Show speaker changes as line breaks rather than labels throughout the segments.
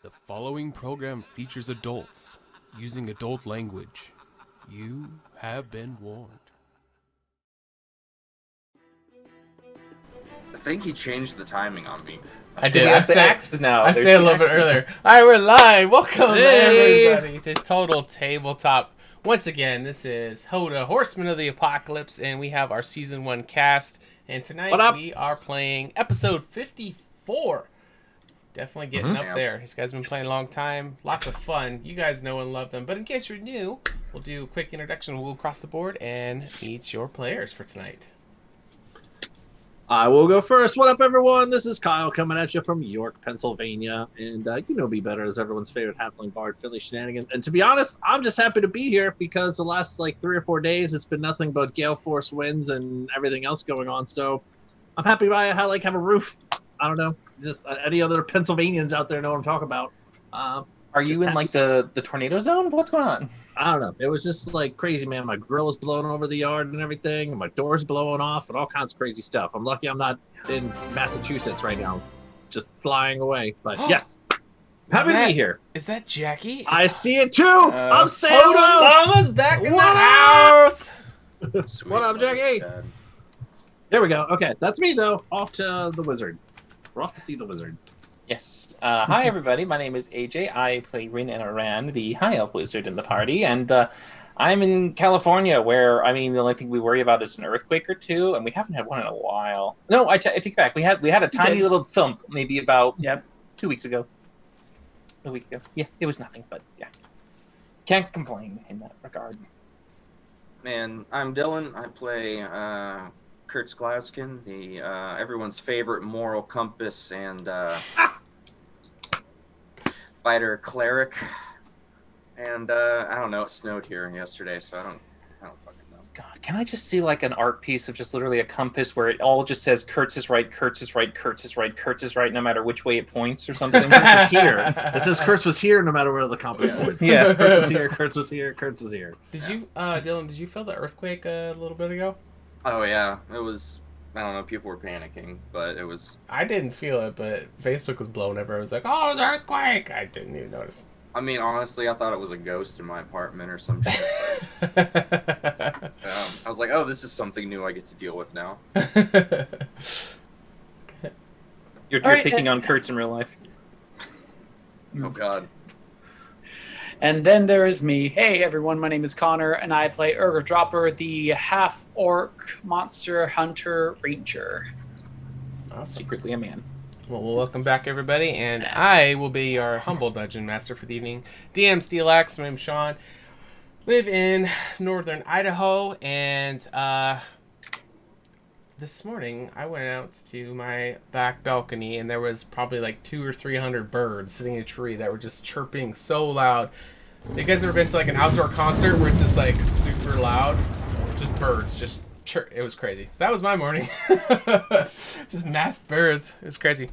The following program features adults using adult language. You have been warned.
I think he changed the timing on me.
I did. I said it a little bit earlier. All right, we're live. Welcome, everybody, to Total Tabletop. Once again, this is HotA, Horsemen of the Apocalypse, and we have our Season 1 cast. And tonight we are playing episode 54. Definitely getting up there. These guys have been playing a long time. Lots of fun. You guys know and love them. But in case you're new, we'll do a quick introduction. We'll go across the board and meet your players for tonight.
I will go first. What up, everyone? This is Kyle coming at you from York, Pennsylvania. And you know me better as everyone's favorite halfling bard, Philly Shenanigans. And to be honest, I'm just happy to be here because the last 3 or 4 days, it's been nothing but gale force winds and everything else going on. So I'm happy I have a roof. I don't know. Just any other Pennsylvanians out there know what I'm talking about.
Are you in the tornado zone? What's going on?
I don't know. It was just crazy, man. My grill is blowing over the yard and everything. And my door's blowing off and all kinds of crazy stuff. I'm lucky I'm not in Massachusetts right now, just flying away. But yes, happy to be here.
Is that Jackie?
I see it too. I'm saying
Mama's back in the house.
What up, Jackie? There we go. Okay, that's me though. Off to the wizard. We're off to see the wizard.
Yes. Hi, everybody. My name is AJ. I play Rin and Aran, the High Elf Wizard in the party. And I'm in California where, the only thing we worry about is an earthquake or two, and we haven't had one in a while. No, I take it back. We had a tiny little thump maybe about 2 weeks ago. A week ago. Yeah, it was nothing, but yeah. Can't complain in that regard.
And I'm Dylan. I play Kurt Sklaskin, the everyone's favorite moral compass and fighter cleric. And I don't know, it snowed here yesterday, so I don't fucking know.
God, can I just see an art piece of just literally a compass where it all just says Kurtz is right, Kurtz is right, Kurtz is right, Kurtz is right, no matter which way it points or something?
Kurtz was here. It says Kurtz was here no matter where the compass points.
Yeah.
Kurtz was here, Kurtz was here, Kurtz was here.
Did you, Dylan, did you feel the earthquake a little bit ago?
Oh yeah, it was I don't know, people were panicking, but it was...
I didn't feel it, but Facebook was blowing up. I was like, oh, it's an earthquake! I didn't even notice.
I mean, honestly, I thought it was a ghost in my apartment or some shit. I was like, oh, this is something new I get to deal with now.
You're taking on Kurtz in real life.
Oh, God.
And then there is me. Hey, everyone, my name is Connor, and I play Urger Dropper, the half-orc monster hunter ranger.
Awesome.
Secretly a man.
Well, welcome back, everybody, and I will be your humble dungeon master for the evening. DM Steelax, my name's Sean. Live in northern Idaho, and this morning I went out to my back balcony, and there was probably like 200 or 300 birds sitting in a tree that were just chirping so loud. You guys ever been to like an outdoor concert where it's just like super loud? Just birds, just chirp. It was crazy. So that was my morning. Just massed birds. It was crazy.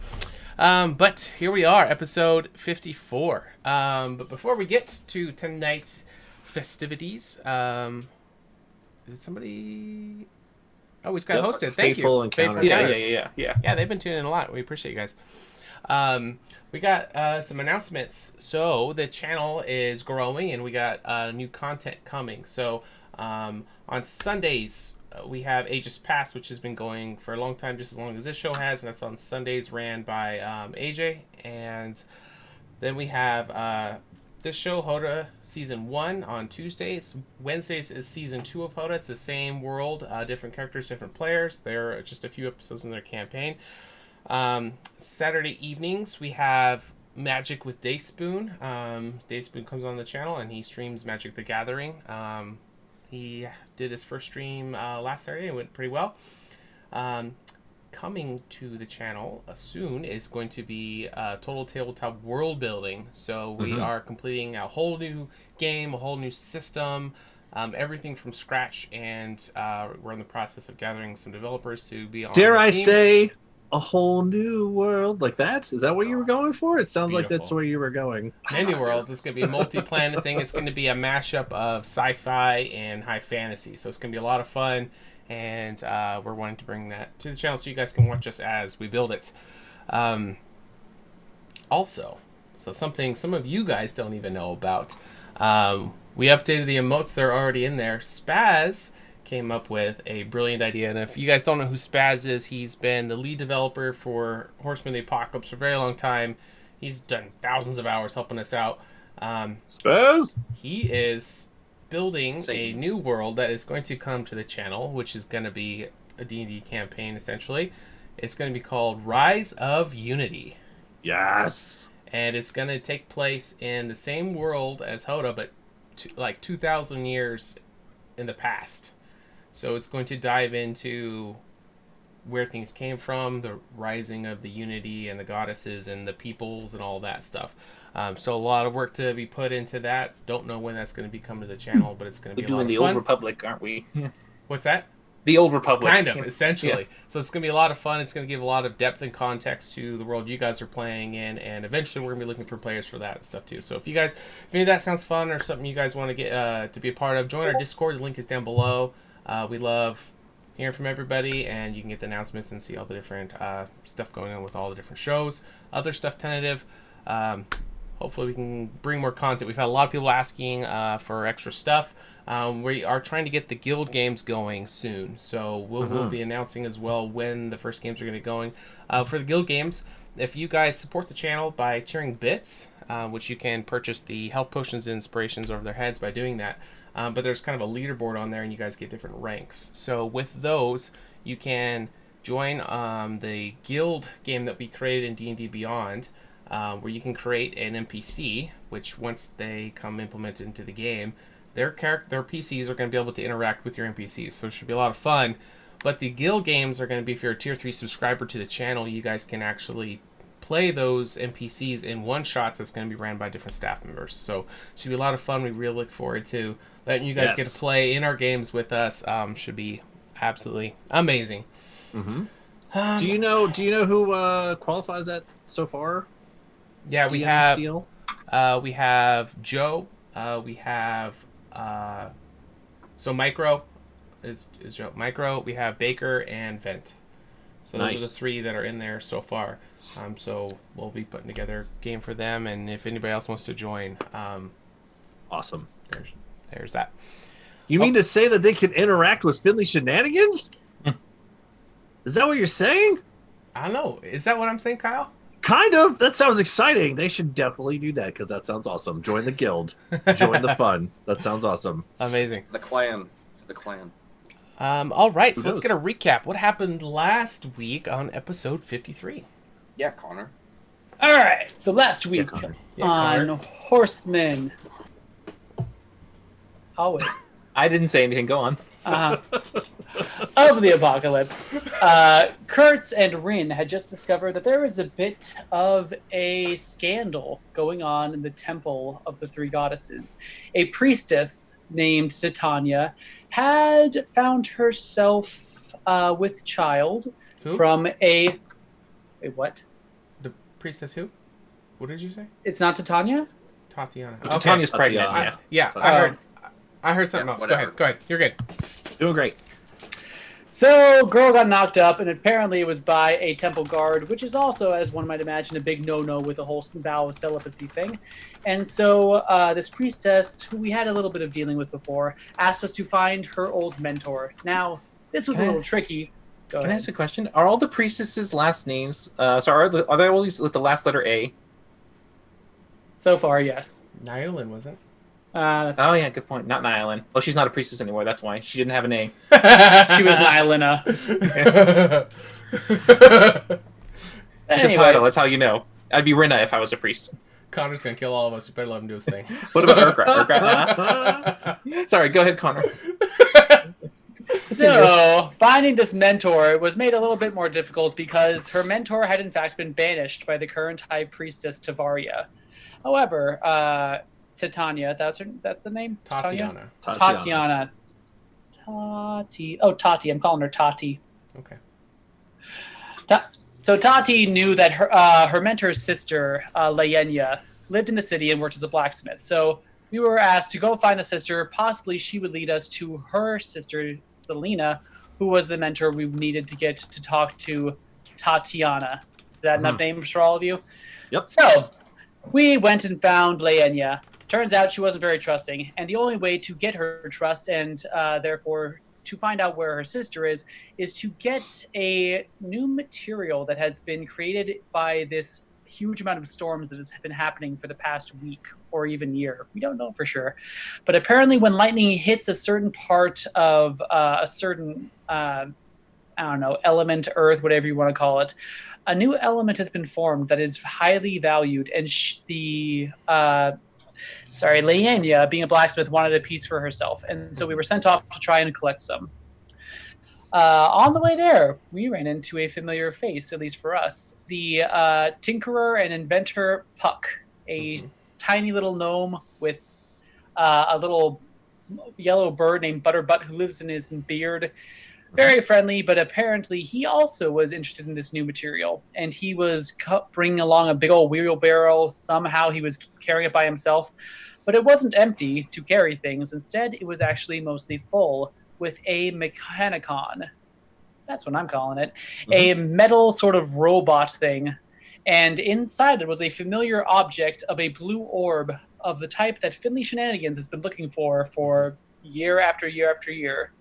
But here we are, episode 54. But before we get to tonight's festivities, did somebody... Oh, he's got hosted. Thank you.
Faithful
Yeah.
Yeah, they've been tuning in a lot. We appreciate you guys. We got some announcements. So the channel is growing, and we got new content coming. So on Sundays, we have Aegis Pass, which has been going for a long time, just as long as this show has, and that's on Sundays, ran by AJ. And then we have this show, HotA Season 1, on Tuesdays. Wednesdays is Season 2 of HotA. It's the same world, different characters, different players. There are just a few episodes in their campaign. Saturday evenings, we have Magic with Dayspoon. Dayspoon comes on the channel, and he streams Magic the Gathering. He did his first stream last Saturday. It went pretty well. Coming to the channel soon is going to be Total Tabletop World Building. So we are completing a whole new game, a whole new system, everything from scratch, and we're in the process of gathering some developers to be on
Dare
the
I
team.
say a whole new world like that? Is that what you were going for? It sounds like that's
Beautiful.
where you were going.
Many worlds. It's going to be a multi-planet thing. It's going to be a mashup of sci-fi and high fantasy. So it's going to be a lot of fun. And we're wanting to bring that to the channel so you guys can watch us as we build it. Also, so something some of you guys don't even know about. We updated the emotes. They're already in there. Spaz came up with a brilliant idea. And if you guys don't know who Spaz is, he's been the lead developer for Horsemen of the Apocalypse for a very long time. He's done thousands of hours helping us out.
Spaz?
He is building a new world that is going to come to the channel, which is going to be a D&D campaign, essentially. It's going to be called Rise of Unity.
Yes.
And it's going to take place in the same world as HotA, but like 2,000 years in the past. So it's going to dive into where things came from, the rising of the Unity and the goddesses and the peoples and all that stuff. So a lot of work to be put into that. Don't know when that's going to be coming to the channel, but it's going to be a lot of
fun. We're doing the Old Republic, aren't we?
What's that?
The Old Republic.
Kind of, essentially. Yeah. So it's going to be a lot of fun. It's going to give a lot of depth and context to the world you guys are playing in, and eventually we're going to be looking for players for that and stuff too. So if any of that sounds fun or something you guys want to get to be a part of, join our Discord. The link is down below. We love hearing from everybody, and you can get the announcements and see all the different stuff going on with all the different shows. Other stuff tentative. Hopefully we can bring more content. We've had a lot of people asking for extra stuff. We are trying to get the guild games going soon, so we'll be announcing as well when the first games are going to be going. For the guild games, if you guys support the channel by cheering bits, which you can purchase the health potions and inspirations over their heads by doing that, but there's kind of a leaderboard on there, and you guys get different ranks. So with those, you can join the guild game that we created in D&D Beyond, where you can create an NPC, which once they come implemented into the game, their PCs are going to be able to interact with your NPCs. So it should be a lot of fun. But the guild games are going to be, if you're a tier 3 subscriber to the channel, you guys can actually play those NPCs in one-shots that's going to be ran by different staff members. So it should be a lot of fun. We really look forward to letting you guys get to play in our games with us. Should be absolutely amazing.
Mm-hmm. Do you know who qualifies that so far?
Yeah, we have Joe. We have so Micro is Joe. Micro. We have Baker and Vent. So those are the
Nice.
3 that are in there so far. So we'll be putting together a game for them, and if anybody else wants to join,
Awesome.
there's that.
You mean to say that they can interact with Finley Shenanigans? Is that what you're saying?
I don't know. Is that what I'm saying, Kyle?
Kind of. That sounds exciting. They should definitely do that because that sounds awesome. Join the guild. Join the fun. That sounds awesome.
Amazing.
The clan. The clan.
All right, so
Who
let's
knows?
get a recap. What happened last week on episode 53?
Yeah, Connor.
All right. So last week
Connor.
Yeah,
on
Connor.
Horsemen. Oh, wait.
I didn't say anything. Go on.
Of the apocalypse, Kurtz and Rin had just discovered that there was a bit of a scandal going on in the temple of the 3 goddesses. A priestess named Titania had found herself with child
Who?
from a... Wait, what?
The priestess who? What did you say?
It's not Titania?
Tatiana.
Titania's
Tatiana.
pregnant.
Yeah, I heard something
Yeah,
else.
whatever.
Go ahead. You're good.
Doing great.
So, girl got knocked up, and apparently it was by a temple guard, which is also, as one might imagine, a big no-no with the whole vow of celibacy thing. And so, this priestess, who we had a little bit of dealing with before, asked us to find her old mentor. Now, this was a little tricky. Go
Can I
ahead.
ask a question? Are all the priestesses' last names? Are they always with the last letter A?
So far, yes.
Nyolin wasn't.
That's
Oh yeah, good point. Not Nylan. Oh, she's not a priestess anymore. That's why she didn't have an A.
she was Nylina.
It's
Anyway,
a title. That's how you know. I'd be Rinna if I was a priest.
Connor's gonna kill all of us. You better let him do his thing.
What about Urgra? Urgra? Sorry, go ahead, Connor.
So, finding this mentor was made a little bit more difficult because her mentor had in fact been banished by the current high priestess Tavaria. However, Titania, that's the name?
Tatiana.
Tatiana. Tati. I'm calling her Tati.
Okay.
So Tati knew that her mentor's sister, Laenya, lived in the city and worked as a blacksmith. So we were asked to go find the sister. Possibly she would lead us to her sister, Selena, who was the mentor we needed to get to talk to Tatiana. Is that enough names for all of you?
Yep.
So we went and found Laenya. Turns out she wasn't very trusting, and the only way to get her trust and therefore to find out where her sister is to get a new material that has been created by this huge amount of storms that has been happening for the past week or even year. We don't know for sure. But apparently when lightning hits a certain part of a certain, element, earth, whatever you want to call it, a new element has been formed that is highly valued, and Laenya, being a blacksmith, wanted a piece for herself, and so we were sent off to try and collect some. On the way there, we ran into a familiar face, at least for us. The tinkerer and inventor Puck, a tiny little gnome with a little yellow bird named Butterbutt who lives in his beard. Very friendly, but apparently he also was interested in this new material, and he was bringing along a big old wheelbarrow. Somehow he was carrying it by himself, but it wasn't empty to carry things. Instead, it was actually mostly full with a mechanicon. That's what I'm calling it. A metal sort of robot thing, and inside it was a familiar object of a blue orb of the type that Finley Shenanigans has been looking for year after year after year.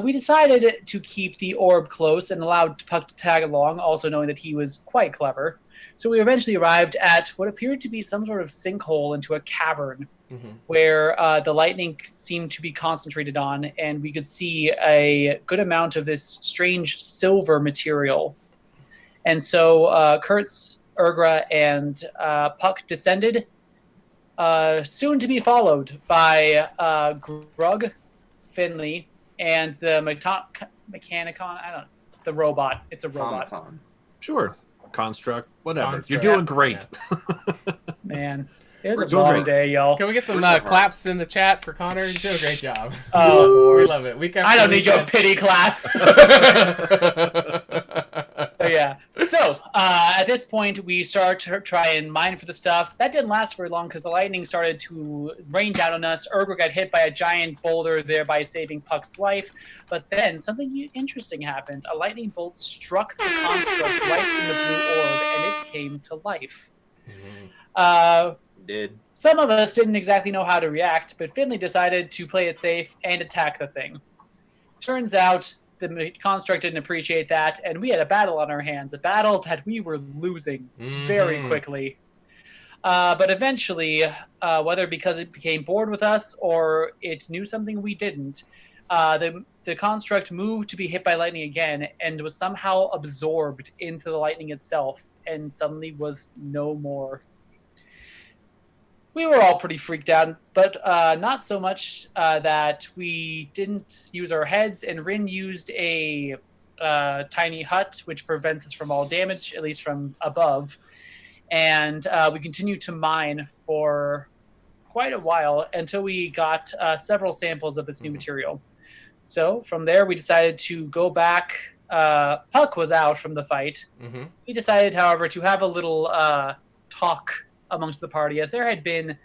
We decided to keep the orb close and allowed Puck to tag along, also knowing that he was quite clever. So we eventually arrived at what appeared to be some sort of sinkhole into a cavern where the lightning seemed to be concentrated on, and we could see a good amount of this strange silver material. And so Kurtz, Urgra, and Puck descended, soon to be followed by Grug, Finley, and the Mechanicon, the robot. It's a robot.
Automaton.
Sure. Construct. Whatever.
Construct.
You're doing great.
Man, it
We're
was a
doing
long
great.
day, y'all.
Can we get some
We're doing
claps in the chat for Connor? He's doing a great job.
Oh,
We
Lord.
love it. Week after
I don't
week,
need your
guys.
pity claps. But yeah. So, At this point, we start to try and mine for the stuff. That didn't last very long because the lightning started to rain down on us. Urgra got hit by a giant boulder, thereby saving Puck's life. But then something interesting happened. A lightning bolt struck the construct right in the blue orb, and it came to life.
Did.
Some of us didn't exactly know how to react, but Finley decided to play it safe and attack the thing. Turns out the construct didn't appreciate that, and we had a battle on our hands, a battle that we were losing very quickly. But eventually, whether because it became bored with us or it knew something we didn't, the construct moved to be hit by lightning again and was somehow absorbed into the lightning itself and suddenly was no more. We were all pretty freaked out, but not so much that we didn't use our heads, and Rin used a tiny hut, which prevents us from all damage, at least from above. And we continued to mine for quite a while until we got several samples of this new material. So from there, we decided to go back. Puck was out from the fight. We decided, however, to have a little talk amongst the party, as there had been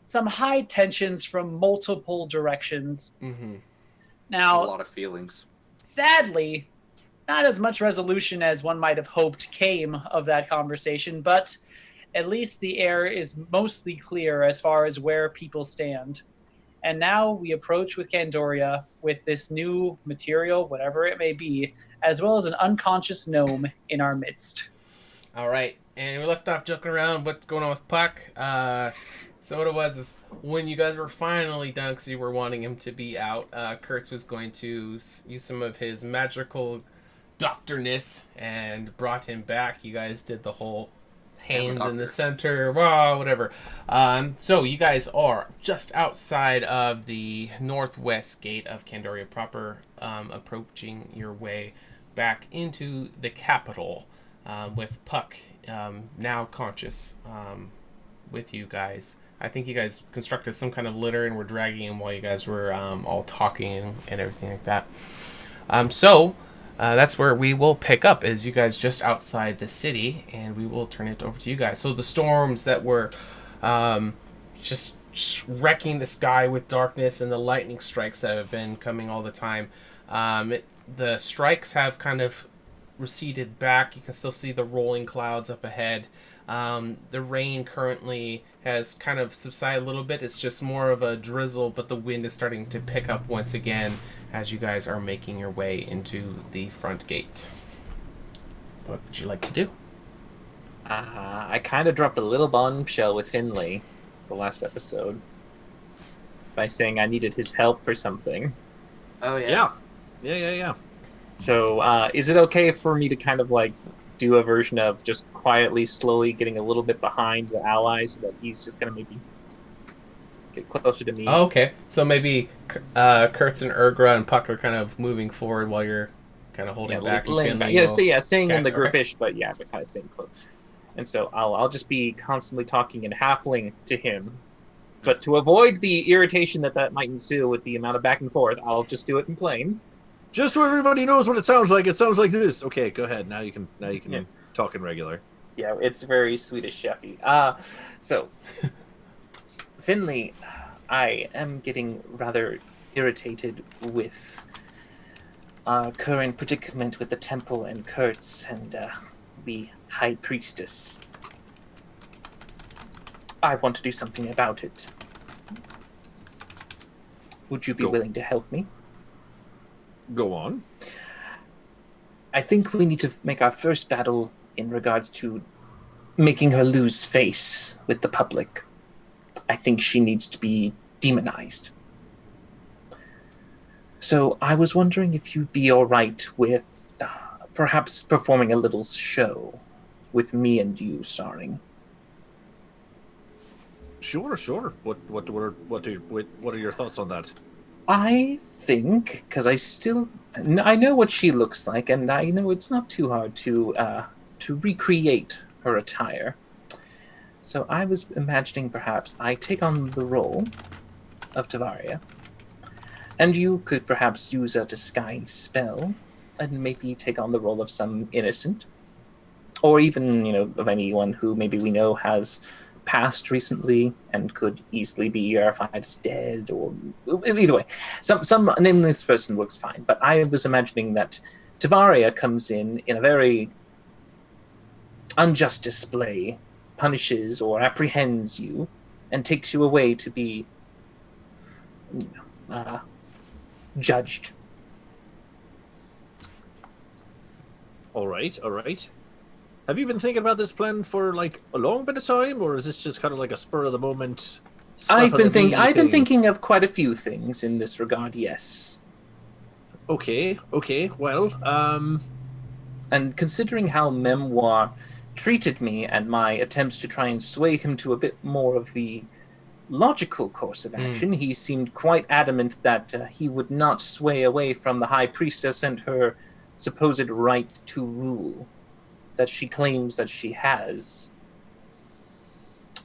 some high tensions from multiple directions. Now,
a lot of feelings.
Sadly, not as much resolution as one might have hoped came of that conversation, but at least the air is mostly clear as far as where people stand. And now we approach with Candoria with this new material, whatever it may be, as well as an unconscious gnome in our midst.
All right. And we left off joking around what's going on with Puck. So what it was is when you guys were finally done, because you were wanting him to be out, Kurtz was going to use some of his magical doctorness and brought him back. You guys did the whole hands in the center, wow, whatever. So you guys are just outside of the northwest gate of Candoria proper, approaching your way back into the capital, with Puck now conscious with you guys. I think you guys constructed some kind of litter and were dragging him while you guys were all talking and everything like that. So that's where we will pick up, is you guys just outside the city, and we will turn it over to you guys. So the storms that were just wrecking the sky with darkness and the lightning strikes that have been coming all the time, the strikes have kind of receded back. You can still see the rolling clouds up ahead. The rain currently has kind of subsided a little bit. It's just more of a drizzle, but the wind is starting to pick up once again as you guys are making your way into the front gate. What would you like to do?
I kind of dropped a little bombshell with Finley the last episode by saying I needed his help for something.
Oh, yeah.
Yeah.
So is it okay for me to kind of like do a version of just quietly, slowly getting a little bit behind the allies so that he's just going to maybe get closer to me?
Oh, okay. So maybe Kurtz and Urgra and Puck are kind of moving forward while you're kind of holding back. And Finley
staying in the groupish, but kind of staying close. And so I'll just be constantly talking in halfling to him. But to avoid the irritation that might ensue with the amount of back and forth, I'll just do it in plain.
Just so everybody knows what it sounds like this. Okay, go ahead. Now you can talk in regular.
Yeah, it's very Swedish chefy. So Finley, I am getting rather irritated with our current predicament with the temple and Kurtz and the High Priestess. I want to do something about it. Would you be willing to help me?
Go on.
I think we need to make our first battle in regards to making her lose face with the public. I think she needs to be demonized. So I was wondering if you'd be all right with perhaps performing a little show with me and you starring.
Sure. What are your thoughts on that?
I think, because I know what she looks like, and I know it's not too hard to recreate her attire. So I was imagining perhaps I take on the role of Tavaria, and you could perhaps use a disguise spell and maybe take on the role of some innocent. or even, of anyone who maybe we know has passed recently and could easily be verified as dead, or either way, some nameless person works fine. But I was imagining that Tavaria comes in a very unjust display, punishes or apprehends you, and takes you away to be judged.
All right. Have you been thinking about this plan for like a long bit of time, or is this just kind of like a spur of the moment?
I've been thinking of quite a few things in this regard. Yes.
Okay. Well,
and considering how Memoir treated me and my attempts to try and sway him to a bit more of the logical course of action, he seemed quite adamant that he would not sway away from the High Priestess and her supposed right to rule that she claims that she has,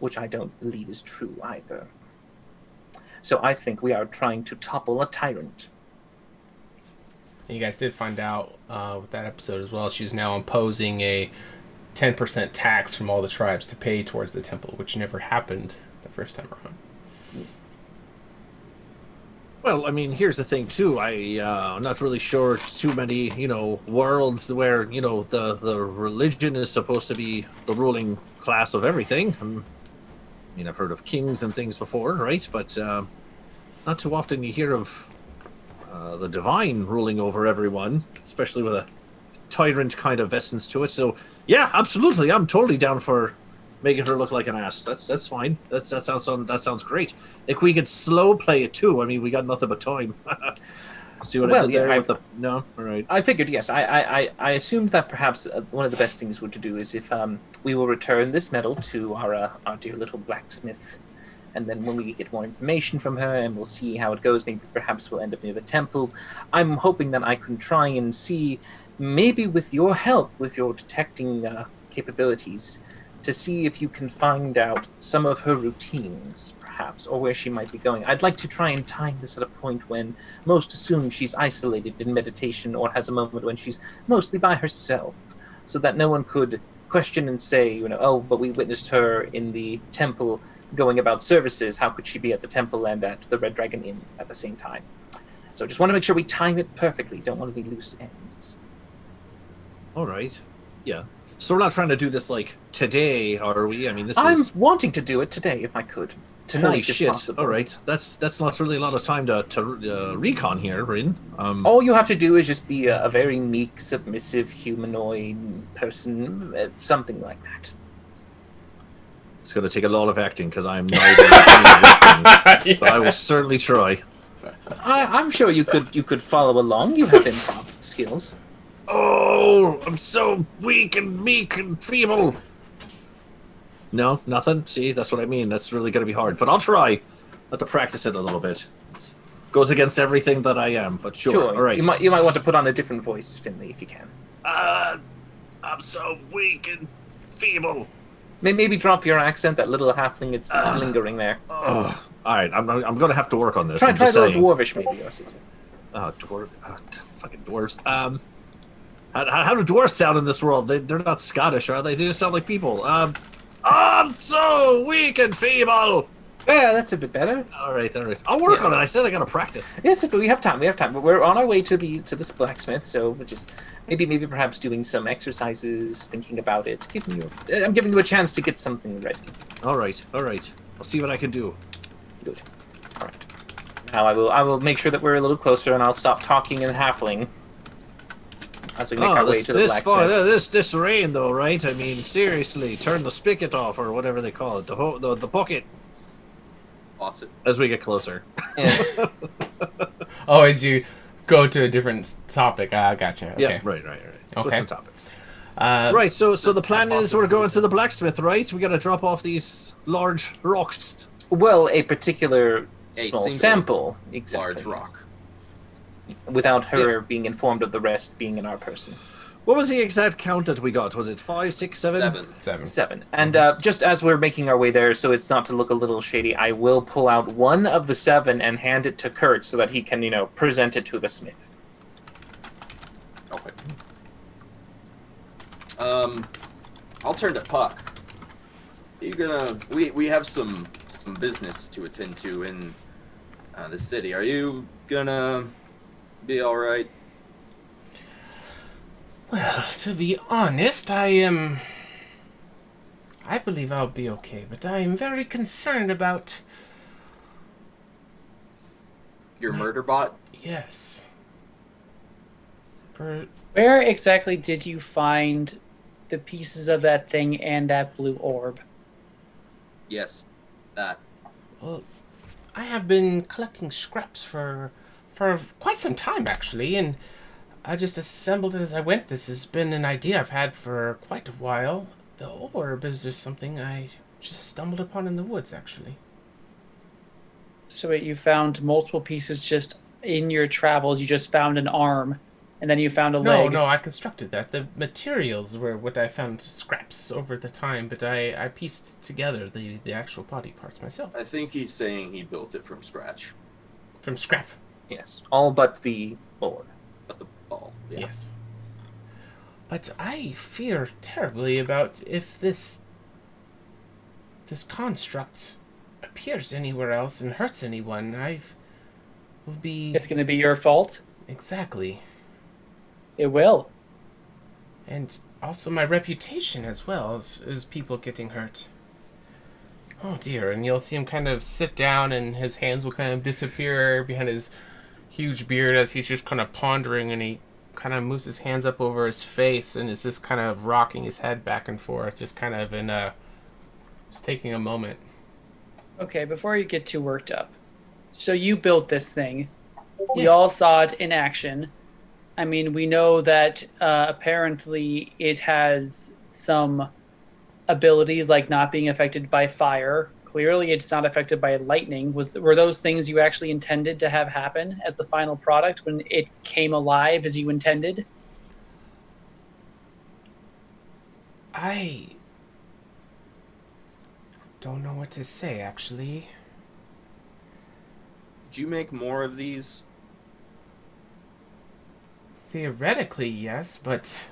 which I don't believe is true either. So I think we are trying to topple a tyrant.
And you guys did find out with that episode as well, she's now imposing a 10% tax from all the tribes to pay towards the temple, which never happened the first time around.
well, I mean, here's the thing too. I'm not really sure too many, worlds where the religion is supposed to be the ruling class of everything. I mean, I've heard of kings and things before, right? But not too often you hear of the divine ruling over everyone, especially with a tyrant kind of essence to it. So yeah, absolutely, I'm totally down for making her look like an ass. That's fine. That sounds great. If we could slow play it too, I mean, we got nothing but time. See what I did there with the no? All right.
I figured, yes. I assumed that perhaps one of the best things to do is if we will return this medal to our dear little blacksmith, and then when we get more information from her and we'll see how it goes, maybe perhaps we'll end up near the temple. I'm hoping that I can try and see, maybe with your help, with your detecting capabilities, to see if you can find out some of her routines, perhaps, or where she might be going. I'd like to try and time this at a point when most assume she's isolated in meditation, or has a moment when she's mostly by herself, so that no one could question and say, oh, but we witnessed her in the temple going about services. How could she be at the temple and at the Red Dragon Inn at the same time? So just want to make sure we time it perfectly. Don't want any loose ends.
All right. Yeah. So we're not trying to do this like today, are we? I mean,
I'm wanting to do it today if I could. Tonight,
holy
if
shit!
possible.
All right, that's not really a lot of time to recon here, Rin.
All you have to do is just be a very meek, submissive, humanoid person, something like that.
It's going to take a lot of acting because I'm not able to do any of these things, but I will certainly try.
I'm sure you could follow along. You have improv skills.
Oh, I'm so weak and meek and feeble. No, nothing. See, that's what I mean. That's really going to be hard, but I'll try. I have to practice it a little bit. It goes against everything that I am, but sure. All right.
You might want to put on a different voice, Finley, if you can.
I'm so weak and feeble.
Maybe drop your accent. That little halfling, it's lingering there.
All right, I'm going to have to work on this.
Try a little dwarvish, maybe. Or something.
Fucking dwarves. How do dwarves sound in this world? They're not Scottish, are they? They just sound like people. I'm so weak and feeble.
Yeah, that's a bit better.
All right. I'll work on it. I said I gotta practice.
Yes, but we have time. We're on our way to this blacksmith, so we're just maybe perhaps doing some exercises, thinking about it. I'm giving you a chance to get something ready.
All right. I'll see what I can do.
Good. All right. Now I will make sure that we're a little closer, and I'll stop talking in halfling as we make our way to the blacksmith.
This rain, though, right? I mean, seriously, turn the spigot off, or whatever they call it, the bucket.
Faucet.
As we get closer.
Yeah.
Oh, as you go to a different topic. Gotcha. Okay.
Yeah, right.
Okay.
Switching topics. Right, so the plan is we're going to the blacksmith, right? We got to drop off these large rocks.
Well, a particular small sample, exactly.
Large rock.
Without her being informed of the rest being in our person.
What was the exact count that we got? Was it 5, 6, 7?
7. And just as we're making our way there, so it's not to look a little shady, I will pull out one of the 7 and hand it to Kurt so that he can, present it to the smith.
Okay. I'll turn to Puck. You gonna? We have some business to attend to in the city. Are you gonna be all right?
Well, to be honest, I believe I'll be okay, but I am very concerned about...
Your murder bot?
Yes.
Where exactly did you find the pieces of that thing and that blue orb?
Yes, that.
Well, I have been collecting scraps for quite some time, actually, and I just assembled it as I went. This has been an idea I've had for quite a while. The orb is just something I just stumbled upon in the woods, actually.
So wait, you found multiple pieces just in your travels. You just found an arm, and then you found a leg.
No, I constructed that. The materials were what I found scraps over the time, but I pieced together the actual body parts myself.
I think he's saying he built it from scratch.
From scrap.
Yes, all but the board.
But the ball. Yeah.
Yes. But I fear terribly about if this construct appears anywhere else and hurts anyone. Will be...
It's going to be your fault.
Exactly.
It will.
And also my reputation as well as people getting hurt. Oh dear, and you'll see him kind of sit down and his hands will kind of disappear behind his huge beard as he's just kind of pondering, and he kind of moves his hands up over his face and is just kind of rocking his head back and forth, just kind of just taking a moment.
Okay, before you get too worked up. So you built this thing.
Yes.
We all saw it in action. I mean, we know that apparently it has some abilities like not being affected by fire. Clearly, it's not affected by lightning. Were those things you actually intended to have happen as the final product when it came alive as you intended?
I don't know what to say, actually.
Did you make more of these?
Theoretically, yes, but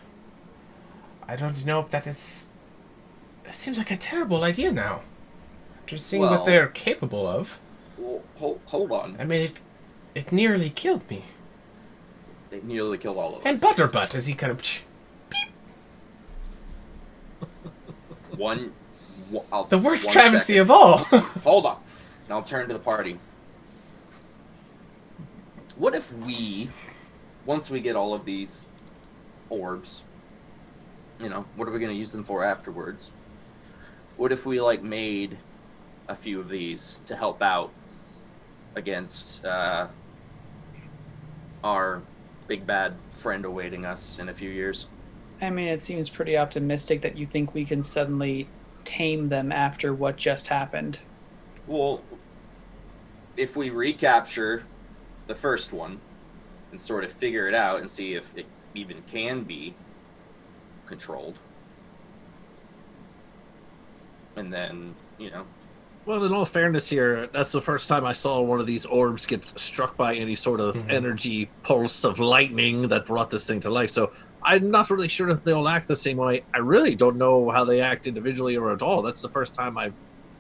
I don't know if that is... It seems like a terrible idea now. After seeing what they're capable of.
Well, hold on.
I mean, it nearly killed me.
It nearly killed all of us.
And Butterbutt, as he kind of... Beep. The worst travesty of all.
Hold on. I'll turn to the party. What if we, once we get all of these orbs, what are we going to use them for afterwards? What if we, made a few of these to help out against our big bad friend awaiting us in a few years?
I mean, it seems pretty optimistic that you think we can suddenly tame them after what just happened.
Well, if we recapture the first one and sort of figure it out and see if it even can be controlled, and then,
Well, in all fairness here, that's the first time I saw one of these orbs get struck by any sort of energy pulse of lightning that brought this thing to life. So I'm not really sure if they'll act the same way. I really don't know how they act individually or at all. That's the first time I've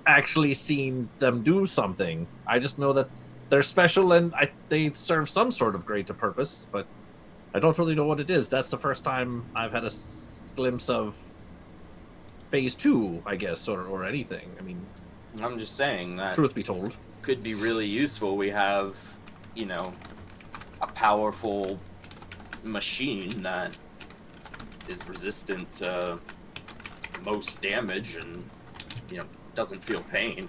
actually seen them do something. I just know that they're special and they serve some sort of greater purpose, but I don't really know what it is. That's the first time I've had a glimpse of phase 2, I guess, or anything. I mean,
I'm just saying that,
truth be told,
could be really useful. We have, a powerful machine that is resistant to most damage and, doesn't feel pain.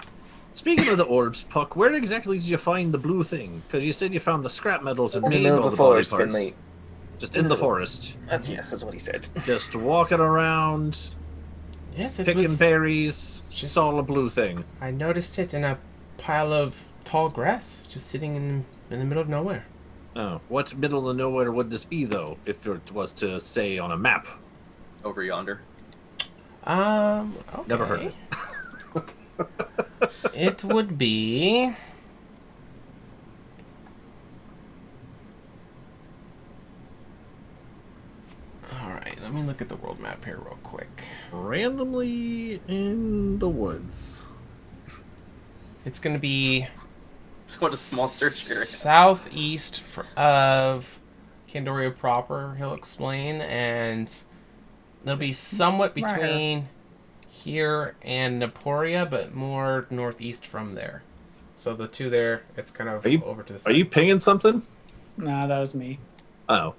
Speaking of the orbs, Puck, where exactly did you find the blue thing? Because you said you found the scrap metals and
In the
made
middle
all
of
the
the
body
forest,
parts.
Finley.
Just in the forest.
That's what he said.
Just walking around,
Yes, it
picking
was...
berries,
just-
saw a blue thing.
I noticed it in a pile of tall grass, just sitting in the middle of nowhere.
Oh, what middle of nowhere would this be, though, if it was to say on a map?
Over yonder.
Okay.
Never heard of it.
It would be... Alright, let me look at the world map here real quick.
Randomly in the woods.
It's going to be
What a small search area.
southeast of Candoria proper, he'll explain, and it'll be somewhat between here and Naporia, but more northeast from there. So the two there, it's kind of over to the side.
Are you pinging something?
Nah, that was me.
Oh.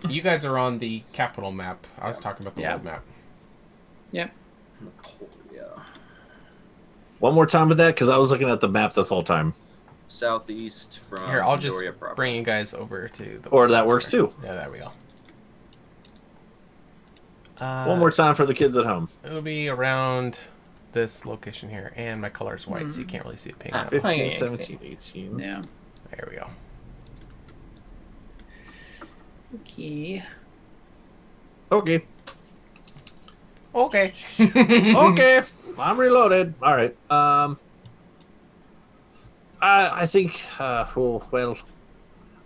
You guys are on the capital map. I was talking about the world map.
Yep.
Yeah.
One more time with that, because I was looking at the map this whole time.
Southeast from
Here, I'll just
Candoria proper.
bring you guys over to the...
Or that works too.
Yeah, there we go.
One more time for the kids at home.
It'll be around this location here, and my color's white, so you can't really see it pink.
15, 17, 18.
Yeah.
There we go.
Okay.
Okay.
Okay.
Okay. I'm reloaded. All right. I think, well,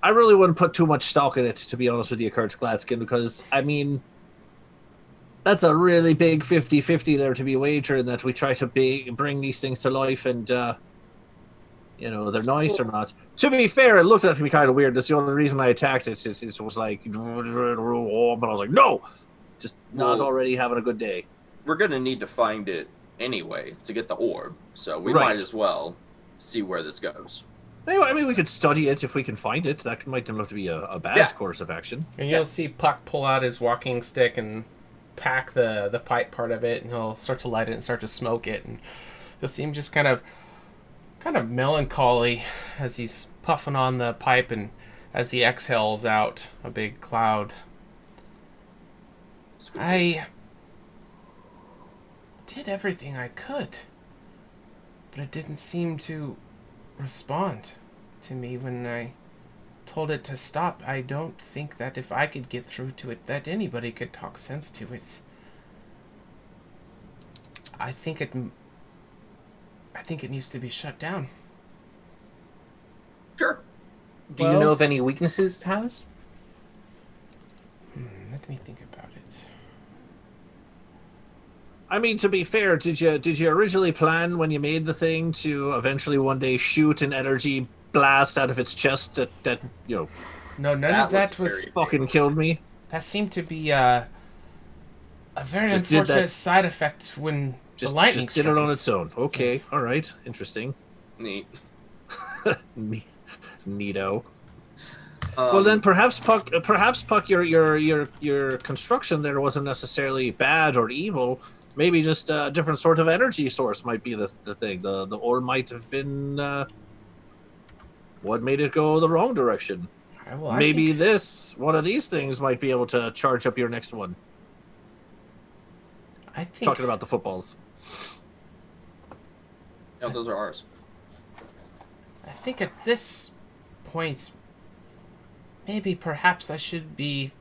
I really wouldn't put too much stock in it, to be honest with you, Kurt Gladskin, because, I mean, that's a really big 50-50 there to be wagering that we try to bring these things to life and, you know, they're nice or not. To be fair, it looked at me kind of weird. That's the only reason I attacked it. It was like, but I was like, no! Just not already having a good day.
We're going to need to find it anyway to get the orb, so we might as well see where this goes.
Anyway, I mean, we could study it if we can find it. That might have to be a bad course of action.
And you'll see Puck pull out his walking stick and pack the pipe part of it, and he'll start to light it and start to smoke it, and you'll see him just kind of melancholy as he's puffing on the pipe and as he exhales out a big cloud.
Sweet.
I did everything I could, but it didn't seem to respond to me when I told it to stop. I don't think that if I could get through to it, that anybody could talk sense to it. I think it needs to be shut down.
Sure.
Do you know of any weaknesses it has?
Let me think about it.
I mean, to be fair, did you originally plan when you made the thing to eventually one day shoot an energy blast out of its chest that you know?
No, none of that was
fucking killed me.
That seemed to be a very unfortunate side effect when the lightning
just did it
struck
on its own. Okay,
Yes.
all right, interesting.
Neat.
Neato. Well, then perhaps Puck, your construction there wasn't necessarily bad or evil. Maybe just a different sort of energy source might be the thing. The ore might have been what made it go the wrong direction.
Well,
Maybe one of these things might be able to charge up your next one.
I think
Talking about the footballs.
No, those are ours.
I think at this point, maybe perhaps I should be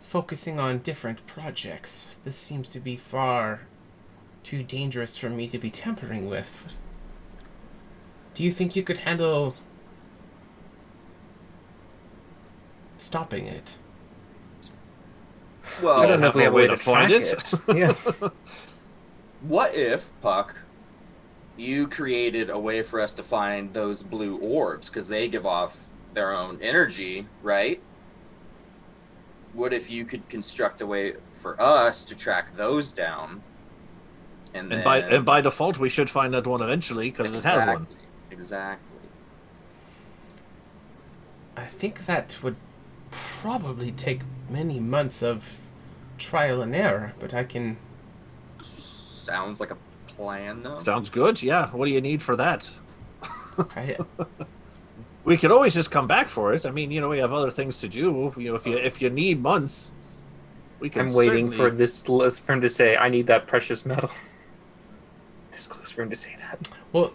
focusing on different projects. This seems to be far too dangerous for me to be tampering with. Do you think you could handle stopping it?
Well,
I don't know if we have a way to
find
track
it.
it. Yes.
what if, Puck, you created a way for us to find those blue orbs, because they give off their own energy, right? What if you could construct a way for us to track those down? And
by default, we should find that one eventually, because it has one.
Exactly.
I think that would probably take many months of trial and error, but I can...
Sounds like a plan, though.
Sounds good, yeah. What do you need for that?
I,
We could always just come back for it. I mean, you know, we have other things to do. You know, if you need months, we can.
I'm waiting for him to say, "I need that precious metal." This close for him to say that.
well,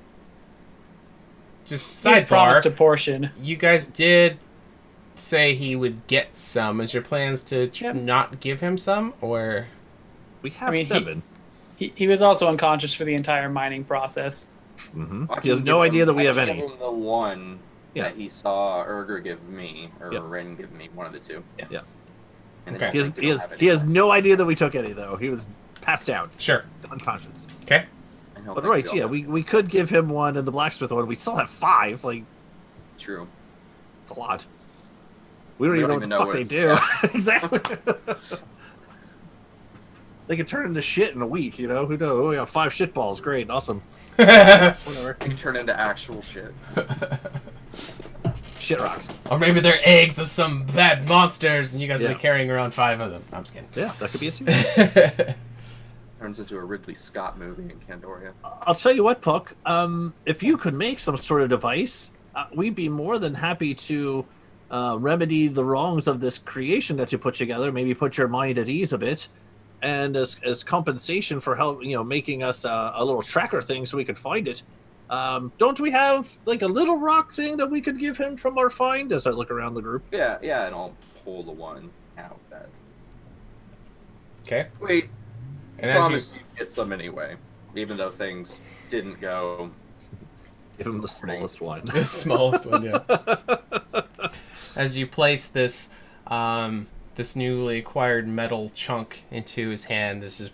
just
He's promised a
sidebar.
portion.
You guys did say he would get some. Is your plans to not give him some, or...
We have
I mean,
7.
He was also unconscious for the entire mining process.
Mm-hmm.
I
He has
can
no
give
idea
him-
that we
I
have
can
any.
give him the one
Yeah.
that he saw Erger give me, or
Yeah.
Ren give me, one of the two.
Yeah.
And
Okay.
I
He
don't think we don't have
he
any
has no idea that we took any though. He was passed out,
Sure.
unconscious.
Okay.
I don't
But
think
right,
all
yeah,
have-
we could give him one and the blacksmith one. We still have 5. Like,
True.
it's a lot. We don't even know what the fuck they do. Exactly. They could turn into shit in a week, you know? Who knows? Oh, we got 5 shit balls. Great, awesome. Whatever.
They can turn into actual shit.
Shit rocks.
Or maybe they're eggs of some bad monsters, and you guys
Yeah.
are carrying around 5 of them. I'm just kidding.
Yeah, that could be it too.
Turns into a Ridley Scott movie in Candoria.
I'll tell you what, Puck. If you could make some sort of device, we'd be more than happy to remedy the wrongs of this creation that you put together. Maybe put your mind at ease a bit, and as compensation for help, making us a little tracker thing so we could find it. Don't we have like a little rock thing that we could give him from our find? As I look around the group.
Yeah, and I'll pull the one out that.
Okay.
Wait,
And
promise you get some anyway, even though things didn't go.
Give him the smallest one.
the smallest one, yeah. As you place this this newly acquired metal chunk into his hand, this is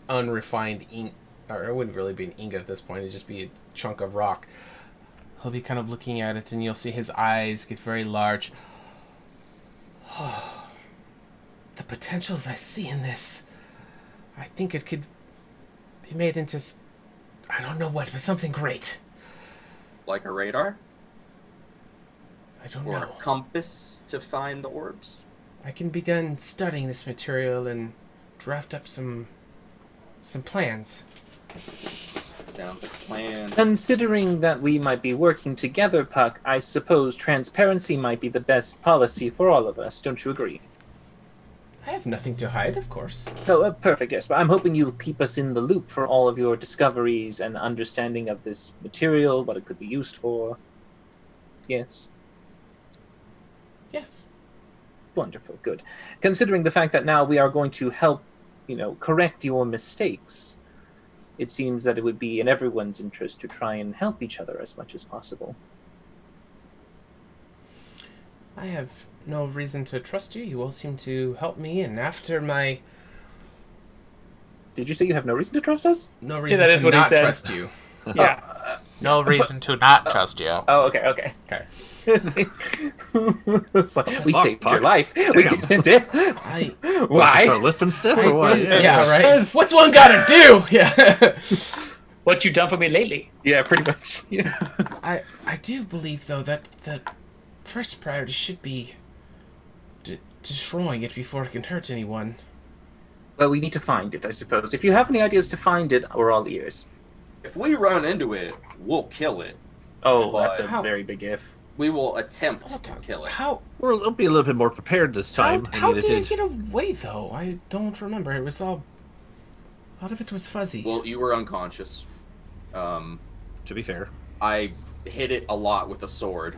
unrefined ink, or it wouldn't really be an ingot at this point, it'd just be a chunk of rock. He'll be kind of looking at it, and you'll see his eyes get very large. The potentials I see in this, I think it could be made into, I don't know what, but something great.
Like a radar
I don't
or
know.
a compass to find the orbs.
I can begin studying this material and draft up some plans.
Sounds like a plan.
Considering that we might be working together, Puck, I suppose transparency might be the best policy for all of us. Don't you agree?
I have nothing to hide, of course.
Oh, perfect, yes. But I'm hoping you'll keep us in the loop for all of your discoveries and understanding of this material, what it could be used for. Yes.
Yes.
Wonderful, good. Considering the fact that now we are going to help, correct your mistakes, it seems that it would be in everyone's interest to try and help each other as much as possible.
I have no reason to trust you. You all seem to help me, and after my...
Did you say you have no reason to trust us?
No reason
that is
to
what he
not
said.
trust you.
Yeah.
No reason to not trust you.
Oh, okay.
Okay.
It's like, we
Fuck,
saved
Puck.
your life. We
Damn.
did.
I...
Why?
Start listing stuff or what?
Yeah, right.
Yes.
What's one gotta do? Yeah.
What you done for me lately?
Yeah, pretty much. Yeah.
I do believe, though, that the first priority should be destroying it before it can hurt anyone.
Well, we need to find it, I suppose. If you have any ideas to find it, we're all ears.
If we run into it, we'll kill it.
Oh, that's a
How-
very big if.
We will attempt
Hold
to
on.
kill it.
How
We'll be a little bit more prepared this time.
how did it get away, though? I don't remember. It was all... A lot of it was fuzzy.
Well, you were unconscious.
To be fair.
I hit it a lot with a sword,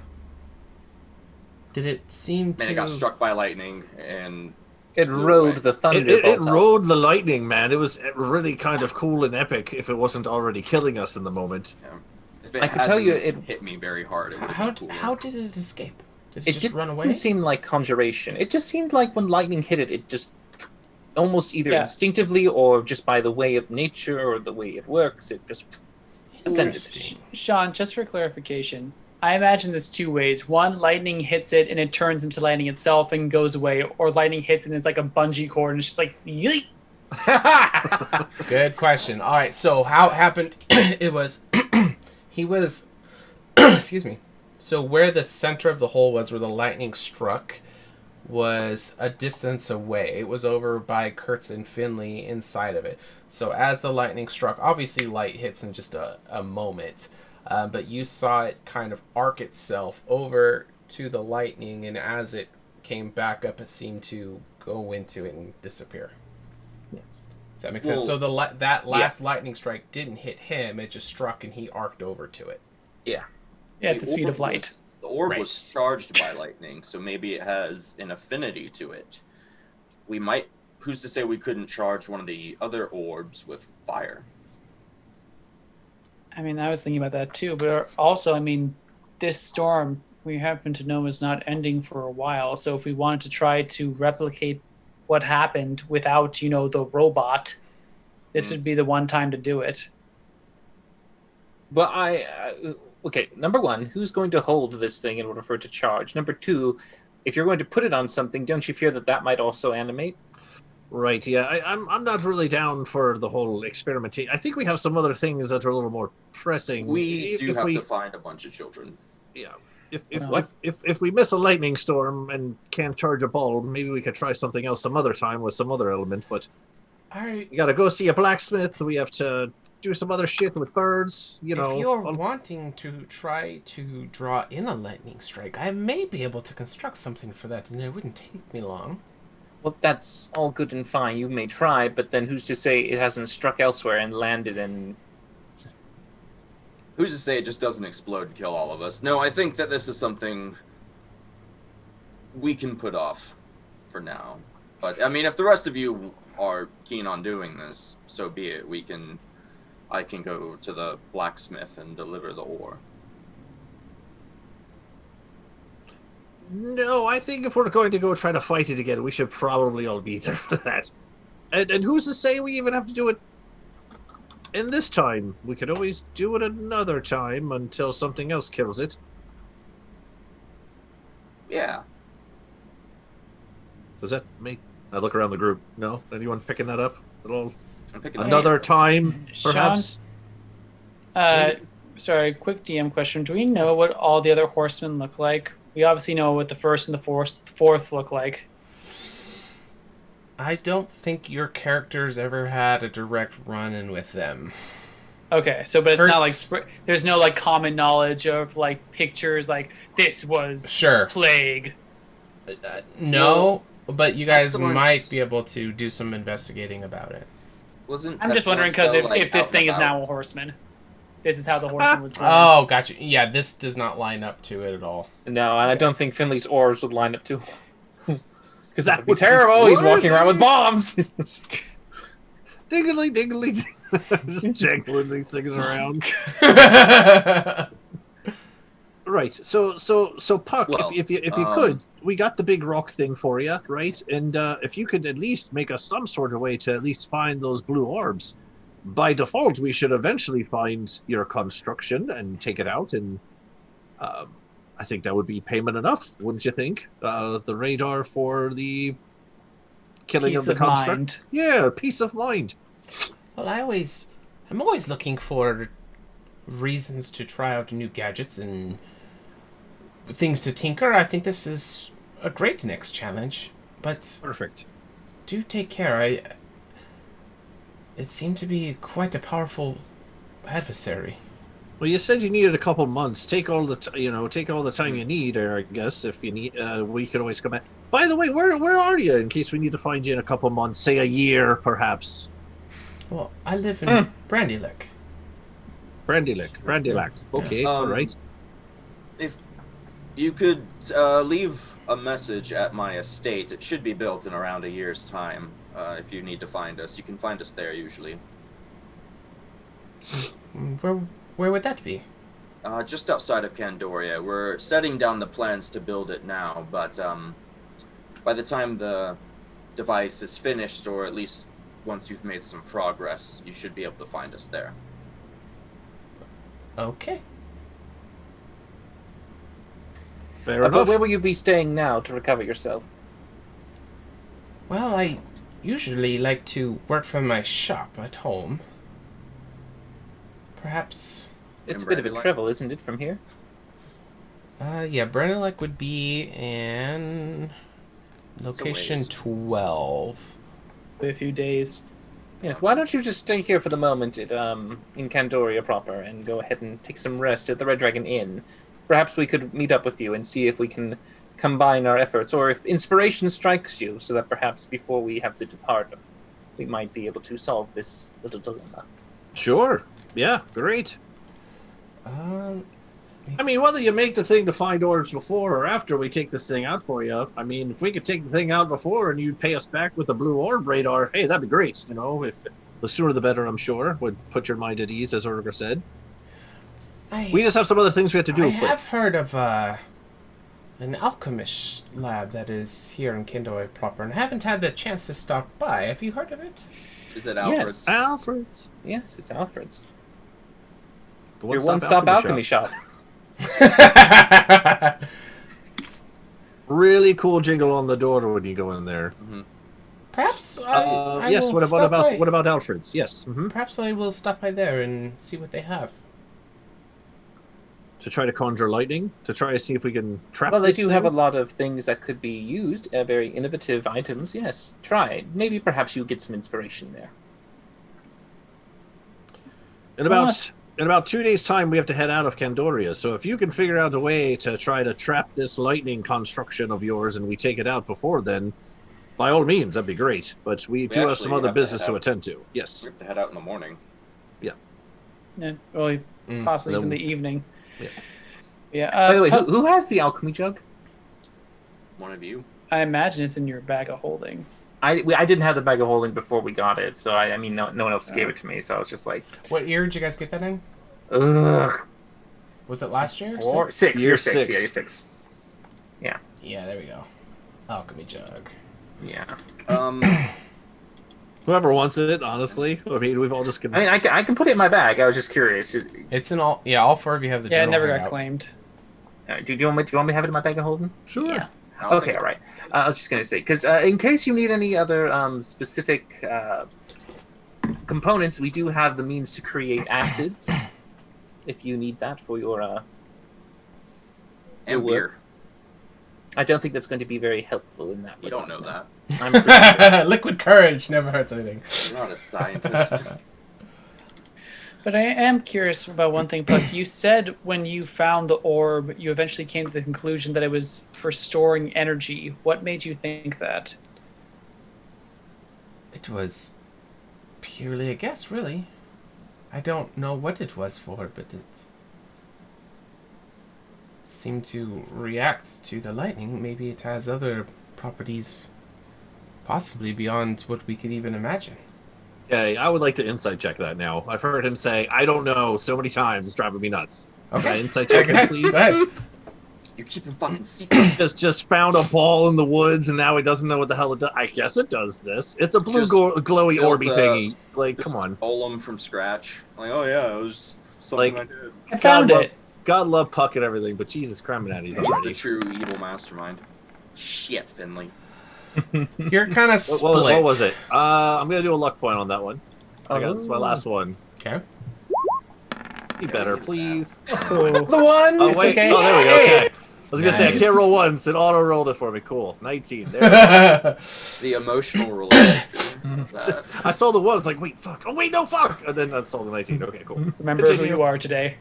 Did it seem to...
and it got struck by lightning, and
It
Flew
rode
away.
the
It
thunderbolt.
rode the lightning, man. It was really kind of cool and epic if it wasn't already killing us in the moment.
if it
I could tell you
hadn't
it-
hit me very hard, it would
How
have been cooler.
how did it escape? Did it,
It
just
didn't
run away?
seem like conjuration. It just seemed like when lightning hit it, it just almost either
Yeah.
instinctively or just by the way of nature or the way it works, it just ascended.
Interesting.
Sean, just for clarification, I imagine there's 2 ways. One, lightning hits it and it turns into lightning itself and goes away, or lightning hits and it's like a bungee cord and it's just like, yeet!
Good question. All right, so how it happened? It was he was excuse me. So where the center of the hole was, where the lightning struck, was a distance away. It was over by Kurtz and Finley inside of it. So as the lightning struck, obviously light hits in just a moment, but you saw it kind of arc itself over to the lightning, and as it came back up, it seemed to go into it and disappear.
Yes.
Does that make sense?
Well,
So that last lightning strike didn't hit him; it just struck, and he arced over to it.
Yeah.
Yeah, at the speed
orb
of light.
was- the orb
Right.
was charged by lightning, so maybe it has an affinity to it. We might. Who's to say we couldn't charge one of the other orbs with fire?
I mean, I was thinking about that too, but also, I mean, this storm we happen to know is not ending for a while. So if we wanted to try to replicate what happened without, the robot, this would be the one time to do it.
But okay, number one, who's going to hold this thing in order for it to charge? Number two, if you're going to put it on something, don't you fear that might also animate?
Right, yeah. I'm not really down for the whole experimentation. I think we have some other things that are a little more pressing.
We do have to find a bunch of children.
Yeah. If we miss a lightning storm and can't charge a bulb, maybe we could try something else some other time with some other element, but we gotta go see a blacksmith, we have to do some other shit with birds, If
you're wanting to try to draw in a lightning strike, I may be able to construct something for that, and it wouldn't take me long.
Well, that's all good and fine. You may try, but then who's to say it hasn't struck elsewhere and landed in...
Who's to say it just doesn't explode and kill all of us? No, I think that this is something we can put off for now. But, I mean, if the rest of you are keen on doing this, so be it. I can go to the blacksmith and deliver the ore.
No, I think if we're going to go try to fight it again, we should probably all be there for that. And who's to say we even have to do it in this time? We could always do it another time until something else kills it.
Yeah.
Does that make... I look around the group. No? Anyone picking that up at all?
I'm picking
another time, perhaps?
Sean, sorry, quick DM question. Do we know what all the other horsemen look like? We obviously know what the first and the fourth look like.
I don't think your characters ever had a direct run-in with them.
Okay, so but it's not like there's no like common knowledge of like pictures like this was plague.
No, but you guys might be able to do some investigating about it.
I'm just wondering because if this thing is now a horseman. This is how the horseman was born.
Oh, gotcha. Yeah, this does not line up to it at all.
No, and I don't think Finley's orbs would line up to. Because that would be terrible. He's walking around with bombs.
Dingly, dingly, just jangling these things around. Right. So Puck, if you could, we got the big rock thing for you, right? And if you could at least make us some sort of way to at least find those blue orbs. By default, we should eventually find your construction and take it out, and I think that would be payment enough, wouldn't you think? The radar for the killing of the construct. Yeah, peace of mind.
Well, I'm always looking for reasons to try out new gadgets and things to tinker. I think this is a great next challenge, but
perfect.
Do take care. It seemed to be quite a powerful adversary.
Well, you said you needed a couple months. Take all the time you need, or I guess if you need, we could always come back. By the way, where are you? In case we need to find you in a couple months, say a year, perhaps.
Well, I live in Brandylick.
Brandylac. Okay, all right.
If you could leave a message at my estate, it should be built in around a year's time. If you need to find us, you can find us there usually.
Where would that be?
Just outside of Candoria. We're setting down the plans to build it now, but by the time the device is finished, or at least once you've made some progress, you should be able to find us there.
Okay.
Fair enough.
But where will you be staying now to recover yourself?
Well, I usually like to work from my shop at home. Perhaps...
It's a bit of a travel, isn't it, from here?
Yeah, Brandylick would be in location 12.
A few days.
Yes, why don't you just stay here for the moment in Candoria proper and go ahead and take some rest at the Red Dragon Inn. Perhaps we could meet up with you and see if we can combine our efforts, or if inspiration strikes you, so that perhaps before we have to depart, we might be able to solve this little dilemma.
Sure. Yeah, great. I mean, whether you make the thing to find orbs before or after we take this thing out for you, I mean, if we could take the thing out before and you'd pay us back with the blue orb radar, hey, that'd be great. You know, if the sooner the better, I'm sure, would put your mind at ease, as Urger said. We just have some other things we have to do.
I have heard of an alchemist lab that is here in Kindoi proper, and I haven't had the chance to stop by. Have you heard of it?
Is it Alfred's?
Yes.
Alfred's.
Yes, it's Alfred's.
The
Your one-stop alchemy shop.
Really cool jingle on the door when you go in there.
Mm-hmm.
Perhaps I
yes.
will
What
stop by.
about Alfred's? Yes. Mm-hmm.
Perhaps I will stop by there and see what they have.
To try to conjure lightning, to try to see if we can trap.
Well, they
this
do have a
thing?
lot of things that could be used, very innovative items. Yes, try. Maybe perhaps you get some inspiration there.
In about 2 days' time, we have to head out of Candoria. So if you can figure out a way to try to trap this lightning construction of yours, and we take it out before then, by all means, that'd be great. But we do have some
actually
other
have to
business
head
to
out.
attend to. Yes.
We have to head out in the morning.
Yeah, well, possibly
And
in
then-
the evening.
Yeah.
Yeah.
By the way, who has the alchemy jug?
One of you.
I imagine it's in your bag of holding.
I didn't have the bag of holding before we got it, so I mean, no one else gave it to me, so I was just like,
What year did you guys get that in?
ugh.
Was it last year?
Six.
Year
You're six.
six.
Yeah, you're six.
Yeah, there we go. Alchemy jug.
Yeah.
Whoever wants it, honestly. I mean, we've all just.
I mean, I can put it in my bag. I was just curious.
It's in all. Yeah, all four of you have the.
Yeah, it
journal
never got
handout.
claimed.
Do you want me to have it in my bag of holding?
Sure.
Yeah.
Okay, all right. I was just going to say, because in case you need any other specific components, we do have the means to create acids, if you need that for your...
And
work.
beer.
I don't think that's going to be very helpful in that.
You don't know that.
I'm pretty sure.
Liquid courage never hurts anything.
You're not a scientist.
But I am curious about one thing, Puck. You said when you found the orb, you eventually came to the conclusion that it was for storing energy. What made you think that?
It was purely a guess, really. I don't know what it was for, but it seemed to react to the lightning. Maybe it has other properties, possibly beyond what we could even imagine.
Okay, I would like to insight check that now. I've heard him say, "I don't know," so many times. It's driving me nuts.
Okay.
Insight check,
Go ahead,
please.
go ahead.
You're keeping fucking secrets.
Just found a ball in the woods, and now he doesn't know what the hell it does. I guess it does this. It's a blue
Just
glowy
built
orby
a-
thingy. Like, come on.
Olem from scratch. Like, oh yeah, it was something
Like-
I did.
I found
God
it.
God love Puck and everything, but Jesus Christ, he's
He's the
already.
true evil mastermind. Shit, Finley.
You're kind of split.
What was it? I'm gonna do a luck point on that one. That's my last one.
Okay.
Be better, please.
Oh.
The one.
Oh wait.
okay.
Oh, there we go. Okay. I was gonna say I
Nice.
can't roll once. It auto rolled it for me. Cool. 19. There we go.
The emotional relationship. that.
I saw the one. I was like, wait, fuck. Oh wait, no, fuck. And then I saw the 19. Okay, cool.
Remember who
Continue.
you are today.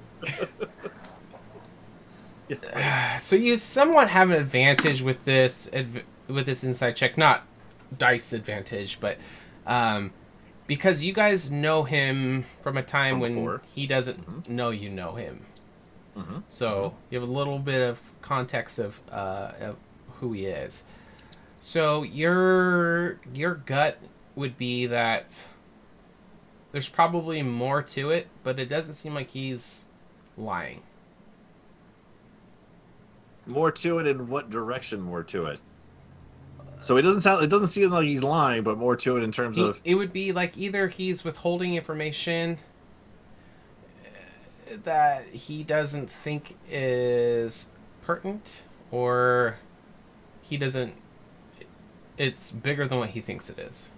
So you somewhat have an advantage with this inside check, not dice advantage, but because you guys know him from a time
From
when
before.
he doesn't know you know him.
Mhm.
So you have a little bit of context of who he is. So your gut would be that there's probably more to it, but it doesn't seem like he's lying.
More to it, in what direction more to it? So it doesn't seem like he's lying, but more to it in terms of
It would be like either he's withholding information that he doesn't think is pertinent, or he doesn't. It's bigger than what he thinks it is.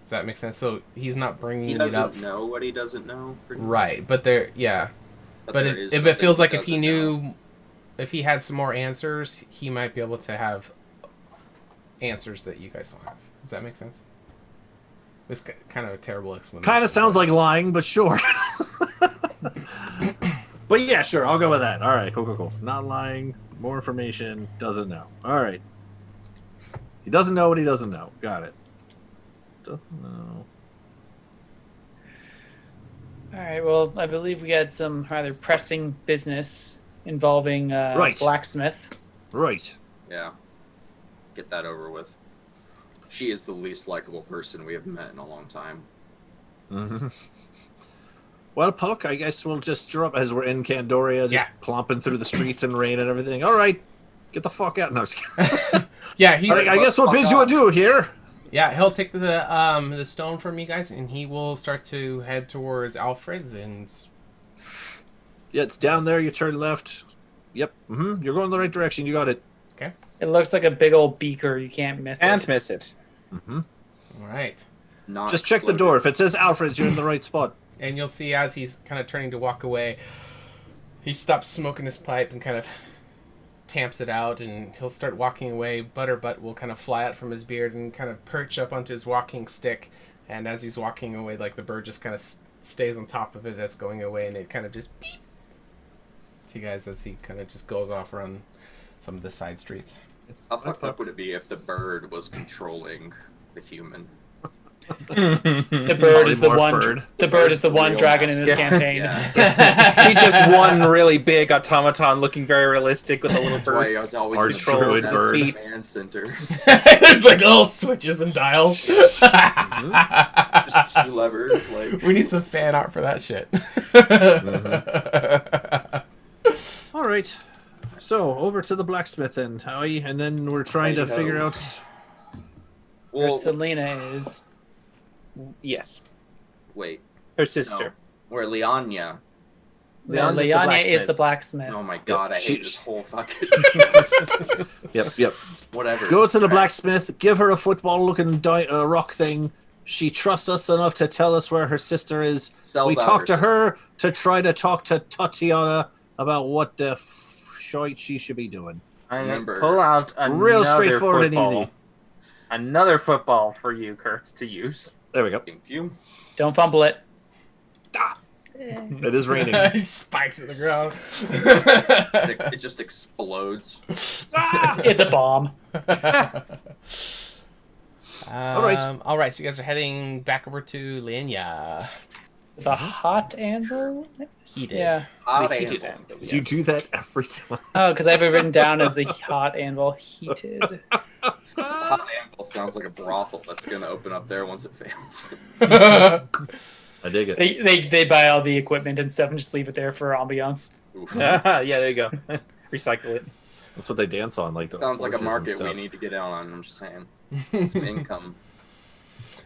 Does that make sense? So he's not bringing
He
it up.
doesn't know what he doesn't know. pretty much.
Right, but there, yeah. But
there
if
is
it
something
feels like if he
doesn't
knew,
know.
if he had some more answers, he might be able to have answers that you guys don't have. Does that make sense? It's kind of a terrible explanation.
kind of sounds like lying, but sure. But yeah, sure. I'll go with that. All right, cool. Not lying. More information. Doesn't know. All right. He doesn't know what he doesn't know. Got it. Doesn't know.
All right. Well, I believe we had some rather pressing business involving
Right.
blacksmith.
Right.
Yeah. Get that over with. She is the least likable person we have met in a long time.
Mm-hmm. Well, Puck, I guess we'll just draw up as we're in Candoria, just
Yeah.
plomping through the streets and rain and everything. All right. Get the fuck out. No, I'm just kidding.
Yeah, he's.
I guess what bids you adieu here.
Yeah, he'll take the stone from you guys, and he will start to head towards Alfred's. And
Yeah, it's down there. You turn left. Yep. You're going the right direction. You got it.
okay.
It looks like a big old beaker. You can't miss
Can't
it.
miss it.
All right.
Not
Just check the
exploded.
door. If it says Alfred's, you're in the right spot.
And you'll see as he's kind of turning to walk away, he stops smoking his pipe and kind of tamps it out, and he'll start walking away. Butterbutt will kind of fly out from his beard and kind of perch up onto his walking stick. And as he's walking away, like the bird just kind of stays on top of it as going away, and it kind of just beep to you guys as he kind of just goes off around some of the side streets.
How fucked up would it be if the bird was controlling the human?
The bird is the one.
Bird.
The bird is the one
Real
dragon in this
master.
campaign.
Yeah.
He's just one really big automaton looking very realistic with a little
That's why
bird.
I was always
Arch
controlled
druid
as
bird.
the command center.
There's like little switches and dials.
Just two levers, like.
We need some fan art for that shit.
All right. So over to the blacksmith then, Howie, and then we're trying to
Righty-ho.
figure out.
Where
Well,
Selena is.
Yes,
wait.
her sister.
No. Where Lianya?
No,
Leanna's the
Lianya is
blacksmith.
the blacksmith.
Oh my god, I
she-
hate this whole fucking.
Yep.
Whatever.
Go to the blacksmith. Give her a football-looking rock thing. She trusts us enough to tell us where her sister is.
Sells
We
out
talk to
sister.
her to try to talk to Tatiana about what the shite she should be doing.
I
Remember-
pull out another
Real straightforward and
football.
easy.
Another football for you, Kurtz, to use.
There we go.
Thank you.
Don't fumble it.
It is raining.
He spikes at the ground.
It just explodes.
It's a bomb.
All
right.
All right. So you guys are heading back over to Lenya.
The hot anvil?
He did.
Yeah.
Hot
We heated
anvil.
it.
You do that every time.
Oh, because I have it written down as the hot anvil heated.
Hot anvil sounds like a brothel that's gonna open up there once it fails.
I dig it.
They buy all the equipment and stuff and just leave it there for ambiance.
Oof.
Yeah, there you go. Recycle it.
That's what they dance on. Like the
Sounds like a
forges and
market we
stuff.
need to get out on. I'm just saying, some income.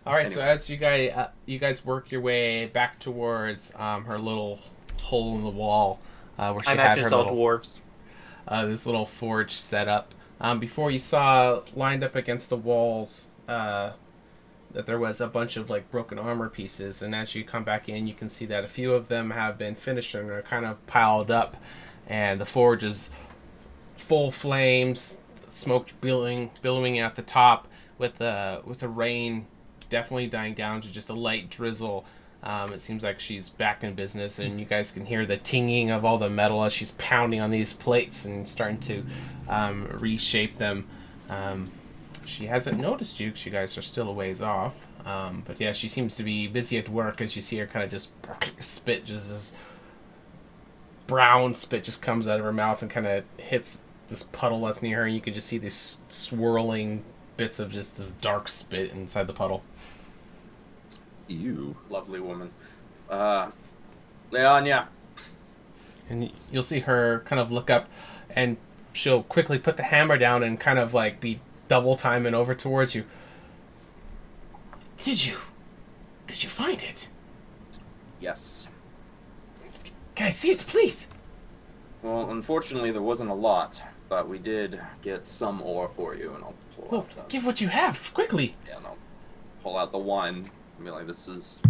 All right. So
Anyway.
as you guys work your way back towards her little hole in the wall, where she
I
had
imagine
her
it's all
little
dwarves.
this little forge set up. Before you saw lined up against the walls that there was a bunch of like broken armor pieces, and as you come back in, you can see that a few of them have been finished and are kind of piled up, and the forge is full flames, smoke billowing at the top, with the rain definitely dying down to just a light drizzle. It seems like she's back in business, and you guys can hear the tinging of all the metal as she's pounding on these plates and starting to reshape them. She hasn't noticed you because you guys are still a ways off. But yeah, she seems to be busy at work as you see her kind of just spit, just this brown spit just comes out of her mouth and kind of hits this puddle that's near her. And you can just see these swirling bits of just this dark spit inside the puddle.
Ew.
Lovely woman. Leanya.
And you'll see her kind of look up, and she'll quickly put the hammer down and kind of like be double timing over towards you. Did you find it?
Yes.
Can I see it, please?
Well, unfortunately, there wasn't a lot, but we did get some ore for you, and I'll pull
Well,
out the...
give what you have, quickly.
Yeah, and I'll pull out the one and be like, this is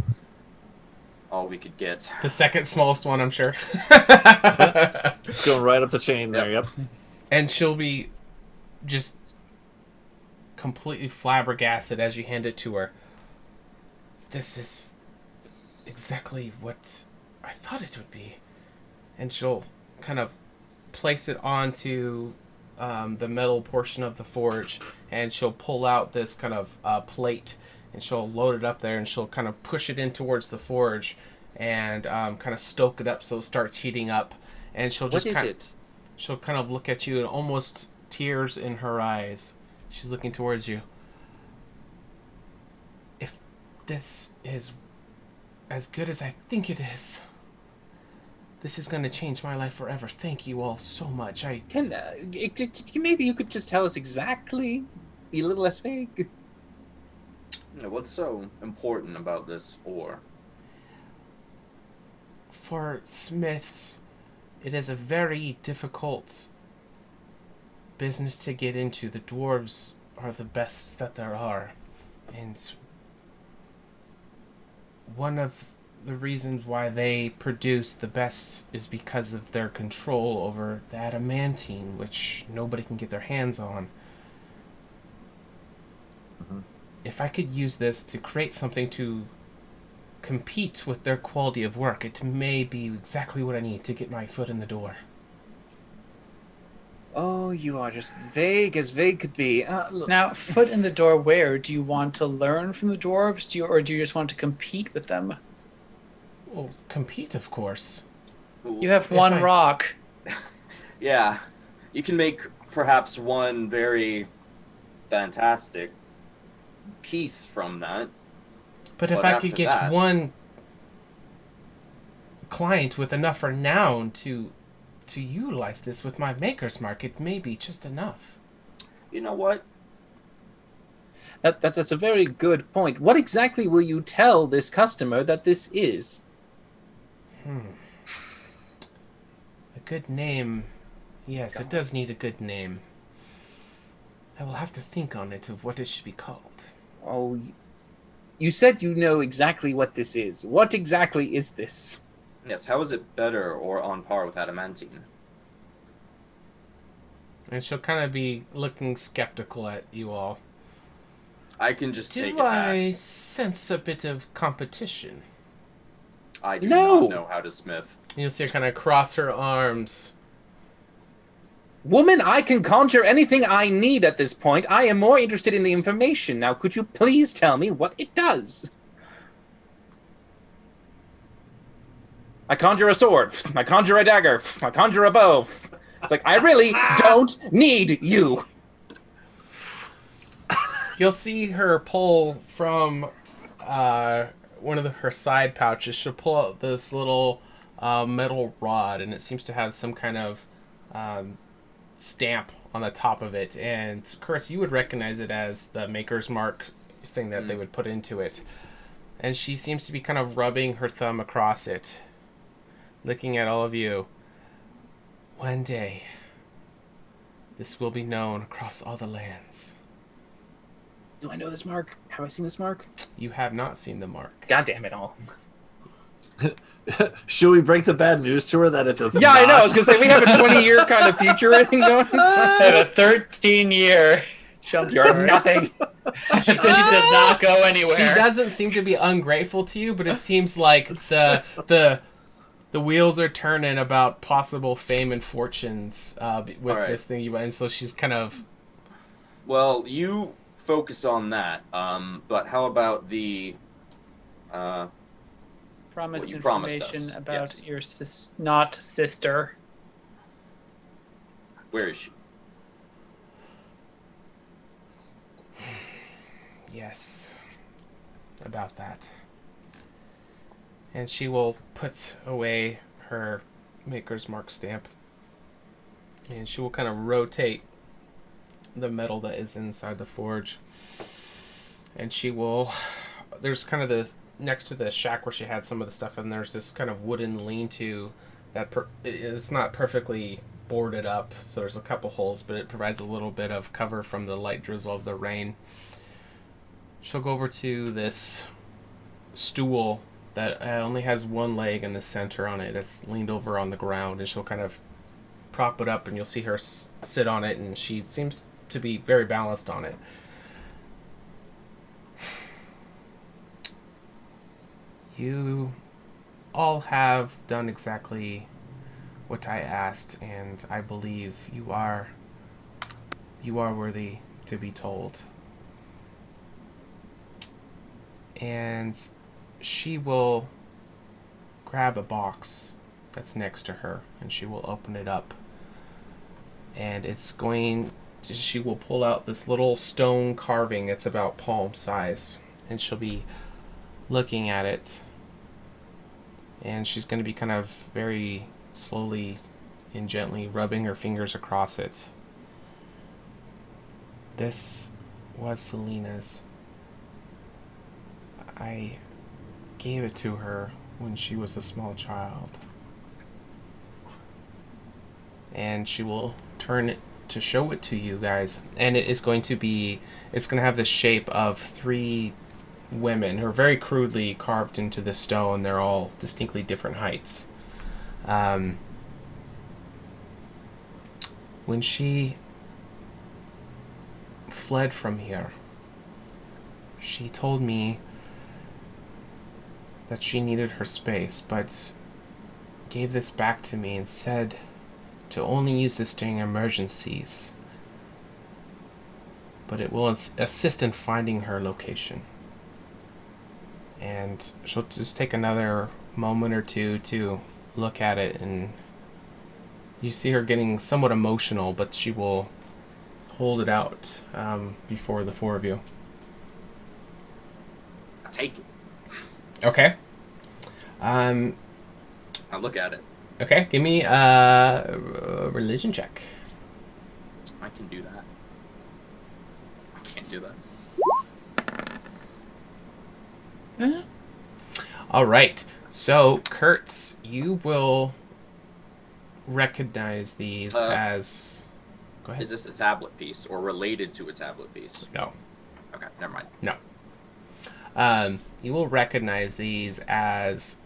all we could get.
The second smallest one, I'm sure.
It's going right up the chain there. Yep.
And she'll be just completely flabbergasted as you hand it to her. This is exactly what I thought it would be. And she'll kind of place it onto the metal portion of the forge, and she'll pull out this kind of plate, and she'll load it up there, and she'll kind of push it in towards the forge and kind of stoke it up so it starts heating up. And she'll just
What is it?
She'll kind of look at you, and almost tears in her eyes. She's looking towards you. If this is as good as I think it is, This is going to change my life forever. Thank you all so much.
Maybe you could just tell us exactly, be a little less vague.
What's so important about this ore?
For smiths, it is a very difficult business to get into. The dwarves are the best that there are. And one of the reasons why they produce the best is because of their control over the adamantine, which nobody can get their hands on.
Mm-hmm.
If I could use this to create something to compete with their quality of work, it may be exactly what I need to get my foot in the door.
Oh, you are just vague as vague could be. Look.
Now, foot in the door where? Do you want to learn from the dwarves, or do you just want to compete with them?
Well, compete, of course.
You have one rock.
Yeah, you can make perhaps one very fantastic piece from that.
But if I could get one client with enough renown to utilize this with my maker's mark, it may be just enough.
You know what?
That's a very good point. What exactly will you tell this customer that this is?
A good name. Yes, it does need a good name. I will have to think on it of what it should be called.
Oh, you said you know exactly what this is. What exactly is this?
Yes, how is it better or on par with adamantine?
And she'll kind of be looking skeptical at you all.
I can just take it
Do
back.
I sense a bit of competition?
I do not know how to smith.
And you'll see her kind of cross her arms.
Woman, I can conjure anything I need at this point. I am more interested in the information. Now, could you please tell me what it does? I conjure a sword. I conjure a dagger. I conjure a bow. It's like, I really don't need you.
You'll see her pull from one of her side pouches. She'll pull out this little metal rod, and it seems to have some kind of stamp on the top of it. And Kurtz, you would recognize it as the maker's mark thing that they would put into it. And she seems to be kind of rubbing her thumb across it, looking at all of you. One day, this will be known across all the lands.
Do I know this mark? Have I seen this mark?
You have not seen the mark.
God damn it all.
Should we break the bad news to her that it doesn't?
Yeah, I know. I was going to say, we have a 20-year kind of future thing going on.
I have a 13-year jump
You're
start.
nothing.
She does not go anywhere.
She doesn't seem to be ungrateful to you, but it seems like it's the wheels are turning about possible fame and fortunes with this thing. And so she's kind of...
Well, you focus on that. But how about the...
promised
you promised
information
us,
about
yes.
your not sister.
Where is she?
Yes, about that. And she will put away her maker's mark stamp. And she will kind of rotate the metal that is inside the forge. And she will... There's kind of the... Next to the shack where she had some of the stuff, and there's this kind of wooden lean-to that it's not perfectly boarded up, so there's a couple holes, but it provides a little bit of cover from the light drizzle of the rain. She'll go over to this stool that only has one leg in the center on it that's leaned over on the ground, and she'll kind of prop it up, and you'll see her sit on it, and she seems to be very balanced on it. You all have done exactly what I asked, and I believe you are worthy to be told. And she will grab a box that's next to her, and she will open it up. And she will pull out this little stone carving. It's about palm size, and she'll be looking at it, and she's going to be kind of very slowly and gently rubbing her fingers across it. This was Selena's. I gave it to her when she was a small child. And she will turn it to show it to you guys. And it's going to have the shape of 3 women who are very crudely carved into the stone. They're all distinctly different heights. When she fled from here, she told me that she needed her space, but gave this back to me and said to only use this during emergencies, but it will assist in finding her location. And she'll just take another moment or two to look at it, and you see her getting somewhat emotional, but she will hold it out before the 4 of you.
I take it.
Okay.
I look at it.
Okay, give me a religion check.
I can do that. I can't do that.
All right. So, Kurtz, you will recognize these as... Go ahead.
Is this a tablet piece or related to a tablet piece?
No.
Okay, never mind.
No. You will recognize these as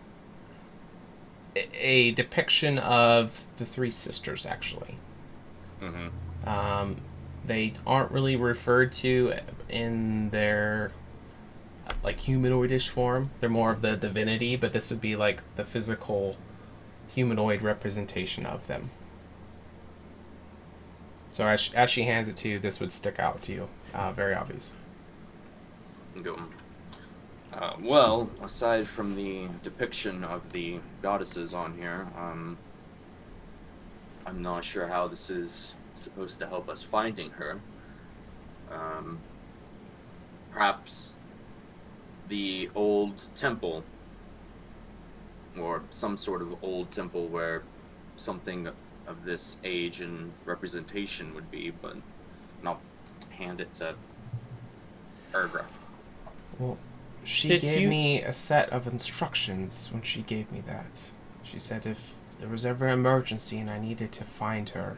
a depiction of the 3 sisters, actually.
Mm-hmm.
They aren't really referred to in their like humanoidish form. They're more of the divinity, but this would be like the physical humanoid representation of them. So as she hands it to you, this would stick out to you. Very obvious.
Go. Well, aside from the depiction of the goddesses on here, I'm not sure how this is supposed to help us finding her. Perhaps the old temple, or some sort of old temple where something of this age and representation would be, but not hand it to Ergra.
Well, she gave me a set of instructions when she gave me that. She said if there was ever an emergency and I needed to find her,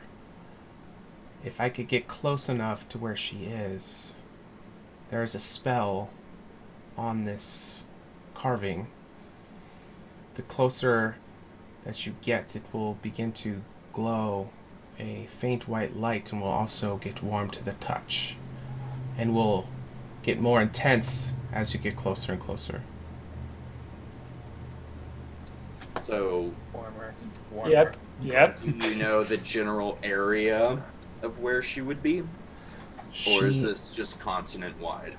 if I could get close enough to where she is, there is a spell on this carving. The closer that you get, it will begin to glow a faint white light and will also get warm to the touch and will get more intense as you get closer and closer.
So,
Warmer.
Yep.
do you know the general area of where she would be? Or is this just continent-wide?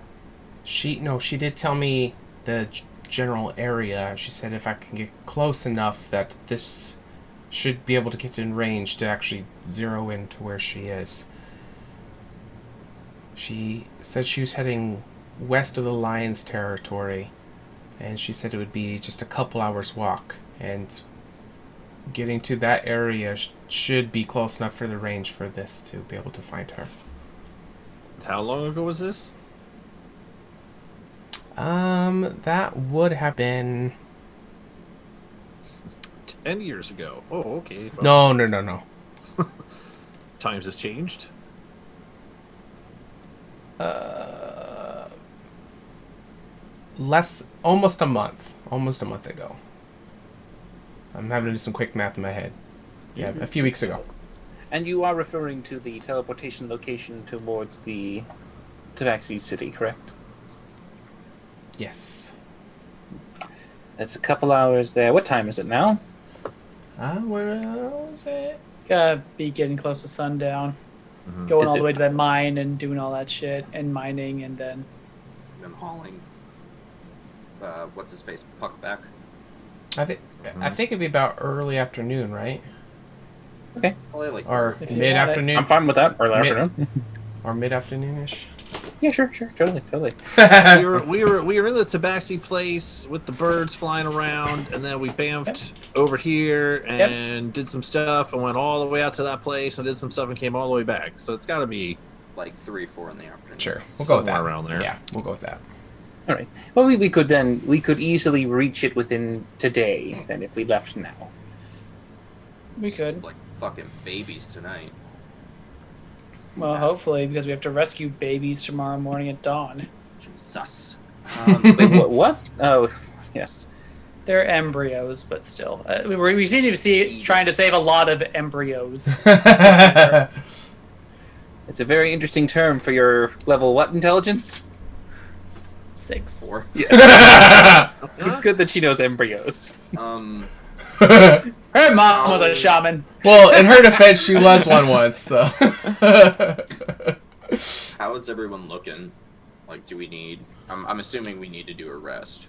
She did tell me the general area. She said if I can get close enough that this should be able to get in range to actually zero into where she is. She said she was heading west of the Lion's territory, and she said it would be just a couple hours walk, and getting to that area should be close enough for the range for this to be able to find her.
How long ago was this?
That would have been
10 years ago. Oh, okay. Well,
No.
times have changed.
Almost a month ago. I'm having to do some quick math in my head. Yeah, a few weeks ago.
And you are referring to the teleportation location towards the Tabaxi city, correct?
Yes.
It's a couple hours there. What time is it now?
Where was it?
It's gotta be getting close to sundown.
Mm-hmm.
Going
Is
all
it-
the way to that mine and doing all that shit and mining and then
Them hauling. What's his face? Puck back.
I think it'd be about early afternoon, right?
Probably like
Or
If you
mid afternoon.
I'm fine with that. Or
Mid-
afternoon.
Or mid afternoonish.
Yeah, sure, totally.
we were in the tabaxi place with the birds flying around, and then we bamfed over here and did some stuff, and went all the way out to that place and did some stuff and came all the way back. So it's got to be
like 3, 4 in the afternoon.
Sure, we'll go with that.
Around there.
Yeah, we'll go with that.
All right. Well, we could easily reach it within today. Then if we left now,
We could.
Like fucking babies tonight.
Well, hopefully, because we have to rescue babies tomorrow morning at dawn.
Jesus.
wait, what? Oh, yes.
They're embryos, but still. We seem to see trying to save a lot of embryos.
It's a very interesting term for your level what intelligence?
6.
4.
Yeah. It's good that she knows embryos.
Her mom was a shaman.
Well, in her defense, she was one once, so.
How is everyone looking? Like, do we need... I'm assuming we need to do a rest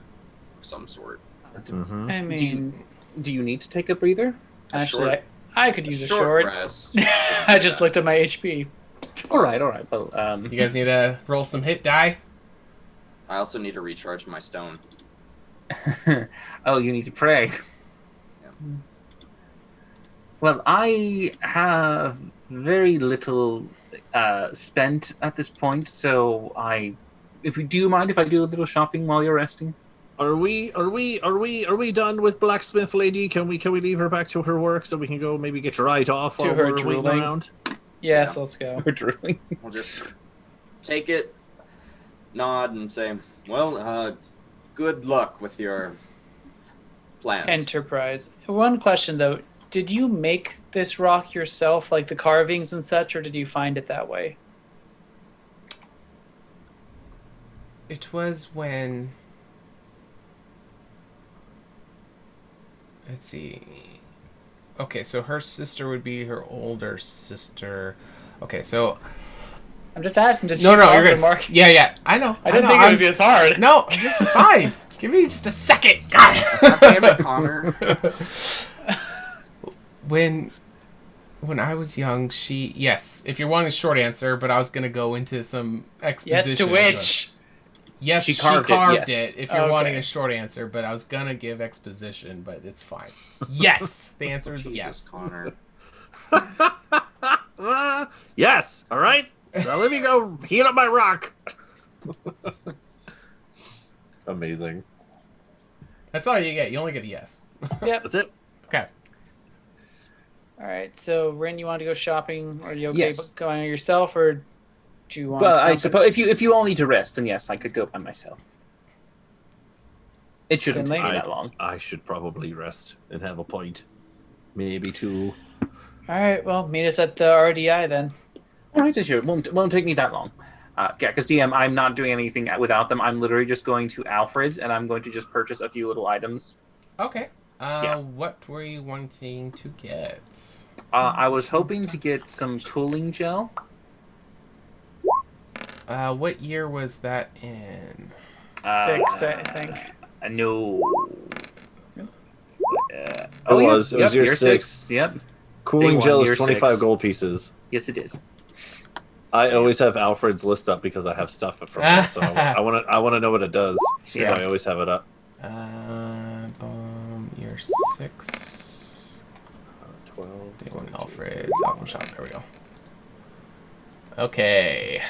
of some sort.
Mm-hmm.
I mean...
Do you need to take a breather?
Actually, I could use a short.
Rest.
I just looked at my HP.
All right. Well,
You guys need to roll some hit die?
I also need to recharge my stone.
oh, you need to pray.
Yeah.
Well, I have very little spent at this point, so do you mind if I do a little shopping while you're resting?
Are we done with blacksmith lady? Can we leave her back to her work so we can go maybe get right off while
her
we're waiting
drooling.
around?
Yes, let's go.
We're drooling.
We'll just take it, nod, and say, well, good luck with your plans.
Enterprise. One question, though. Did you make this rock yourself, like the carvings and such, or did you find it that way?
It was when... Let's see. Okay, so her sister would be her older sister. Okay, so...
I'm just asking. Did
No,
she carve
you're
the
good.
mark?
Yeah, I know.
I didn't think it would be as hard.
No, you're fine. Give me just a second. God.
God damn it, Connor.
When I was young, yes, if you're wanting a short answer, but I was going to go into some exposition.
Yes, to which?
Yes, she carved it, if you're wanting a short answer, but I was going to give exposition, but it's fine. Yes, the answer is yes.
Connor.
Yes, all right. Now let me go heat up my rock. Amazing.
That's all you get. You only get a yes.
Yep.
That's it.
Okay.
All right. So, Rin, you want to go shopping? Are you okay
Yes.
going yourself, or do you want?
Well,
to
I suppose if you all need to rest, then yes, I could go by myself. It shouldn't take me that long.
I should probably rest and have a point, maybe 2.
All right. Well, meet us at the RDI then.
All right, sure. Won't take me that long. Yeah, because DM, I'm not doing anything without them. I'm literally just going to Alfred's, and I'm going to just purchase a few little items.
Okay.
Yeah.
What were you wanting to get?
I was hoping to get some cooling gel.
What year was that in?
6, I think.
No.
It was year 6.
Yep.
Cooling
Day
gel
one,
is
year
25
6.
gold pieces.
Yes, it is.
I always have Alfred's list up because I have stuff from him, so I want to know what it does.
Yeah.
So I always have it up.
Year 6.
12.
Day 1 Alfred's album shop. There we go. Okay.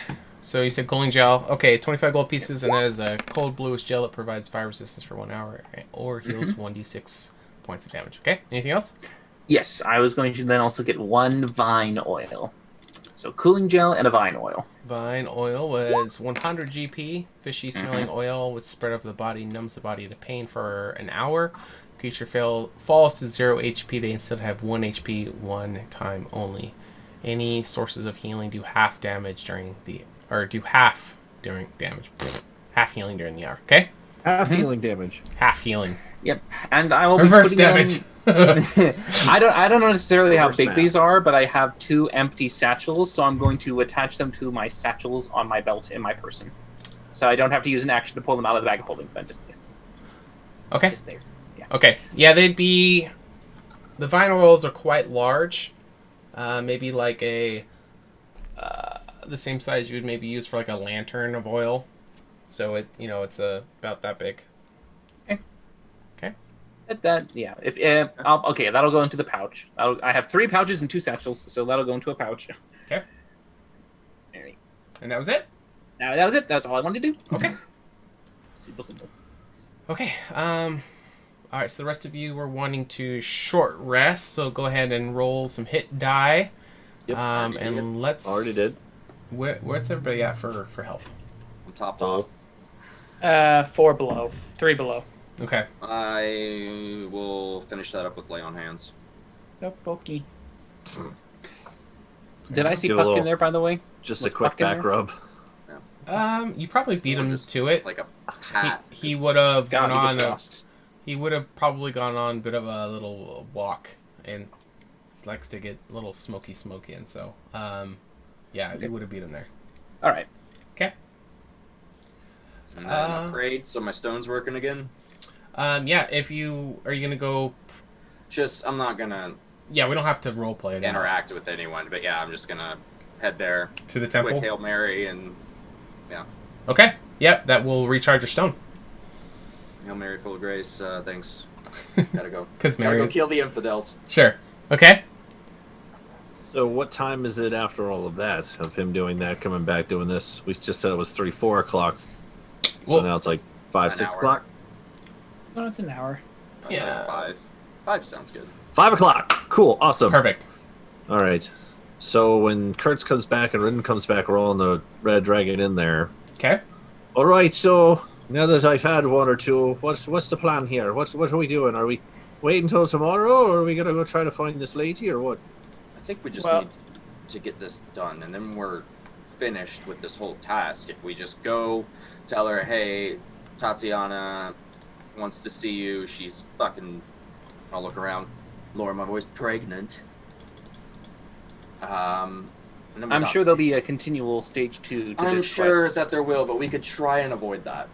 So you said cooling gel. Okay, 25 gold pieces, and that is a cold bluish gel that provides fire resistance for 1 hour or heals 1d6 points of damage. Okay, anything else?
Yes, I was going to then also get 1 vine oil. So cooling gel and a vine oil.
Vine oil was 100 GP. Fishy smelling oil, which spread over the body, numbs the body to pain for an hour. Creature falls to 0 HP. They instead have 1 HP 1 time only. Any sources of healing do half damage during half healing during the hour. Okay?
Half healing damage.
Half healing.
Yep, and I will
Reverse
be putting
damage.
I don't know necessarily how
Reverse
big
math.
these are, but I have 2 empty satchels, so I'm going to attach them to my satchels on my belt in my person, so I don't have to use an action to pull them out of the bag of holding. But just there. Yeah.
Okay. Yeah, they'd be... The vine oils are quite large. Maybe like a... the same size you would maybe use for like a lantern of oil. So it's about that big. Okay.
Yeah. Okay, that'll go into the pouch. I have 3 pouches and 2 satchels, so that'll go into a pouch.
Okay.
Alright.
And that was it?
Now that was it. That's all I wanted to do.
Okay.
Simple.
Okay. All right. So the rest of you were wanting to short rest. So go ahead and roll some hit die.
Yep.
And let's.
Already did.
What's everybody at for health?
I'm topped off.
4 below. 3 below.
Okay.
I will finish that up with lay on hands.
Oh, pokey.
Did I see
Give a
Puck in
little-
there, by the way?
Just a
Was
quick
Puck in
back
there?
rub.
You probably beat
Or
him
just
to it.
Like a hat.
He would have
God,
gone
he gets
on.
lost.
He would have probably gone on a bit of a little walk and likes to get a little smoky, and so yeah,
Okay.
you would have beat him there.
All right.
Okay.
And then upgrade, so my stone's working again.
Yeah. Are you gonna go?
I'm not gonna
Yeah, we don't have to role play it.
interact with anyone, but yeah, I'm just gonna head there.
To the
Quick
temple.
Hail Mary and
Okay. Yep, that will recharge your stone.
Hail Mary full of grace. Thanks. Gotta go.
Because
Gotta go
Mary's
kill the infidels.
sure. Okay.
So what time is it after all of that, of him doing that, coming back, doing this? We just said it was 3, 4 o'clock. So
Well-
now it's like 5,
An
6
hour.
o'clock?
No, it's an hour.
Yeah.
5. 5 sounds good.
5 o'clock! Cool, awesome.
Perfect.
All right. So when Kurtz comes back and Ridden comes back, we're all in the Red Dragon in there.
Okay.
All right, so now that I've had 1 or 2, what's the plan here? What are we doing? Are we waiting until tomorrow, or are we gonna go try to find this lady, or what?
I think we just
Well-
need to get this done, and then we're finished with this whole task. If we just go tell her, hey, Tatiana wants to see you, she's fucking, I'll look around, lower my voice, pregnant. And then we're
I'm
done.
sure there'll be a continual stage 2 to
I'm
this
sure
quest.
that there will, but we could try and avoid that.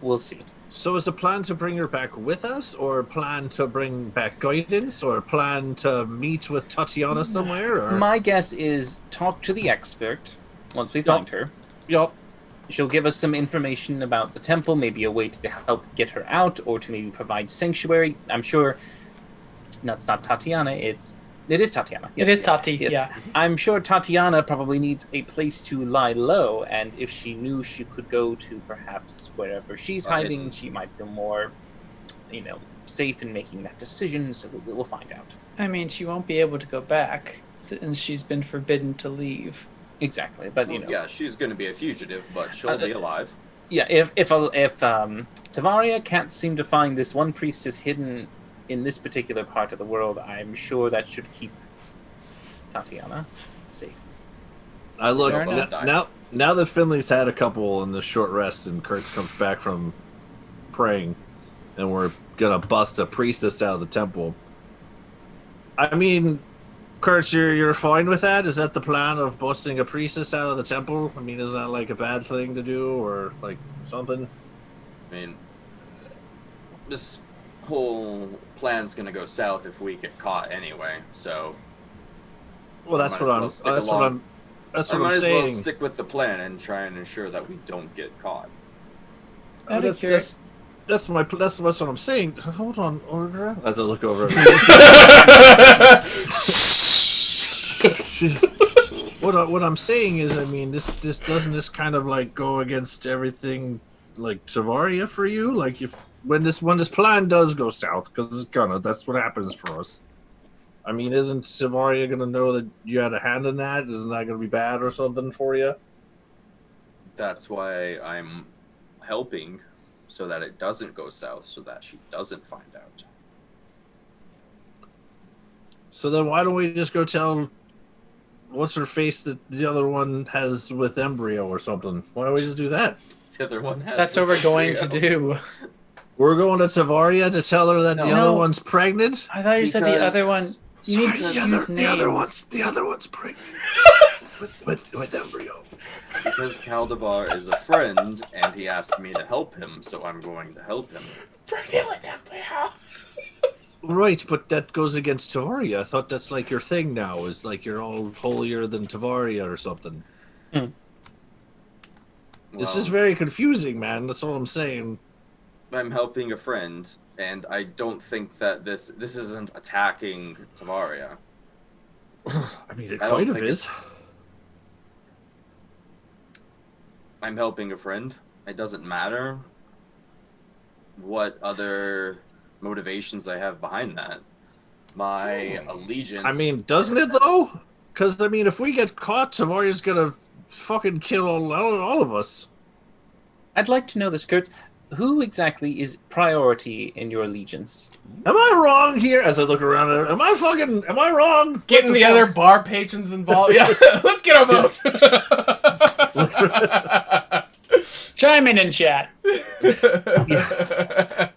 We'll see.
So is the plan to bring her back with us, or plan to bring back guidance, or plan to meet with Tatiana somewhere? Or...
My guess is talk to the expert once we find her.
Yup.
She'll give us some information about the temple, maybe a way to help get her out, or to maybe provide sanctuary. I'm sure it's not Tatiana. It is Tatiana. Yes.
It is Tati,
Yes.
yeah.
I'm sure Tatiana probably needs a place to lie low, and if she knew she could go to perhaps wherever she's hiding,
hidden.
she might feel more, safe in making that decision. So we'll find out.
I mean, she won't be able to go back since she's been forbidden to leave.
Exactly, but
Yeah, she's going to be a fugitive, but she'll be alive.
Yeah, if Tavaria can't seem to find this one priestess hidden in this particular part of the world, I'm sure that should keep Tatiana safe.
I look
Fair enough.
now that Finley's had a couple in the short rest, and Kurtz comes back from praying, and we're gonna bust a priestess out of the temple. I mean, Kurtz, you're fine with that? Is that the plan of busting a priestess out of the temple? I mean, is that like a bad thing to do, or like something?
I mean, this whole plan's gonna go south if we get caught anyway. So
Well, that's
might
what
as
I'm.
well stick
That's
along.
what I'm. That's
I
what
might
I'm
as well
saying.
stick with the plan and try and ensure that we don't get caught.
Out of
That's,
curiosity-
that's what I'm saying. Hold on, Ordra. As I look over. What I'm saying is, I mean, this doesn't this kind of like go against everything like Tavaria for you? Like when this plan does go south, because it's gonna, that's what happens for us. I mean, isn't Tavaria gonna know that you had a hand in that? Isn't that gonna be bad or something for you?
That's why I'm helping so that it doesn't go south, so that she doesn't find out.
So then why don't we just go tell what's her face that the other one has with embryo or something? Why don't we just do that?
The other one has.
That's what we're going to do.
We're going to Tavaria to tell her that the
No.
other
No.
one's pregnant.
I thought you said the other one. You need to
Sorry,
use
the other
names.
one's pregnant with embryo.
Because Caldevar is a friend, and he asked me to help him, so I'm going to help him.
Right, but that goes against Tavaria. I thought that's like your thing now, is like you're all holier than Tavaria or something. This is very confusing, man. That's all I'm saying.
I'm helping a friend, and I don't think that this isn't attacking Tavaria.
I mean, it kind of is.
I'm helping a friend. It doesn't matter what other motivations I have behind that. My allegiance...
I mean, doesn't it, though? Because, I mean, if we get caught, Tavaria's gonna fucking kill all of us.
I'd like to know this, Kurtz. Who exactly is priority in your allegiance?
Am I wrong here? As I look around, am I wrong?
Getting the other bar patrons involved. Yeah, let's get a vote.
Chime in chat.
The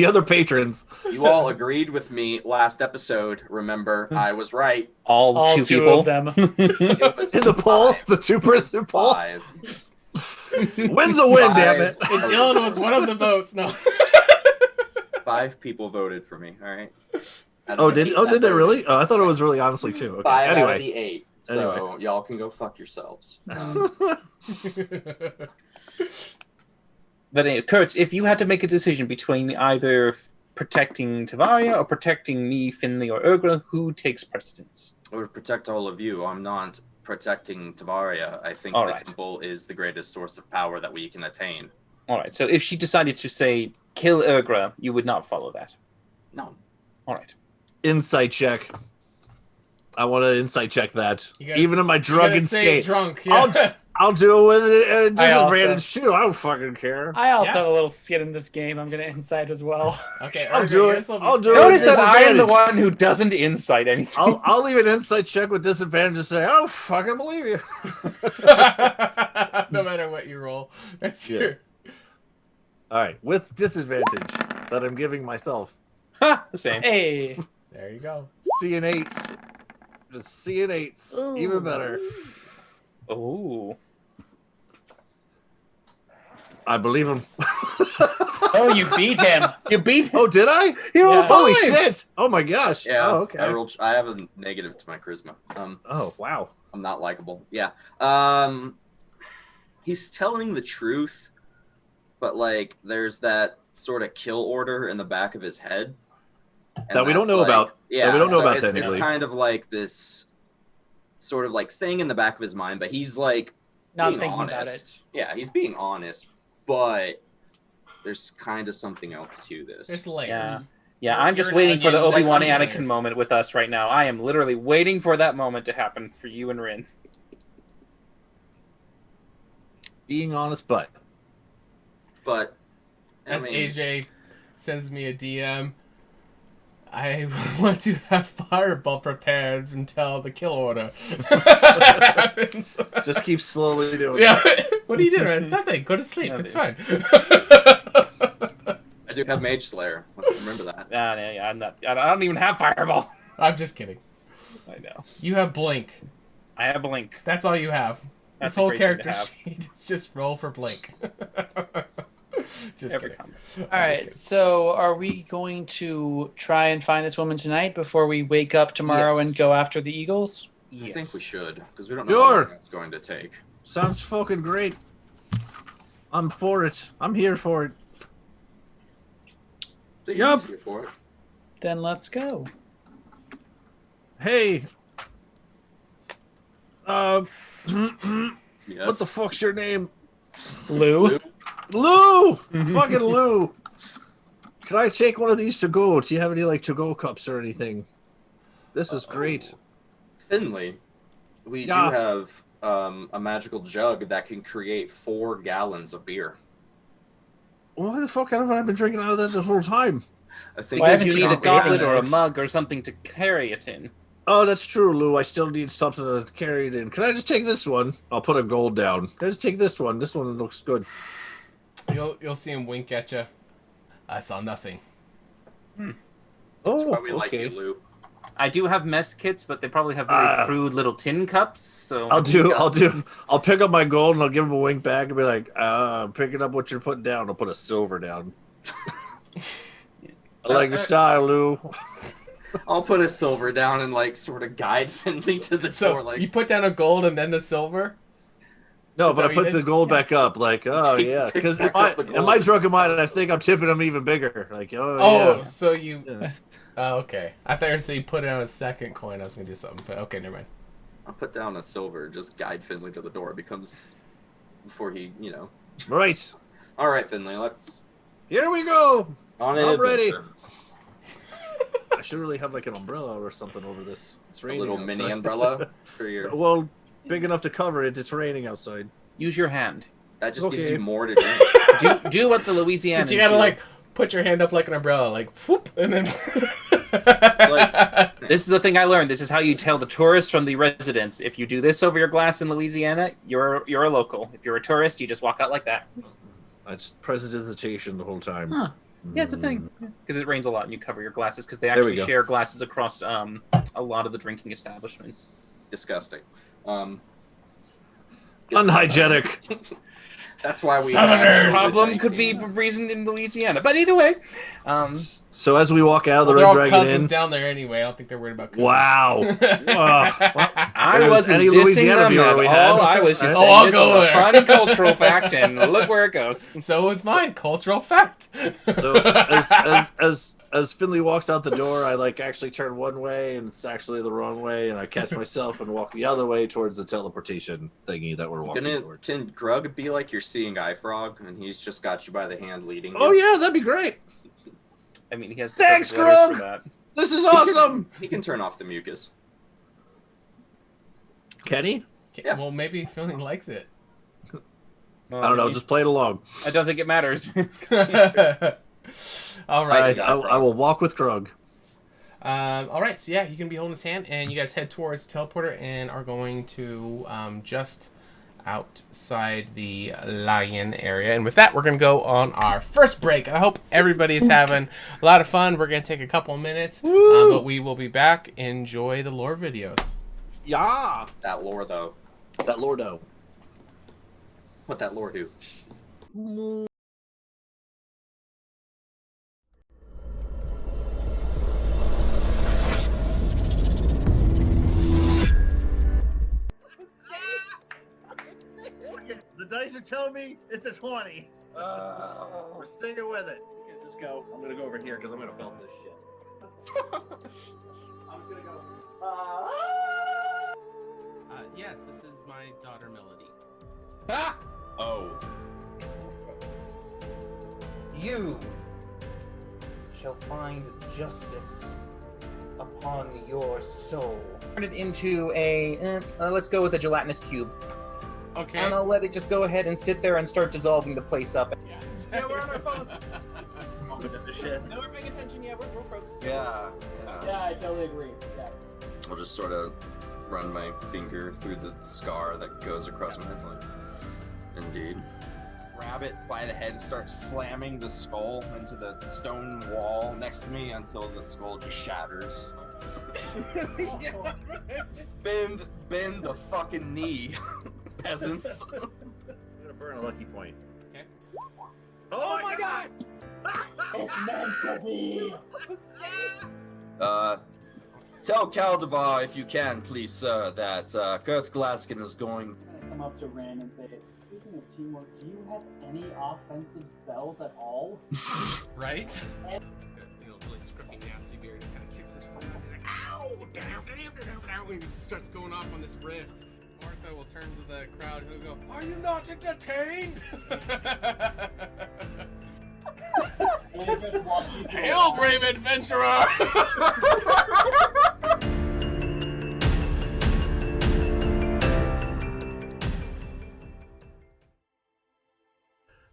other patrons.
You all agreed with me last episode. Remember, I was right.
All two people
of them.
It was
In the poll, the 2-person poll.
5.
Win's a win, damn it.
And Dylan was one of the votes. No.
5 people voted for me. All right.
Did they really? Oh, I thought it was really honestly too. Okay.
5
anyway.
out of the 8. So y'all can go fuck yourselves.
But anyway, Kurtz, if you had to make a decision between either protecting Tavaria or protecting me, Finley, or Urgra, who takes precedence?
Or protect all of you. I'm not protecting Tavaria. I think the temple is the greatest source of power that we can attain.
All right. So if she decided to say kill Urgra, you would not follow that.
No.
All right.
Insight check. I want to insight check that. Even in my drunken state.
Drunk. Yeah.
I'll do it with a disadvantage too. I don't fucking care.
I also have a little skin in this game. I'm gonna insight as well.
Okay,
I'll do it. I'll do it.
Notice that I am the one who doesn't insight anything.
I'll leave an insight check with disadvantage and say, I don't fucking believe you.
No matter what you roll. That's true.
All right, with disadvantage that I'm giving myself.
The same.
Hey.
There you go.
Seeing 8s. Just seeing 8s. Ooh. Even better.
Oh.
I believe him.
Oh, you beat him.
You beat him.
Oh, did I?
Yeah.
Holy shit. Oh my gosh.
Yeah.
Oh, okay.
I have a negative to my charisma.
Oh, wow.
I'm not likable. Yeah. He's telling the truth, but like there's that sort of kill order in the back of his head.
That we don't know about.
Yeah.
That we don't know about
it's
technically.
It's kind of like this sort of like thing in the back of his mind, but he's like
not
being
thinking
honest.
about it.
Yeah, he's being honest, but there's kind of something else to this.
There's layers.
Yeah, I'm just waiting for the Obi-Wan Anakin moment with us right now. I am literally waiting for that moment to happen for you and Rin.
Being honest, but
as AJ sends me a DM, I want to have Fireball prepared until the kill order happens.
Just keep slowly doing
it. What are you doing, man? Nothing. Go to sleep. Nothing. It's fine.
I do have Mage Slayer. Remember that.
Yeah, I'm not. I don't even have Fireball.
I'm just kidding.
I know.
You have Blink.
I have Blink.
That's all you have.
That's
this whole character sheet is just roll for Blink. Just kidding.
All right, so are we going to try and find this woman tonight before we wake up tomorrow and go after the Eagles?
Yes. I think we should, because we don't know how long it's going to take.
Sounds fucking great. I'm for it. I'm here for it.
So yup. Here for it.
Then let's go.
Hey.
Yes.
What the fuck's your name?
Lou.
Lou! Fucking Lou! Can I take one of these to go? Do you have any like to go cups or anything? This is great.
Finley, we do have a magical jug that can create 4 gallons of beer.
Why the fuck haven't I been drinking out of that this whole time?
I think
because you need a goblet or a mug or something to carry it in.
Oh, that's true, Lou. I still need something to carry it in. Can I just take this one? I'll put a gold down. Can I just take this one? This one looks good.
You'll see him wink at you. I saw nothing.
That's why we like you, Lou.
I do have mess kits, but they probably have very crude little tin cups. So
I'll pick up my gold and I'll give him a wink back and be like, I'm picking up what you're putting down. I'll put a silver down. I like your style, Lou.
I'll put a silver down and like sort of guide Finley to the
So
door. Like
you put down a gold and then the silver?
No,
Is
but
that
I
what you
put the
did?
gold back up. Like, oh
He
yeah,
picks
because
back up the
in
gold
my
and
drunken mind, I
tells
think I'm tipping them even bigger. Like, oh
Oh,
yeah.
so you...
Yeah.
Oh, okay. I thought you were saying you put it on a second coin. I was going to do something. But okay, never mind.
I'll put down a silver, just guide Finley to the door. It becomes before he,
Right.
All right, Finley, let's
Here we go.
on an
I'm ready.
adventure.
I should really have like an umbrella or something over this. It's
A
raining.
little
outside.
mini umbrella for your.
Well, big enough to cover it. It's raining outside.
Use your hand.
That just gives
Okay.
you more to drink.
Do what the Louisianans
But you got to
do.
like put your hand up like an umbrella, like whoop, and then...
This is the thing I learned. This is how you tell the tourists from the residents. If you do this over your glass in Louisiana, you're a local. If you're a tourist, you just walk out like that.
It's prestidigitation the whole time.
Huh. Yeah, it's a thing. Because it rains a lot and you cover your glasses because they
There we
actually
go.
share glasses across a lot of the drinking establishments.
Disgusting.
Unhygienic.
That's why we.
Southerners.
Problem could be reasoned in Louisiana. But either way,
So as we walk out of the
They're all
Red Dragon
cousins
Inn.
down there anyway. I don't think they're worried about cousins.
Wow.
I
There's
wasn't
any
dissing
Louisiana
them
viewer
at
we had.
all. I was just
Oh,
saying
I'll
this
go
is a
there.
fun cultural fact, and look where it goes.
So is mine. Cultural fact.
So as Finley walks out the door, I like actually turn one way and it's actually the wrong way, and I catch myself and walk the other way towards the teleportation thingy that we're walking towards.
Can Grug be like your seeing eye frog, and he's just got you by the hand leading you?
Oh yeah, that'd be great.
I mean, he has.
Thanks,
perfect letters
Grug!
for that.
This is awesome.
He can turn off the mucus.
Kenny?
Yeah.
Well, maybe Philly likes it.
Well,
I don't know, just play it along.
I don't think it matters.
All right.
I will walk with Grug.
All right. So yeah, you can be holding his hand, and you guys head towards the teleporter and are going to just outside the lion area. And with that, we're going to go on our first break. I hope everybody's having a lot of fun. We're going to take a couple minutes, but we will be back. Enjoy the lore videos.
Yeah.
That lore, though.
That Lordo.
What that lore do?
The dice are telling me it's a 20. We're sticking with it. Okay, just go. I'm gonna go over here because I'm gonna film this shit. I'm just gonna go.
Yes, this is my daughter, Melody.
Oh.
You shall find justice upon your soul. Turn it into a, let's go with a gelatinous cube.
Okay.
And I'll let it just go ahead and sit there and start dissolving the place up.
Yeah, we're on our phones.
I'm gonna do this shit.
No, we're paying attention. Yeah, we're focused.
Yeah.
Yeah, I totally agree. Yeah.
I'll just sort of run my finger through the scar that goes across my head. Indeed. Grab it by the head, start slamming the skull into the stone wall next to me until the skull just shatters. Bend the fucking knee, peasants.
I'm gonna burn a lucky point.
Okay.
Oh my god!
It's meant to be.
Tell Caldevar, if you can, please, sir, that Kurtz Glaskin is going.
Come up to Ren and say, speaking of teamwork, do you have any offensive spells at all?
Right? He's got, really scruffy, nasty beard and kind of kicks his foot. He's like, ow! Down, and he just starts going off on this rift. Martha will turn to the crowd and he'll go, "Are you not entertained?" Hail, brave adventurer!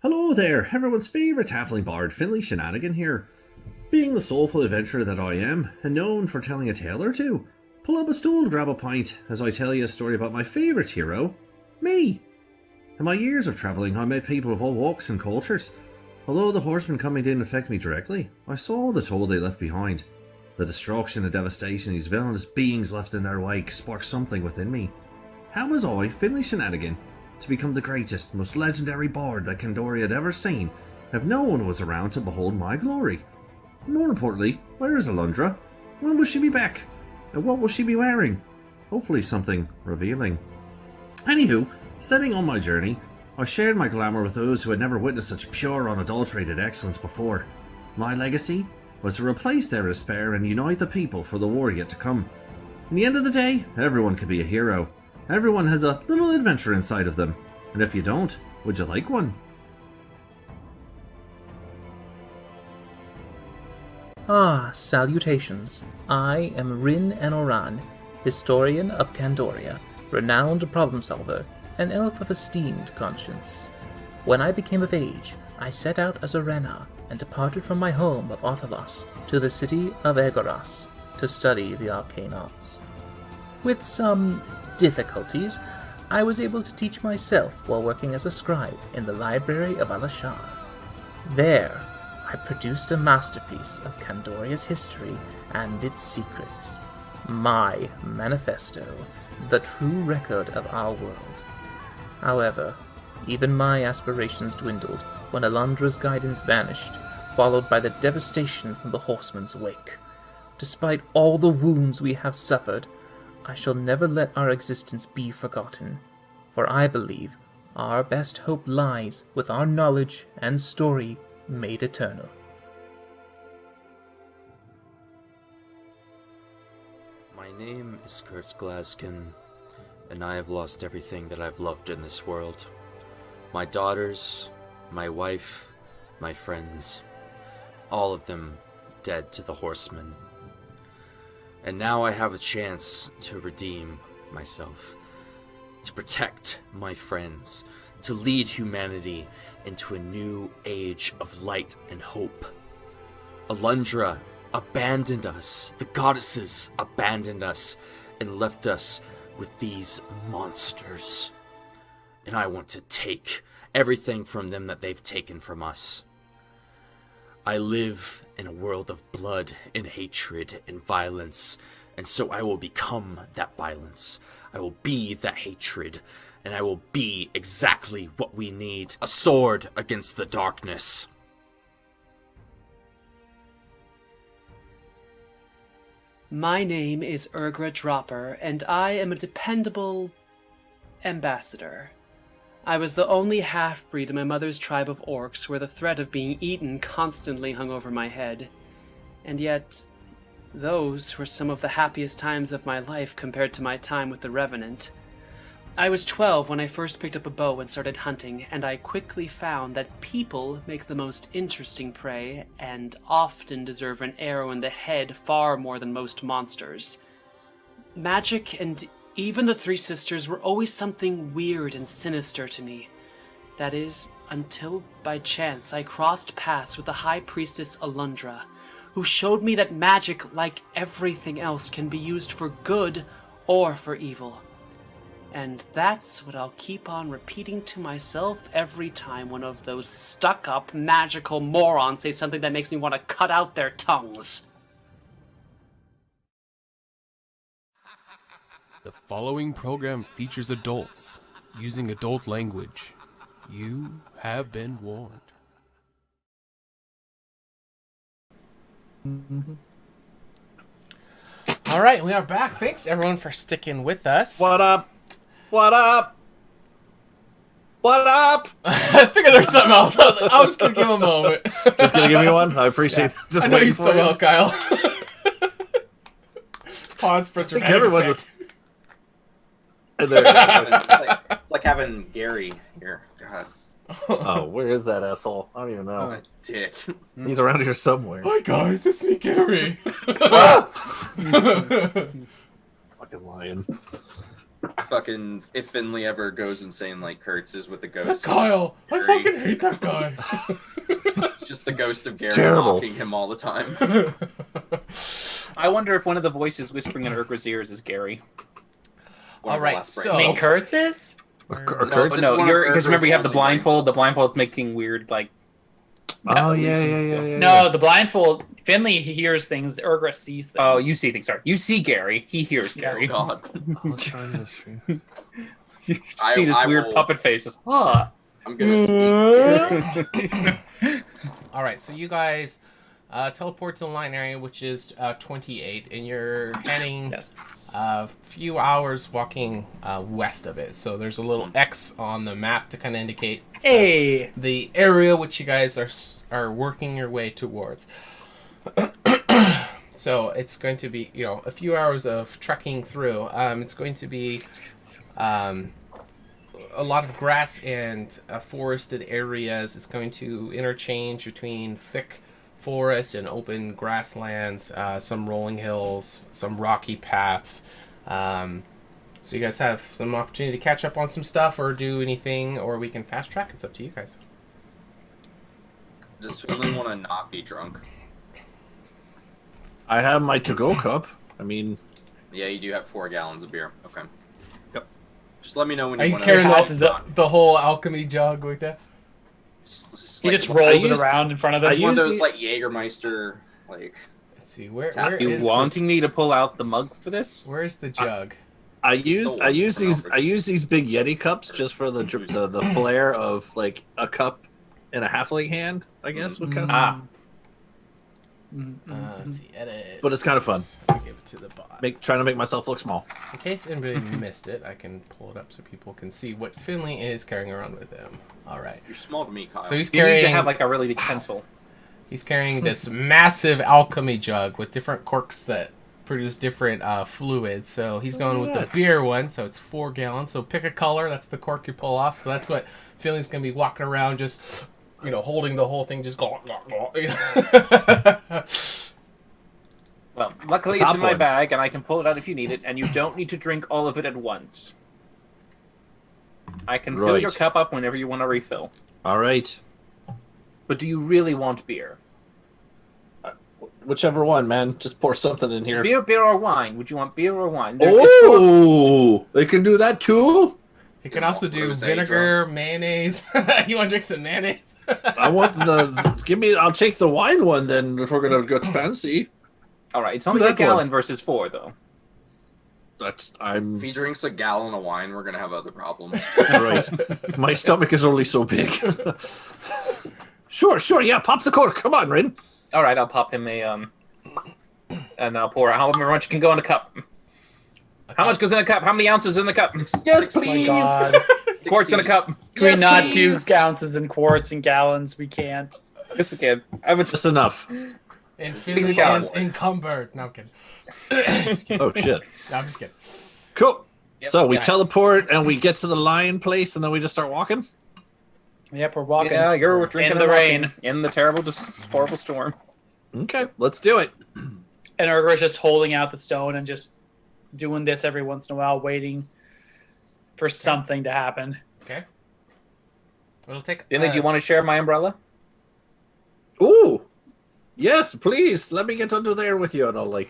Hello there, everyone's favourite halfling bard, Finley Shenanigan here. Being the soulful adventurer that I am, and known for telling a tale or two, pull up a stool to grab a pint as I tell you a story about my favourite hero, me. In my years of travelling, I met people of all walks and cultures. Although the horsemen coming didn't affect me directly, I saw the toll they left behind. The destruction and devastation these villainous beings left in their wake sparked something within me. How was I, Finley Shenanigan, to become the greatest, most legendary bard that Kandori had ever seen, if no one was around to behold my glory? More importantly, where is Alundra? When will she be back? And what will she be wearing? Hopefully something revealing. Anywho, setting on my journey, I shared my glamour with those who had never witnessed such pure, unadulterated excellence before. My legacy was to replace their despair and unite the people for the war yet to come. In the end of the day, everyone could be a hero. Everyone has a little adventure inside of them. And if you don't, would you like one?
Ah, salutations. I am Rin Enoran, historian of Candoria, renowned problem solver, an elf of esteemed conscience. When I became of age, I set out as a Rena and departed from my home of Othalos to the city of Egoras to study the arcane arts. With some difficulties, I was able to teach myself while working as a scribe in the library of Alashar. There, I produced a masterpiece of Candoria's history and its secrets. My manifesto, the true record of our world. However, even my aspirations dwindled when Alundra's guidance vanished, followed by the devastation from the Horseman's wake. Despite all the wounds we have suffered, I shall never let our existence be forgotten, for I believe our best hope lies with our knowledge and story made eternal.
My name is Kurt Glaskin, and I have lost everything that I've loved in this world. My daughters, my wife, my friends, all of them dead to the Horseman. And now I have a chance to redeem myself, to protect my friends, to lead humanity into a new age of light and hope. Alundra abandoned us, the goddesses abandoned us, and left us with these monsters. And I want to take everything from them that they've taken from us. I live in a world of blood and hatred and violence, and so I will become that violence. I will be that hatred, and I will be exactly what we need. A sword against the darkness.
My name is Urgra Dropper, and I am a dependable ambassador. I was the only half-breed in my mother's tribe of orcs where the threat of being eaten constantly hung over my head. And yet, those were some of the happiest times of my life compared to my time with the Revenant. I was 12 when I first picked up a bow and started hunting, and I quickly found that people make the most interesting prey and often deserve an arrow in the head far more than most monsters. Magic and even the Three Sisters were always something weird and sinister to me. That is, until by chance I crossed paths with the High Priestess Alundra, who showed me that magic, like everything else, can be used for good or for evil. And that's what I'll keep on repeating to myself every time one of those stuck-up magical morons say something that makes me want to cut out their tongues.
The following program features adults using adult language. You have been warned.
All right, we are back. Thanks, everyone, for sticking with us.
What up? What up? What up?
I figured there's something else. I was like, I'm just going to give him a moment.
Just gonna give me one? I appreciate that. Just
I know you
waiting
so
for
well,
you.
Kyle. Pause for dramatic
everyone's
effect.
And there-
It's like having Gary here. God,
Oh, where is that asshole? I don't even know.
what a dick.
He's around here somewhere.
Hi, guys. It's me, Gary.
Fucking lion.
Fucking, if Finley ever goes insane like Kurtz is with the
That
ghost.
Kyle. I
Gary.
fucking hate that guy.
It's just the ghost of Gary
terrible.
mocking him all the time.
I wonder if one of the voices whispering in Urgra's ears is Gary.
One of the
Alright,
last
so-
friends.
I mean, Curtis?
Or
No,
Kurt?
but-
No,
one of
because remember
Urgra's
you have the
only
blindfold. The
voices.
blindfold's making weird like.
Oh, yeah.
No, the blindfold. Finley hears things. Urgra sees things.
Oh, you see things. Sorry, you see Gary. He hears
Oh
Gary.
God.
I'll try this.
You see this
I
weird
will-
puppet face. Just, ah.
I'm gonna speak Gary.
All right, so you guys teleport to the line area, which is 28, and you're heading
Yes.
a few hours walking west of it. So there's a little X on the map to kind of indicate
Hey.
the area which you guys are working your way towards. So it's going to be, a few hours of trekking through. It's going to be a lot of grass and forested areas. It's going to interchange between thick forest and open grasslands, some rolling hills, some rocky paths. So you guys have some opportunity to catch up on some stuff or do anything, or we can fast track. It's up to you guys.
Does Finley want to not be drunk?
I have my to-go cup. I mean...
Yeah, you do have 4 gallons of beer. Okay.
Yep.
Just let me know when
Are
you
you
want
carrying
to...
the whole alchemy jug with that?
He just rolls it around in front of him.
One of those, like, Jägermeister, like...
Let's see, where
you
is
wanting me to pull out the mug for this?
Where's the jug?
I use these big Yeti cups just for the flair of like a cup in a halfling hand, I guess would kind of.
Let's see, edit.
But it's kind of fun.
Give it to the bot.
Trying to make myself look small.
In case anybody missed it, I can pull it up so people can see what Finley is carrying around with him. All right.
You're small to me, Kyle.
So he's
You
carrying.
need to have like a really big pencil.
He's carrying this massive alchemy jug with different corks that produce different fluids. So he's going with the beer one, so it's 4 gallons. So pick a color, that's the cork you pull off. So that's what Finley's going to be walking around just, holding the whole thing, just go.
Well, luckily it's in my bag, and I can pull it out if you need it, and you don't need to drink all of it at once. I can fill your cup up whenever you want to refill.
All right.
But do you really want beer?
Whichever one, man. Just pour something in here.
Beer or wine? Would you want beer or wine?
They can do that too?
You can also do vinegar, mayonnaise. You want to drink some mayonnaise?
I want I'll take the wine one then if we're going to go fancy.
All right, it's only a gallon versus 4, though.
If he drinks a gallon of wine, we're going to have other problems.
Right. My stomach is only so big. Sure, yeah, pop the cork. Come on, Rin.
All right, I'll pop him and I'll pour however much can go in a cup. How much goes in a cup? How many ounces in the cup?
Yes, please.
Oh my God.
Quarts in a cup.
Can we not do ounces and quarts and gallons? We can't.
Yes, we can.
Just enough.
And Finley is encumbered. No, I'm kidding.
Oh, shit.
No, I'm just kidding.
Cool. Yep. So we teleport and we get to the lion place and then we just start walking?
Yep, we're walking.
Yeah, you're drinking
in the rain.
In the horrible storm.
Okay, let's do it.
And Urgra's just holding out the stone and just doing this every once in a while, waiting for something to happen.
Okay. It'll take.
Finley, do you want to share my umbrella?
Ooh, yes, please. Let me get under there with you, and I'll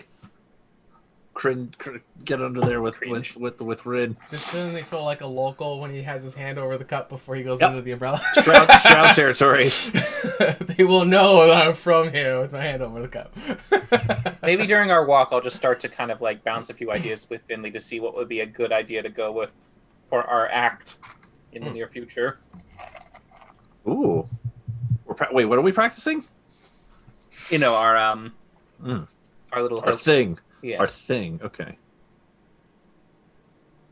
get under there with Rin.
Does Finley feel like a local when he has his hand over the cup before he goes under the umbrella?
Shroud territory.
They will know that I'm from here with my hand over the cup.
Maybe during our walk, I'll just start to kind of bounce a few ideas with Finley to see what would be a good idea to go with for our act in the near future.
Ooh. Wait, what are we practicing?
Our little
thing.
Yeah.
Our thing. Okay.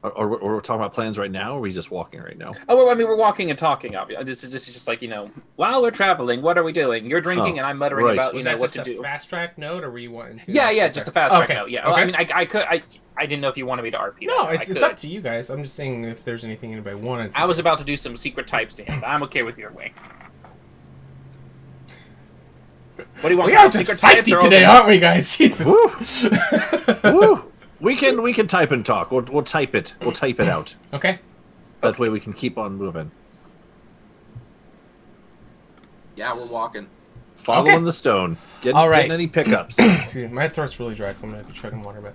Or we're talking about plans right now, or are we just walking right now?
Oh, well, I mean, we're walking and talking. Obviously, this is just like while we're traveling, what are we doing? You're drinking, and I'm muttering about
Was that
what
just
to
a
do.
Fast track note, or were you wanting to?
Yeah, just a fast track note. Yeah,
Okay.
well, I mean, I didn't know if you wanted me to RP.
No, it's up to you guys. I'm just saying if there's anything anybody wanted to.
I was about to do some secret types to him. But I'm okay with your way. What do you want?
We are just feisty today, aren't we, guys? Jesus.
Woo. Woo. We can type and talk. We'll type it. We'll type it out.
Okay.
That way we can keep on moving.
Yeah, we're walking.
Following the stone. Getting any pickups.
Excuse me, my throat's really dry, so I'm gonna have to chug some water.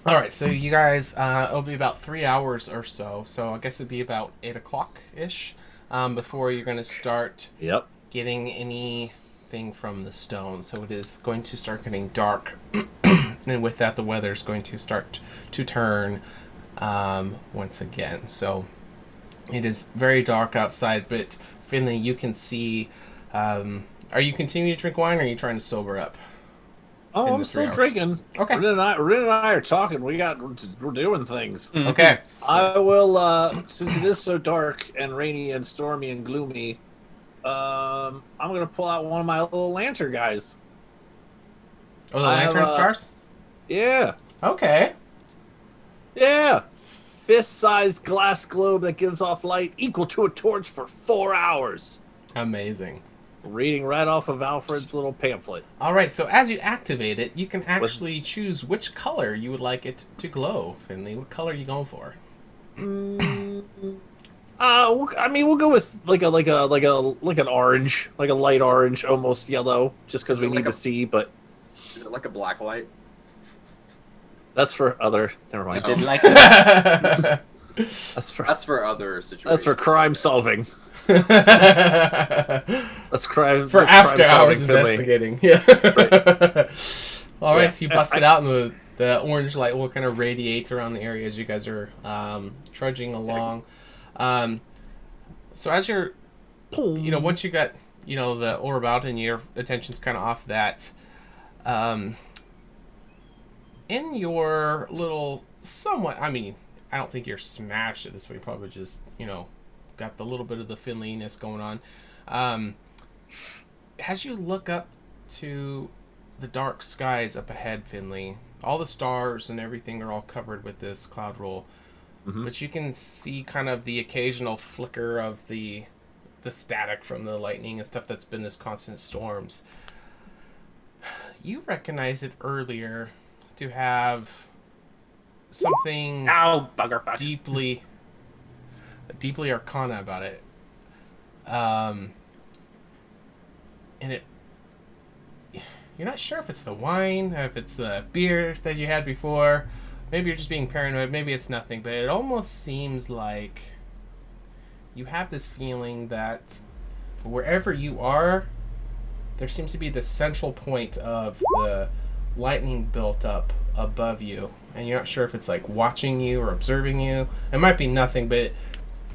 All right, so you guys, it'll be about 3 hours or so. So I guess it'd be about 8 o'clock ish before you're gonna start.
Yep.
Getting anything from the stone. So it is going to start getting dark. And with that, the weather is going to start to turn once again. So it is very dark outside, but Finley, you can see Are you continuing to drink wine, or are you trying to sober up?
Oh, I'm still drinking.
Okay.
Rin and I are talking. We're doing things.
Okay.
I will, since it is so dark and rainy and stormy and gloomy, I'm gonna pull out one of my little lantern guys.
Oh, the lantern stars?
Yeah.
Okay.
Yeah. Fist-sized glass globe that gives off light equal to a torch for 4 hours.
Amazing.
Reading right off of Alfred's little pamphlet.
All right, so as you activate it, you can actually choose which color you would like it to glow. Finley, what color are you going for?
I mean, we'll go with like an orange, like a light orange, almost yellow, just because we need to see. But
is it like a black light?
That's for other. Never mind.
Didn't like it.
That's for
other situations.
That's for crime solving. That's crime
for
that's
after
crime
hours
solving,
investigating. Yeah.
Right.
All right, so you bust it out, and the orange light will kind of radiate around the area as you guys are trudging along. So as you're, once you got, the orb out and your attention's kind of off that, in your little somewhat, I don't think you're smashed at this point. You're probably just, got the little bit of the Finley-ness going on. As you look up to the dark skies up ahead, Finley, all the stars and everything are all covered with this cloud roll. Mm-hmm. But you can see kind of the occasional flicker of the static from the lightning and stuff that's been this constant storms. You recognized it earlier to have something
buggerfuck.
deeply arcana about it. And you're not sure if it's the wine, if it's the beer that you had before. Maybe you're just being paranoid. Maybe it's nothing. But it almost seems like you have this feeling that wherever you are, there seems to be this central point of the lightning built up above you. And you're not sure if it's like watching you or observing you. It might be nothing, but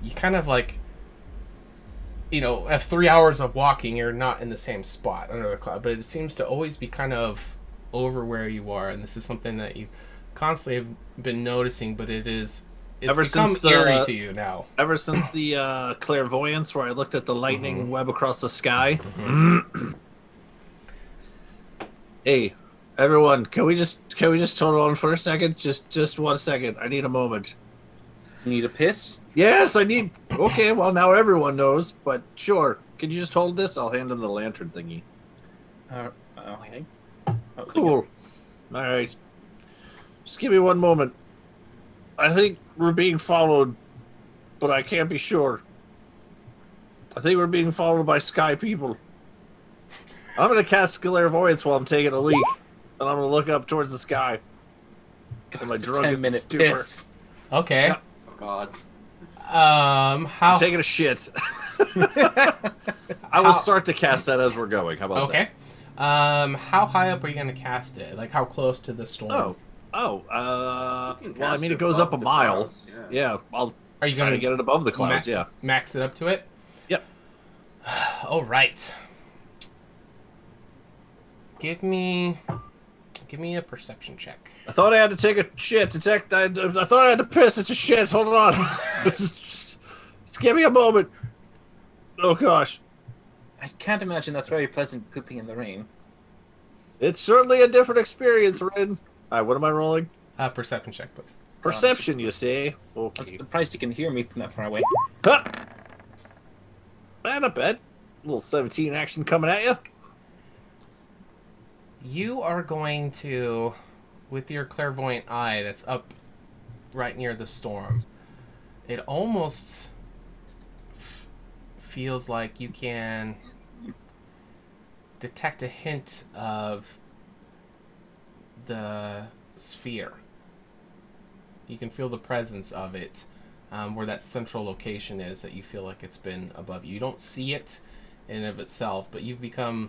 you kind of like, after 3 hours of walking, you're not in the same spot under the cloud. But it seems to always be kind of over where you are. And this is something that you constantly have been noticing, but it's become eerie to you now.
Ever since the clairvoyance where I looked at the lightning web across the sky. Hey, everyone, can we just hold on for a second? Just 1 second. I need a moment.
You need a piss?
Yes, I need. Okay, well now everyone knows, but sure. Can you just hold this? I'll hand him the lantern thingy.
Okay.
Cool. All right. Just give me 1 moment. I think we're being followed, but I can't be sure. I think we're being followed by sky people. I'm going to cast clairvoyance while I'm taking a leak, and I'm going to look up towards the sky.
God,
my
it's a
drunken
10-minute
stupor.
piss.
Okay.
Oh, God.
I'm taking a shit. I will start to cast that as we're going. How about that?
Okay. How high up are you going to cast it? Like, how close to the storm?
Well, I mean, it goes up a mile. Yeah,
are you going to
get it above the clouds? Yeah.
Max it up to it?
Yep.
All right. Give me a perception check.
I thought I had to take a shit. I thought I had to piss. It's a shit. Hold on. Just give me a moment. Oh, gosh.
I can't imagine that's very pleasant pooping in the rain.
It's certainly a different experience, Rin. All right, what am I rolling?
Perception check, please.
Perception, you say? Okay.
I'm surprised you can hear me from that far away.
Huh. Not bad. Little 17 action coming at you.
You are going to, with your clairvoyant eye that's up right near the storm, it almost feels like you can detect a hint of the sphere. You can feel the presence of it, where that central location is that you feel like it's been above you. You don't see it in and of itself, but you've become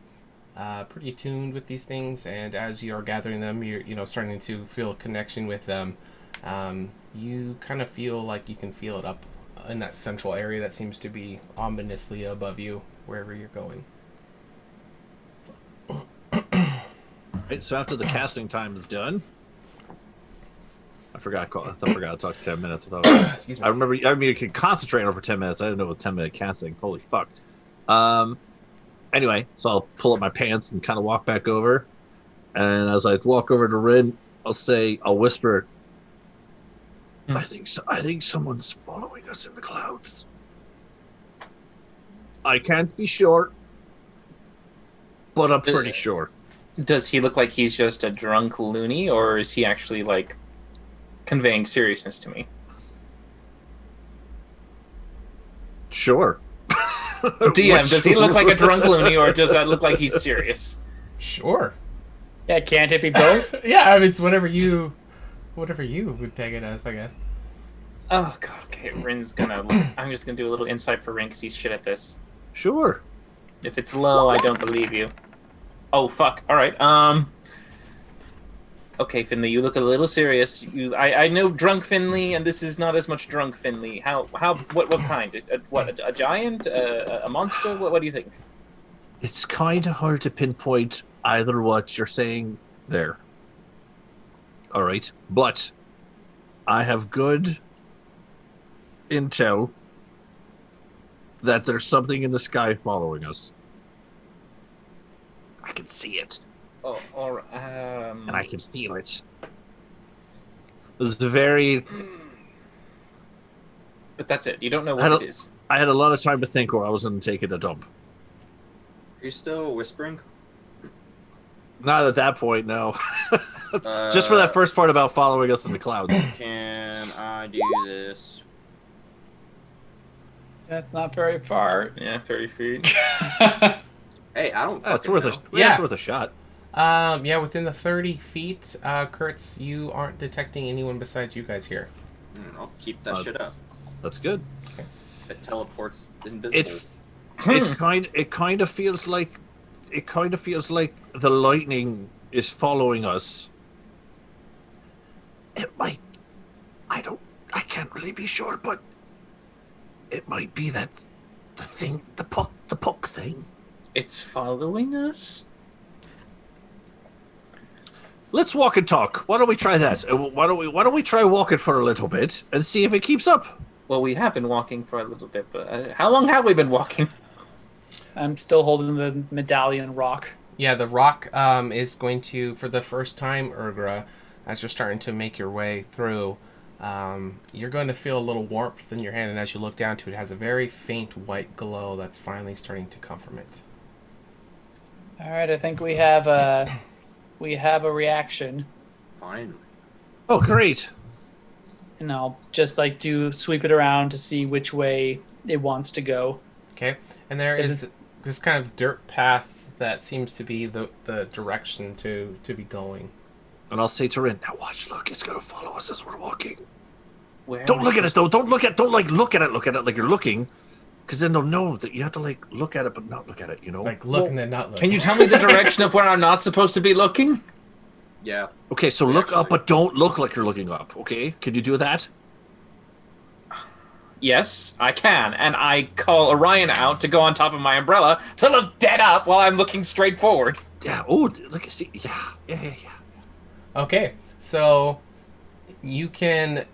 pretty attuned with these things, and as you are gathering them, you're starting to feel a connection with them. You kind of feel like you can feel it up in that central area that seems to be ominously above you wherever you're going.
Right, so after the casting time is done, I forgot to talk 10 minutes.
Excuse me.
I remember you could concentrate over 10 minutes. I didn't know it was 10-minute casting. Holy fuck. Anyway, so I'll pull up my pants and kind of walk back over. And as I walk over to Rin, I'll whisper, I think someone's following us in the clouds. I can't be sure, but I'm pretty sure.
Does he look like he's just a drunk loony, or is he actually, like, conveying seriousness to me?
Sure.
DM, does he look like a drunk loony, or does that look like he's serious?
Sure.
Yeah, can't it be both?
Yeah, I mean, it's whatever you would take it as, I guess.
Oh god, okay, Rin's gonna... I'm just gonna do a little insight for Rin, because he's shit at this.
Sure.
If it's low, I don't believe you. Oh, fuck. Alright, okay, Finley, you look a little serious. I know drunk Finley, and this is not as much drunk Finley. What kind? A giant? A monster? What do you think?
It's kind of hard to pinpoint either what you're saying there. All right, but I have good intel that there's something in the sky following us. I can see it.
Oh, all right.
And I can feel it. It's very...
But that's it. You don't know what it is.
I had a lot of time to think, or I was going to take it a dump.
Are you still whispering?
Not at that point, no. Just for that first part about following us in the clouds.
Can I do this?
That's not very far.
Yeah, 30 feet.
Hey, I don't.
That's
fucking
worth
know.
it's worth a shot.
Yeah, within the 30 feet, Kurtz, you aren't detecting anyone besides you guys here.
I'll keep that shit up.
That's good.
Okay.
It teleports invisible.
It kind of feels like the lightning is following us. It might. I can't really be sure, but it might be that the puck thing.
It's following us?
Let's walk and talk. Why don't we try that? Why don't we try walking for a little bit and see if it keeps up?
Well, we have been walking for a little bit, but how long have we been walking?
I'm still holding the medallion rock.
Yeah, the rock is going to, for the first time, Urgra, as you're starting to make your way through, you're going to feel a little warmth in your hand, and as you look down to it, it has a very faint white glow that's finally starting to come from it.
All right, I think we have a reaction,
Fine.
Oh, great.
and I'll just like sweep it around to see which way it wants to go.
Okay, and there is this kind of dirt path that seems to be the direction to be going.
And I'll say to Rin, now watch, look, it's gonna follow us as we're walking.
Where
Don't look at it though. Don't look at it like you're looking, because then they'll know that you have to like look at it but not look at it. You know.
Like look and then not look.
Can you tell me the direction of where I'm not supposed to be looking?
Yeah.
Okay, so look up, but don't look like you're looking up. Okay, can you do that?
Yes, I can, and I call Orion out to go on top of my umbrella to look dead up while I'm looking straight forward.
Yeah. Oh, look. See. Yeah.
Okay, so you can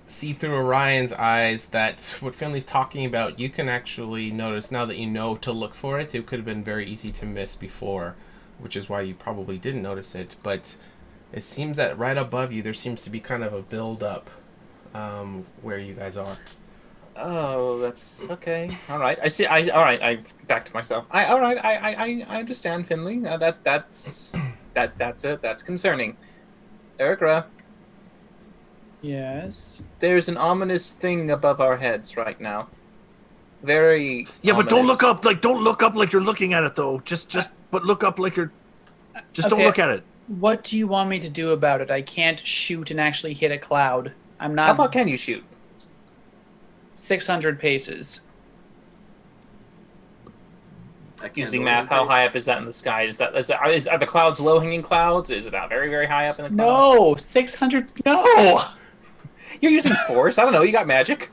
see through Orion's eyes that what Finley's talking about, you can actually notice now that you know to look for it. It could have been very easy to miss before, which is why you probably didn't notice it. But it seems that right above you, there seems to be kind of a build-up where you guys are.
Oh, that's okay. All right, I see. All right. I back to myself. I understand, Finley. That's it. That's concerning. Urgra,
Yes.
there's an ominous thing above our heads right now. Very.
Yeah, but don't
ominous.
look up. Don't look up like you're looking at it though. But look up like you're. Just don't
Okay.
look at it.
What do you want me to do about it? I can't shoot and actually hit a cloud. I'm
How
not
far can you shoot?
600 paces.
I can't
Using
go
math,
any
how
pace.
high up is that in the sky? Are the clouds low-hanging clouds? Is it out very, very high up in the clouds?
No, 600. No.
You're using force. I don't know. You got magic.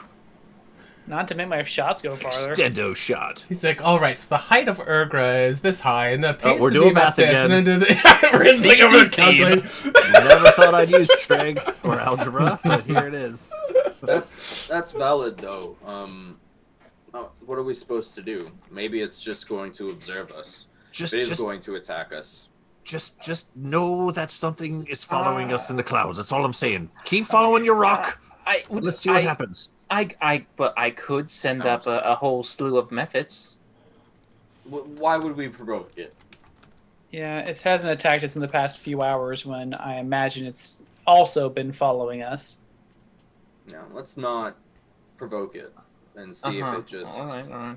Not to make my shots go farther.
Extendo shot.
He's like, all right, so the height of Urgra is this high, and the pace
we're
would
doing
be about
math
this,
again.
and then Rin's like over the calculator.
Never thought I'd use trig or algebra, but here it is.
That's valid though. What are we supposed to do? Maybe it's just going to observe us. It is going to attack us.
Just know that something is following us in the clouds. That's all I'm saying. Keep following your rock. Let's see what happens.
But I could send up a whole slew of methods.
Why would we provoke it?
Yeah, it hasn't attacked us in the past few hours when I imagine it's also been following us.
No, let's not provoke it and see if it just...
All right.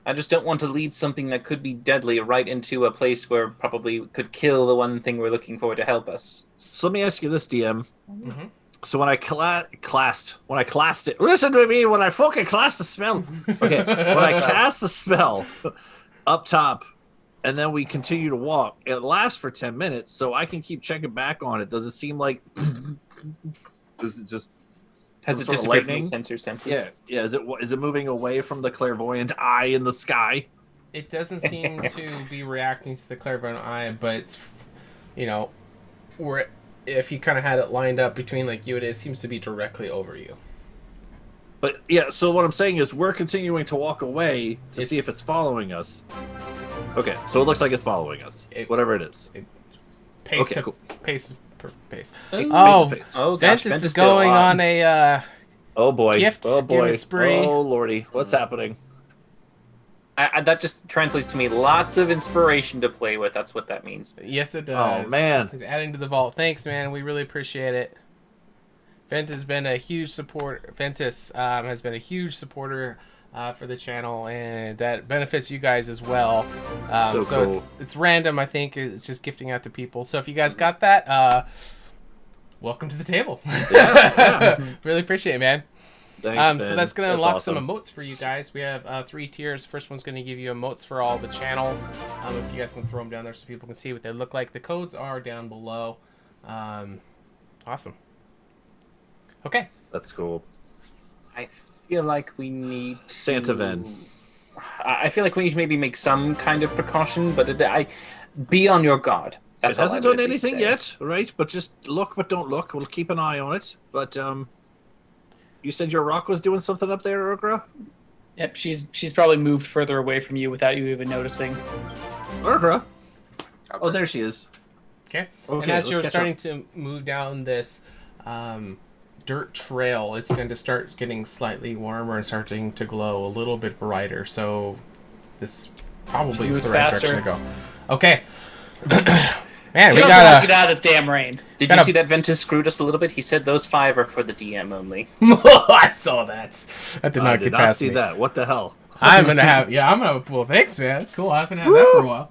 I just don't want to lead something that could be deadly right into a place where probably could kill the one thing we're looking for to help us.
So let me ask you this, DM.
Mm-hmm.
So when I classed it, listen to me when I fucking class the spell. Okay, when I cast the spell up top, and then we continue to walk, it lasts for 10 minutes, so I can keep checking back on it. Does it seem like is it just
has it disappeared from the sensor senses?
Yeah. Is it moving away from the clairvoyant eye in the sky?
It doesn't seem to be reacting to the clairvoyant eye, but it's, if you kind of had it lined up between you, it seems to be directly over you.
But yeah, so what I'm saying is we're continuing to walk away to see if it's following us. Okay, so it looks like it's following us. Whatever it is.
Pace.
Oh,
Ventus is going on a
oh boy.
Gift giving spree.
Oh lordy, what's happening?
That just translates to me lots of inspiration to play with. That's what that means.
Yes, it does.
Oh man,
he's adding to the vault. Thanks, man. We really appreciate it. Ventus has been a huge support. Ventus has been a huge supporter for the channel, and that benefits you guys as well. So cool. It's random. I think it's just gifting out to people. So if you guys got that, welcome to the table. Yeah. Really appreciate it, man.
Thanks,
so that's going to unlock
awesome.
some emotes for you guys. We have 3 tiers. First one's going to give you emotes for all the channels. If you guys can throw them down there so people can see what they look like. The codes are down below. Awesome. Okay.
That's cool.
I feel like we need to...
Santa Ven.
I feel like we need to maybe make some kind of precaution, but be on your guard.
It hasn't done anything yet, right? But just look, but don't look. We'll keep an eye on it. But you said your rock was doing something up there, Urgra?
Yep, she's probably moved further away from you without you even noticing.
Urgra? Oh, there she is.
Okay. And as you're starting to move down this dirt trail, it's going to start getting slightly warmer and starting to glow a little bit brighter. So this probably is the right direction to go. Okay. Man, we gotta
get out of this damn rain.
Did you see that Ventus screwed us a little bit? He said those 5 are for the DM only.
I saw that. That did not get past me.
I did not see that. What the hell?
I'm gonna well, thanks, man. Cool. I haven't had that for a while.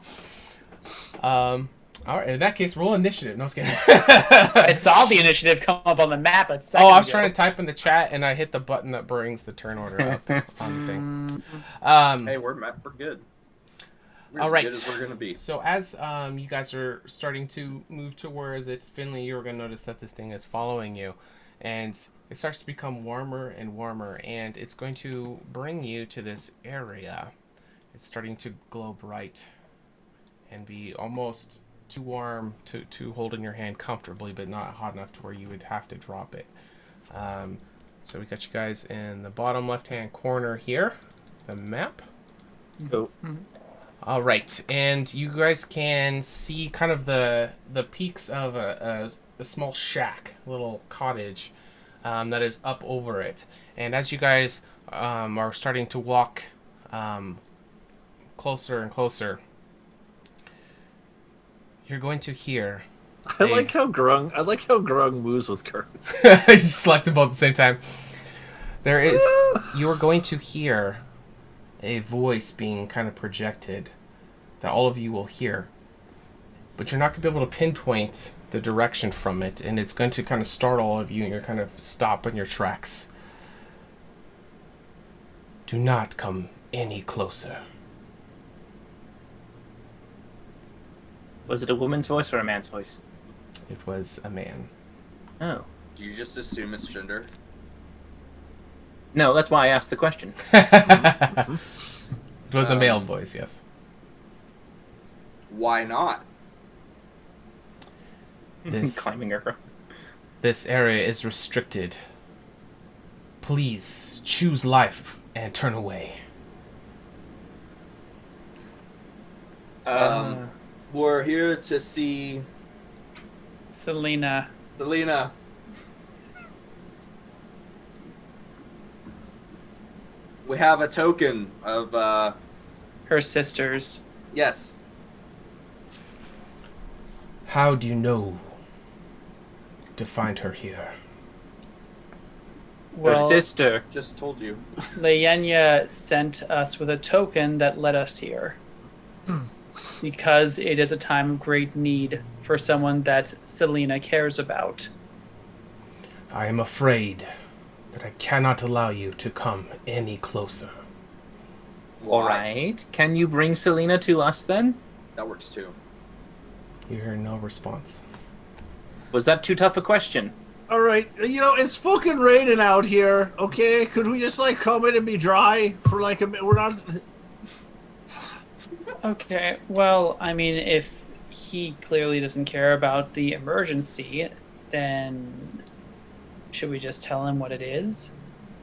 All right. In that case, roll initiative. No, I was kidding.
I saw the initiative come up on the map.
I was trying to type in the chat, and I hit the button that brings the turn order up on the thing.
Hey, we're good.
All right.
As we're gonna be.
So as you guys are starting to move towards it, Finley, you're going to notice that this thing is following you, and it starts to become warmer and warmer, and it's going to bring you to this area. It's starting to glow bright and be almost too warm to hold in your hand comfortably, but not hot enough to where you would have to drop it. So we got you guys in the bottom left-hand corner here, the map.
Oh.
All right, and you guys can see kind of the peaks of a small shack, a little cottage that is up over it. And as you guys are starting to walk closer and closer, you're going to hear.
I like how Grung moves with curves.
I just selected both at the same time. You are going to hear a voice being kind of projected that all of you will hear, but you're not going to be able to pinpoint the direction from it, and it's going to kind of startle all of you, and you're kind of stop in your tracks. Do not come any closer.
Was it a woman's voice or a man's voice?
It was a man.
Oh.
Do you just assume it's gender?
No, that's why I asked the question.
It was a male voice, yes.
Why not?
Climbing over.
This area is restricted. Please choose life and turn away.
We're here to see
Selena.
Selena. We have a token of
Her sisters.
yes.
How do you know to find her here?
Her
Well,
sister.
Just told you.
Leyenya sent us with a token that led us here. Because it is a time of great need for someone that Selena cares about.
I am afraid that I cannot allow you to come any closer.
All right. Can you bring Selena to us then?
That works too.
You hear no response.
Was that too tough a question?
All right, it's fucking raining out here. Okay, could we just like come in and be dry for like a bit? We're not.
Okay, well, I mean, if he clearly doesn't care about the emergency, then should we just tell him what it is?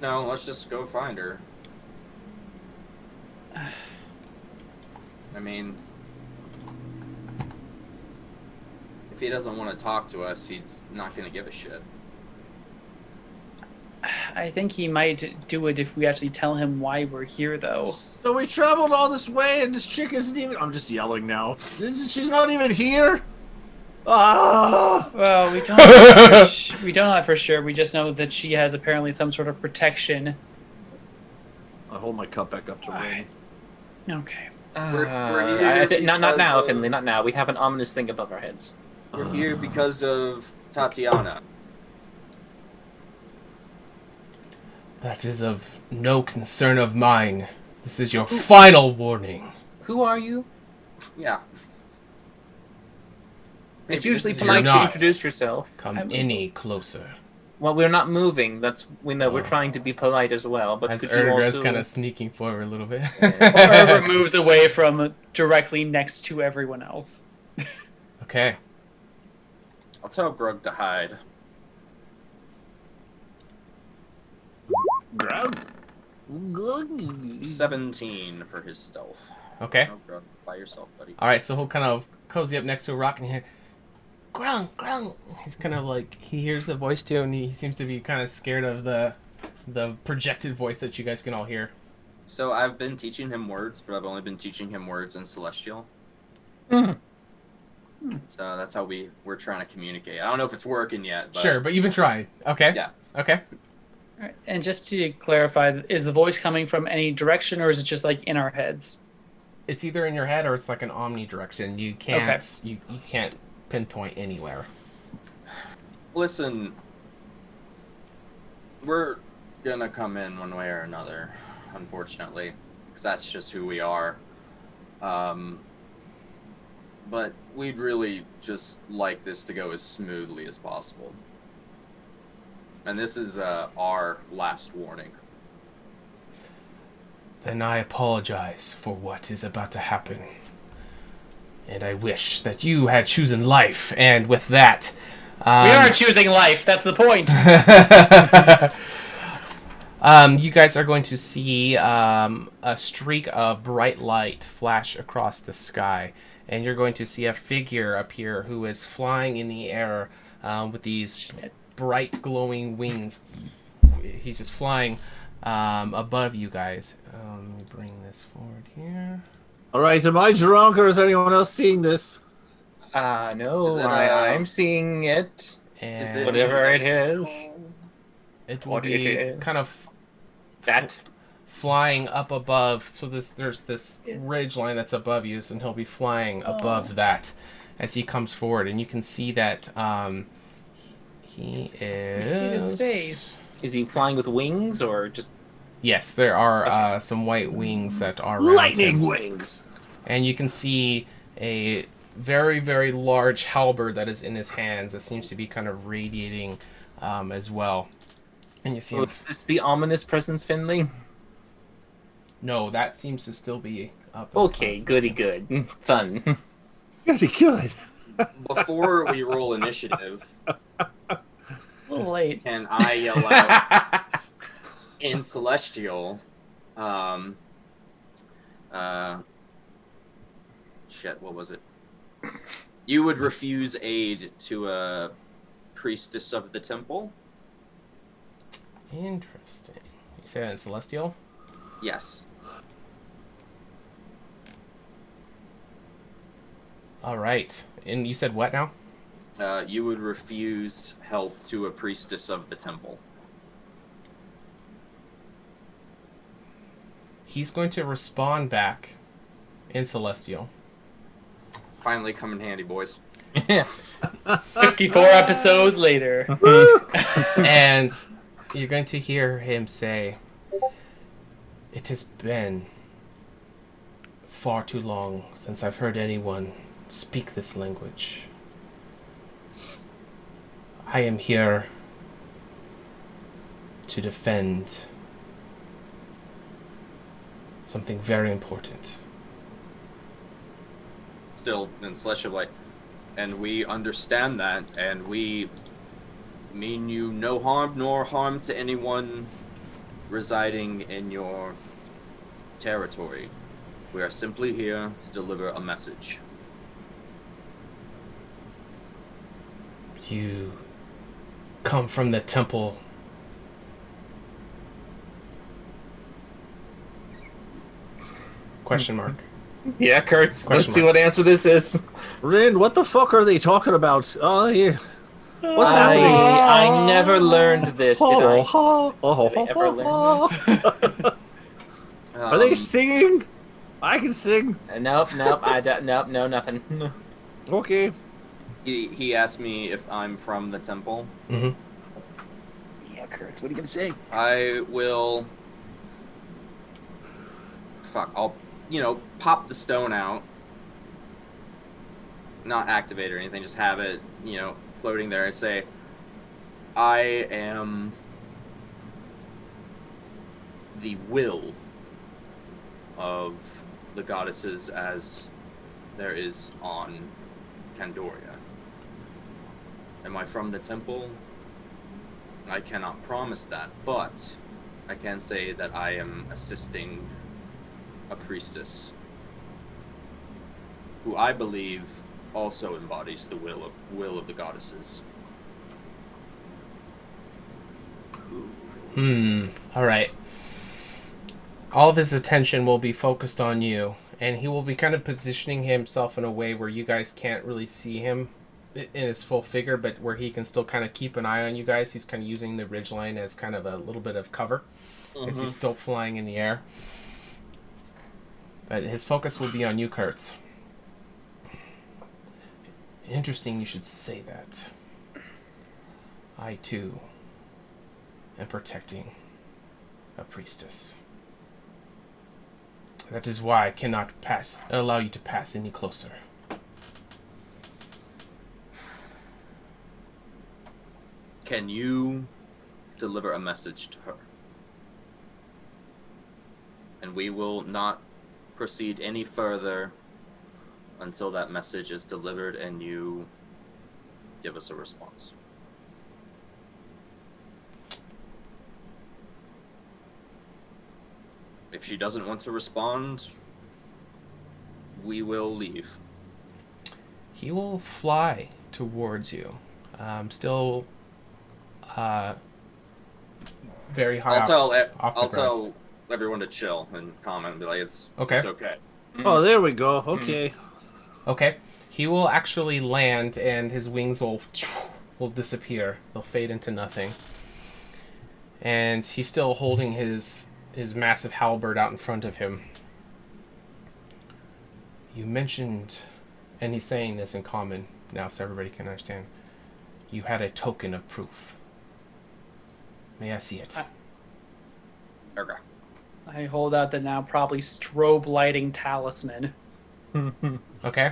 No, let's just go find her. I mean, if he doesn't want to talk to us, he's not going to give a shit.
I think he might do it if we actually tell him why we're here, though.
So we traveled all this way, and this chick isn't even. I'm just yelling now. She's not even here. Ah!
Well, we don't know we don't know that for sure. We just know that she has apparently some sort of protection.
I hold my cup back up to rain.
Okay.
We're here
not now,
because
Finley. Not now. We have an ominous thing above our heads.
We're here because of Tatiana.
That is of no concern of mine. This is your final warning.
Who are you?
Yeah.
It's
Maybe
usually
this is
polite to
not.
introduce yourself.
Come any closer.
Well, we're not moving. We know we're trying to be polite as well. But
As
could you
Erga's
also...
kind of sneaking forward a little bit.
Whoever moves away from directly next to everyone else.
Okay.
I'll tell Grug to hide.
Grug?
17 for his stealth.
Okay.
No, Grug, by yourself, buddy.
All right, so he'll kind of cozy up next to a rock and hear, grung, grung. He's kind of like, he hears the voice too, and he seems to be kind of scared of the projected voice that you guys can all hear.
So I've been teaching him words, but I've only been teaching him words in Celestial.
Mhm.
So that's how we're trying to communicate. I don't know if it's working yet. But...
Sure, but you've been trying. Okay.
Yeah.
Okay.
All right. And just to clarify, is the voice coming from any direction, or is it just like in our heads?
It's either in your head or it's like an omnidirection. You can't you can't pinpoint anywhere.
Listen, we're gonna come in one way or another, unfortunately, because that's just who we are. But we'd really just like this to go as smoothly as possible. And this is our last warning.
Then I apologize for what is about to happen. And I wish that you had chosen life, and with that...
We are choosing life, that's the point!
You guys are going to see a streak of bright light flash across the sky. And you're going to see a figure appear who is flying in the air with these bright glowing wings. He's just flying above you guys. Let me bring this forward here.
All right, am I drunk or is anyone else seeing this?
No,
Is it,
I'm seeing it.
And
Whatever it is.
it will
What
be
it is.
kind of
That.
flying up above. So there's this ridge line that's above you, and he'll be flying above that as he comes forward. And you can see that he is...
space.
Is he flying with wings or just...
Yes, there are some white wings that are around
Lightning
him.
wings!
And you can see a very, very large halberd that is in his hands that seems to be kind of radiating as well. And you see
Oh,
him.
is this the ominous presence, Finley?
No, that seems to still be up.
Okay, goody good. Fun.
Goody good.
Before we roll initiative,
A little late.
can I yell out in Celestial? Shit, what was it? You would refuse aid to a priestess of the temple?
Interesting. You say that in Celestial?
Yes.
All right. And you said what now?
You would refuse help to a priestess of the temple.
He's going to respond back in Celestial.
Finally come in handy, boys.
54 episodes later.
And you're going to hear him say, "It has been far too long since I've heard anyone speak this language. I am here to defend something very important."
Still in Celestial, like, and we understand that, and we mean you no harm nor harm to anyone residing in your territory. We are simply here to deliver a message.
You come from the temple. Question mark.
Yeah, Kurtz.
Question
Let's see
mark.
what answer this is.
Rin, what the fuck are they talking about? Oh, yeah. What's happening?
I never learned this, did I?
Did
I ever learn
Are they singing? I can sing.
Nope, I don't, nope, no, nothing.
Okay.
He asked me if I'm from the temple.
Mm-hmm.
Yeah, Kurtz, what are you gonna say?
I will... Fuck, I'll, pop the stone out. Not activate or anything, just have it, floating there. I say, I am the will of the goddesses as there is on Candoria. Am I from the temple? I cannot promise that, but I can say that I am assisting a priestess who I believe also embodies the will of the goddesses.
All right. All of his attention will be focused on you, and he will be kind of positioning himself in a way where you guys can't really see him in his full figure, but where he can still kind of keep an eye on you guys. He's kind of using the ridgeline as kind of a little bit of cover, as he's still flying in the air. But his focus will be on you, Kurtz. Interesting you should say that. I, too, am protecting a priestess. That is why I cannot allow you to pass any closer.
Can you deliver a message to her? And we will not proceed any further until that message is delivered and you give us a response. If she doesn't want to respond, we will leave.
He will fly towards you. Still very high
I'll tell everyone to chill and comment and be like, it's okay.
Oh, there we go. Okay.
Okay. He will actually land, and his wings will disappear. They'll fade into nothing. And he's still holding his massive halberd out in front of him. You mentioned, and he's saying this in common now so everybody can understand, you had a token of proof. May I see it?
Okay.
I hold out the now probably strobe lighting talisman.
Okay.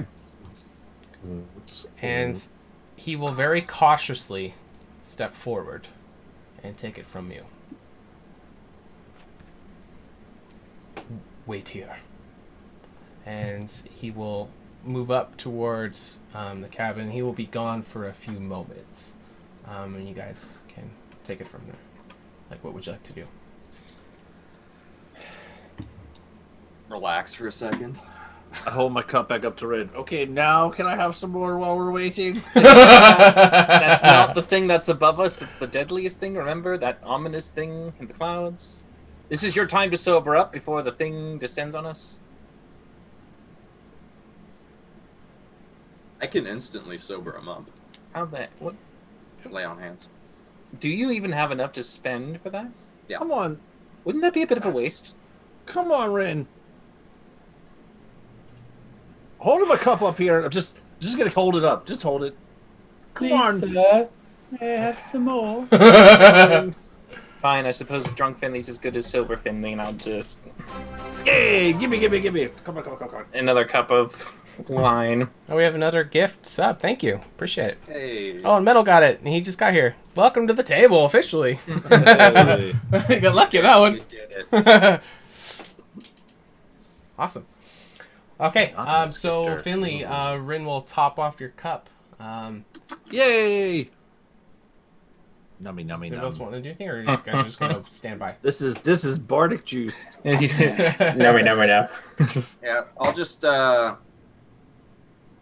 And he will very cautiously step forward and take it from you. Wait here. And he will move up towards the cabin. He will be gone for a few moments. And you guys can take it from there. Like, what would you like to do?
Relax for a second.
I hold my cup back up to Rin. Okay, now can I have some more while we're waiting?
That's not the thing that's above us. That's the deadliest thing. Remember that ominous thing in the clouds? This is your time to sober up before the thing descends on us.
I can instantly sober him up.
How that? What?
Lay on hands.
Do you even have enough to spend for that?
Yeah.
Come on.
Wouldn't that be a bit of a waste?
Come on, Rin. Holding my cup up here. I'm just gonna hold it up. Just hold it. Come on.
Sir, may I have some more?
Fine, I suppose drunk Finley's as good as sober Finley, and I'll just...
Hey, give me. Come on.
Another cup of wine.
Oh, we have another gift sub. Thank you. Appreciate it.
Hey.
Oh, and Metal got it. He just got here. Welcome to the table, officially.
Hey.
Got lucky on that one.
We did it.
Awesome. Okay,
Nice,
so
Victor.
Finley, Rin will top off your cup.
Yay! Nummy.
Anybody else want to do anything, or are you guys just going to stand by?
This is bardic juice.
Never know.
Yeah, I'll just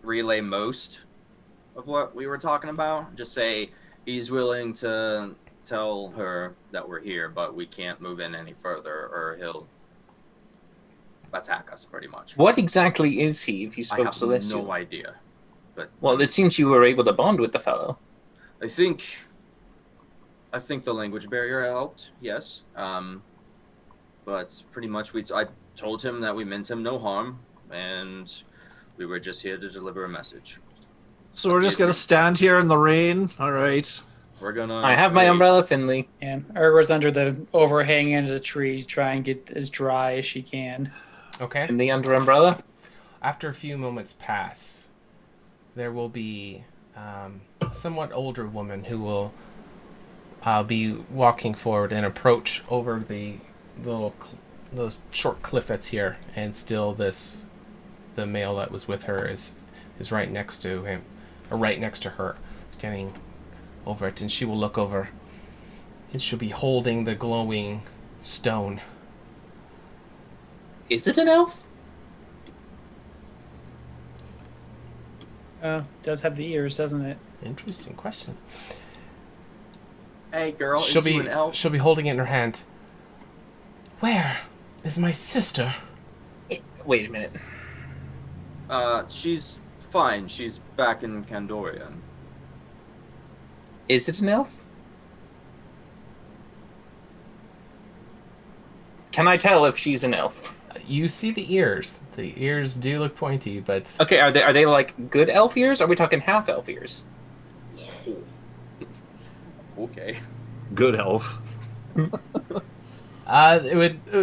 relay most of what we were talking about. Just say he's willing to tell her that we're here, but we can't move in any further, or he'll attack us, pretty much.
What exactly is he, if you
I
spoke
have
Celestial?
no idea. But
Well, it seems you were able to bond with the fellow.
I think the language barrier helped, yes. But pretty much I told him that we meant him no harm, and we were just here to deliver a message.
So we're just gonna stand here in the rain. All right.
We're gonna.
I have my umbrella, Finley.
And Urga's under the overhang end of the tree, try and get as dry as she can.
Okay.
Finley under umbrella.
After a few moments pass, there will be a somewhat older woman who will be walking forward and approach over the short cliff that's here, and still the male that was with her is right next to him, or right next to her, standing over it, and she will look over, and she'll be holding the glowing stone.
Is it an elf?
It does have the ears, doesn't it?
Interesting question.
Hey, girl,
She'll
is you an elf?
be holding it in her hand. Where is my sister?
Wait a minute.
She's fine. She's back in Candoria.
Is it an elf? Can I tell if she's an elf?
You see the ears. The ears do look pointy, but
Okay, are they like good elf ears? Or are we talking half elf ears?
Okay.
Good elf.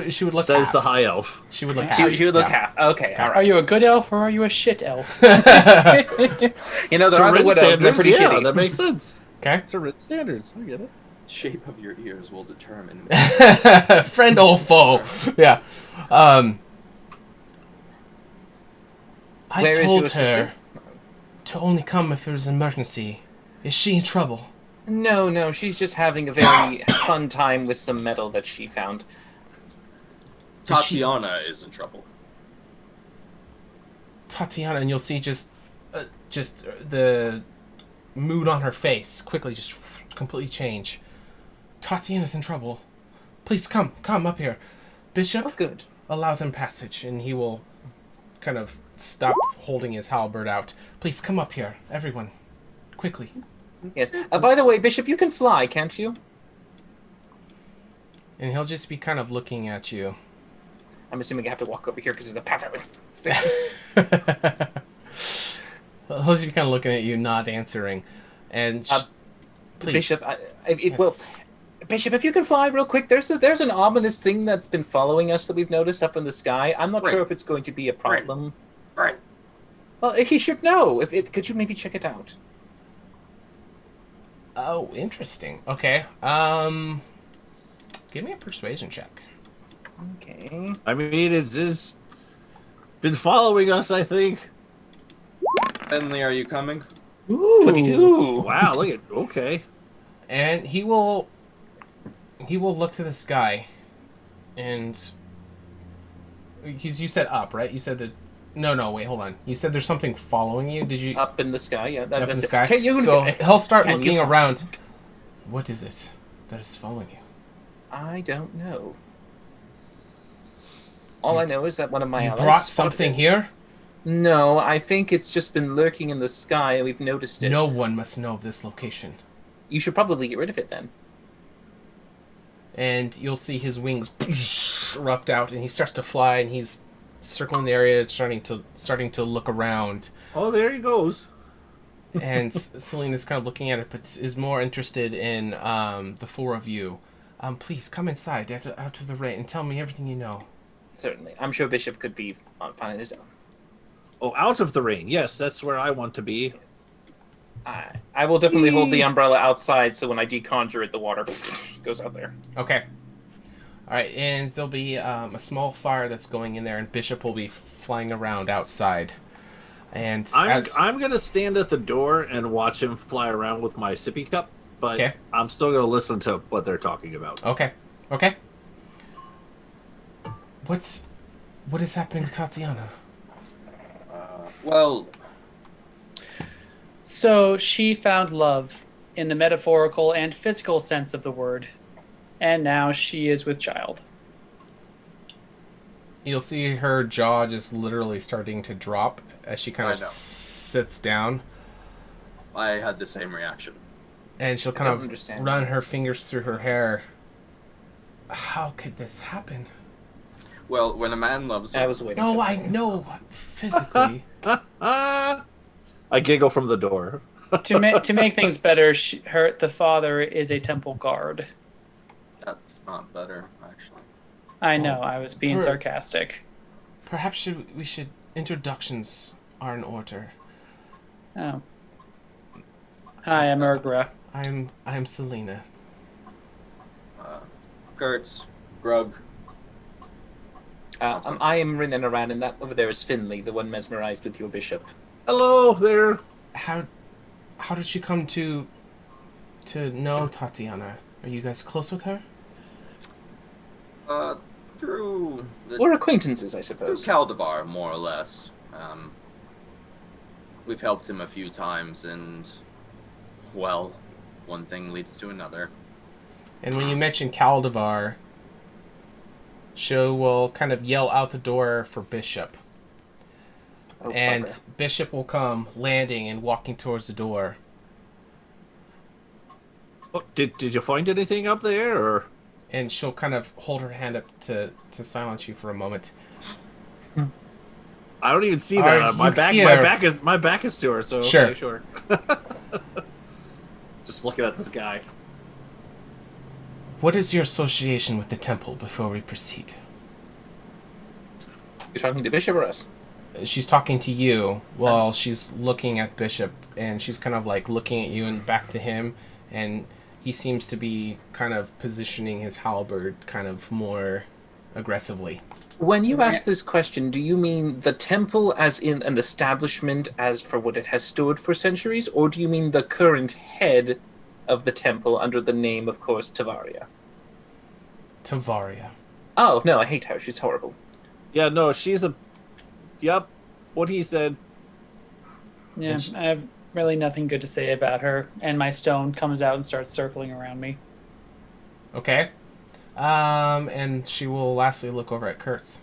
she would look
Says
half.
the high elf.
She would look half.
She would look
yeah.
half. Okay, all
Are
right.
you a good elf or are you a shit elf?
You know, there
To
are the
Rin
wood elves. They're
standards,
pretty
yeah,
shitty.
that makes sense.
Okay.
To Rin standards, I get it.
Shape of your ears will determine.
Friend or foe. Yeah. I
Where is
told
your
her
sister?
to only come if there was an emergency. Is she in trouble?
No, she's just having a very fun time with some metal that she found.
Tatiana is in trouble.
Tatiana, and you'll see just the mood on her face quickly just completely change. Tatiana's in trouble. Please come up here. Bishop,
Oh, good.
allow them passage, and he will kind of stop holding his halberd out. Please come up here, everyone, quickly.
Yes. By the way, Bishop, you can fly, can't you?
And he'll just be kind of looking at you.
I'm assuming I have to walk over here because there's a path out.
He'll just be kind of looking at you, not answering. And please.
Bishop,
Yes.
well, Bishop, if you can fly real quick, there's an ominous thing that's been following us that we've noticed up in the sky. I'm not
Right.
sure if it's going to be a problem.
Right.
Well, he should know. Could you maybe check it out?
Oh, interesting. Okay. Give me a persuasion check.
Okay.
I mean, it's been following us, I think.
Finley, are you coming?
Ooh.
22.
Wow, look at okay.
And he will look to the sky, and because you said up, right? You said that. No, wait, hold on. You said there's something following you. Did you
Up in the sky, yeah.
up in the
That's
sky?
it. Can you,
So he'll start
can
looking
you-
around. What is it that is following you?
I don't know. All I know is that one of my
You
allies
brought
spotted
something
it.
here?
No, I think it's just been lurking in the sky and we've noticed it.
No one must know of this location.
You should probably get rid of it then.
And you'll see his wings erupt out, and he starts to fly, and he's circling the area, starting to look around.
Oh, there he goes.
And Celine is kind of looking at it, but is more interested in the four of you. Please come inside, out to the rain, and tell me everything you know.
Certainly. I'm sure Bishop could be fine on his own.
Oh, out of the rain. Yes, that's where I want to be.
I will definitely hold the umbrella outside so when I deconjure it, the water goes out there.
Okay. All right, and there'll be a small fire that's going in there, and Bishop will be flying around outside. And
I'm gonna stand at the door and watch him fly around with my sippy cup, but
Okay.
I'm still gonna listen to what they're talking about.
Okay. What is happening with Tatiana?
Well,
So she found love in the metaphorical and physical sense of the word, and now she is with child.
You'll see her jaw just literally starting to drop as she kind
I
of
know.
sits down,
I had the same reaction.
and she'll
I
kind
don't
of
understand
run her
this.
fingers through her hair. How could this happen?
Well, when a man loves
I was waiting.
No,
for
I
that.
know physically.
I giggle from the door.
To make things better, the father is a temple guard.
that's not better, actually.
I know, I was being
Per-
sarcastic.
Perhaps we should introductions are in order.
Oh. Hi, I'm Urgra.
I'm Selena.
Kurtz, Grug.
I am Rin around, and that over there is Finley, the one mesmerized with your bishop.
Hello there.
How did you come to know Tatiana? Are you guys close with her?
Through
We're acquaintances, I
through
suppose.
Caldebar, more or less. We've helped him a few times, and well, one thing leads to another.
And when you mention Caldevar, she will kind of yell out the door for Bishop.
Oh,
And
bugger.
Bishop will come landing and walking towards the door.
Oh, did you find anything up there, or?
And she'll kind of hold her hand up to silence you for a moment.
I don't even see
Are
that. My
you
back.
here?
My back is to her. So
Sure.
okay, sure. Just looking at this guy.
What is your association with the temple before we proceed?
You're talking to Bishop or us?
She's talking to you while she's looking at Bishop, and she's kind of like looking at you and back to him, and he seems to be kind of positioning his halberd kind of more aggressively.
When you ask this question, do you mean the temple as in an establishment as for what it has stood for centuries, or do you mean the current head of the temple under the name, of course, Tavaria?
Tavaria.
Oh, no, I hate her. She's horrible.
Yeah, no, she's a. Yep, what he said.
Yeah, I have really nothing good to say about her, and my stone comes out and starts circling around me.
Okay. And she will lastly look over at Kurtz.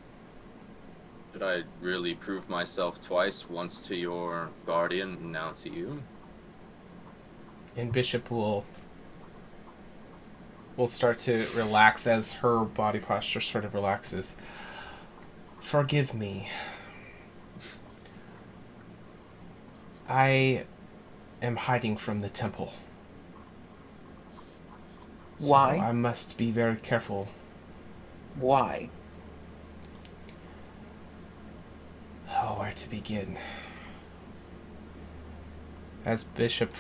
Did I really prove myself twice? Once to your guardian, and now to you?
And Bishop will start to relax as her body posture sort of relaxes. Forgive me. I am hiding from the temple. So
Why?
I must be very careful.
Why?
Oh, where to begin? as Bishop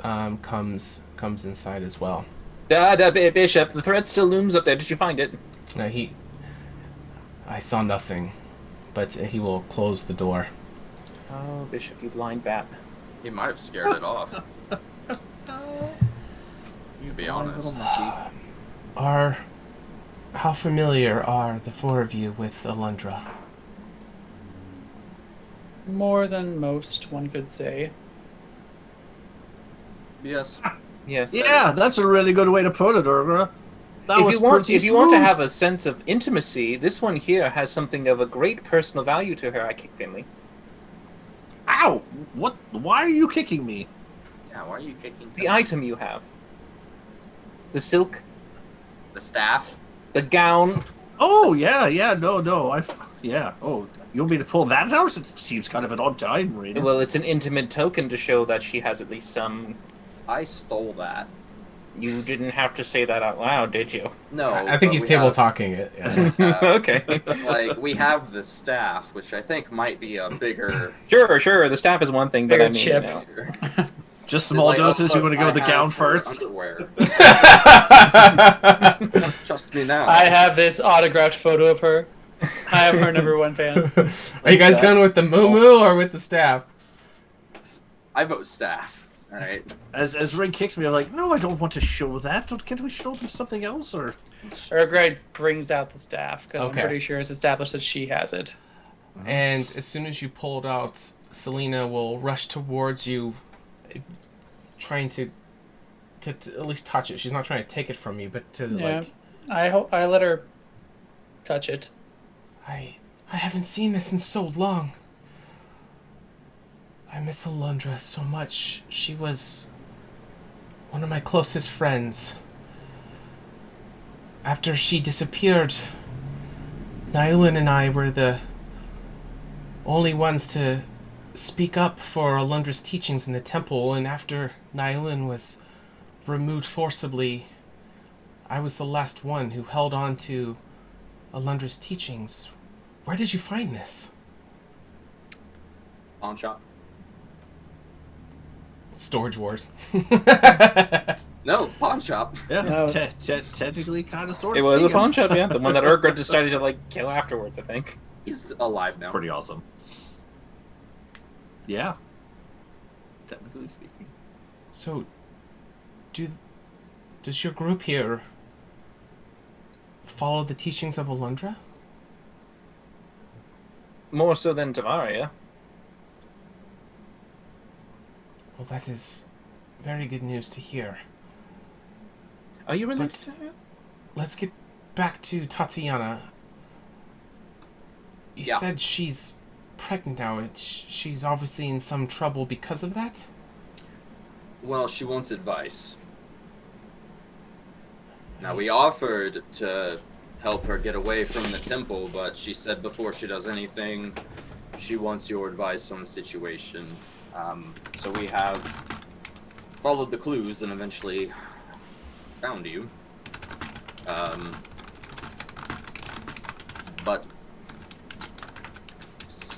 comes inside as well.
Bishop, the threat still looms up there. Did you find it?
No, I saw nothing, but he will close the door.
Oh, Bishop, you blind bat.
He might have scared it off. To be honest.
How familiar are the four of you with Alundra?
More than most, one could say.
Yes.
Yes.
Yeah, that's a really good way to put it, Urgra.
If you want to have a sense of intimacy, this one here has something of a great personal value to her. I kick Finley.
Ow! What? Why are you kicking me?
Yeah, why are you kicking
the item you have? The silk?
The staff?
The gown?
Oh, yeah, no. Yeah, oh, you want me to pull that out? It seems kind of an odd time, really.
Well, it's an intimate token to show that she has at least some...
I stole that.
You didn't have to say that out loud, did you?
No.
I think he's table talking it. Yeah.
Okay.
Like, we have the staff, which I think might be a bigger...
Sure. The staff is one thing, but I mean,
chip.
Just small doses, you want to go with the gown first?
Underwear. Trust me now.
I have this autographed photo of her. I am her #1 fan.
Are you guys going with the moo or with the staff?
I vote staff. All right.
As Ring kicks me, I'm like, no, I don't want to show that. Can't we show them something else? Or
Urgra brings out the staff because
Okay.
I'm pretty sure it's established that she has it.
And as soon as you pull it out, Selena will rush towards you, trying to at least touch it. She's not trying to take it from you, but to like.
I let her touch it.
I haven't seen this in so long. I miss Alundra so much. She was one of my closest friends. After she disappeared, Nylin and I were the only ones to speak up for Alundra's teachings in the temple, and after Nylin was removed forcibly, I was the last one who held on to Alundra's teachings. Where did you find this?
Pawn shop.
Storage Wars.
No, pawn shop.
yeah,
No.
technically, kind of, sort of.
It was a pawn shop, yeah. The one that Urgra decided to, kill afterwards, I think.
He's alive now.
Pretty awesome. Yeah. Technically speaking.
So, does your group here follow the teachings of Alundra?
More so than Tavaria.
Well, that is very good news to hear.
Are you related
But
to her?
let's get back to Tatiana. You
Yeah.
said she's pregnant now. She's obviously in some trouble because of that?
Well, she wants advice. Now, we offered to help her get away from the temple, but she said before she does anything, she wants your advice on the situation. So we have followed the clues and eventually found you. But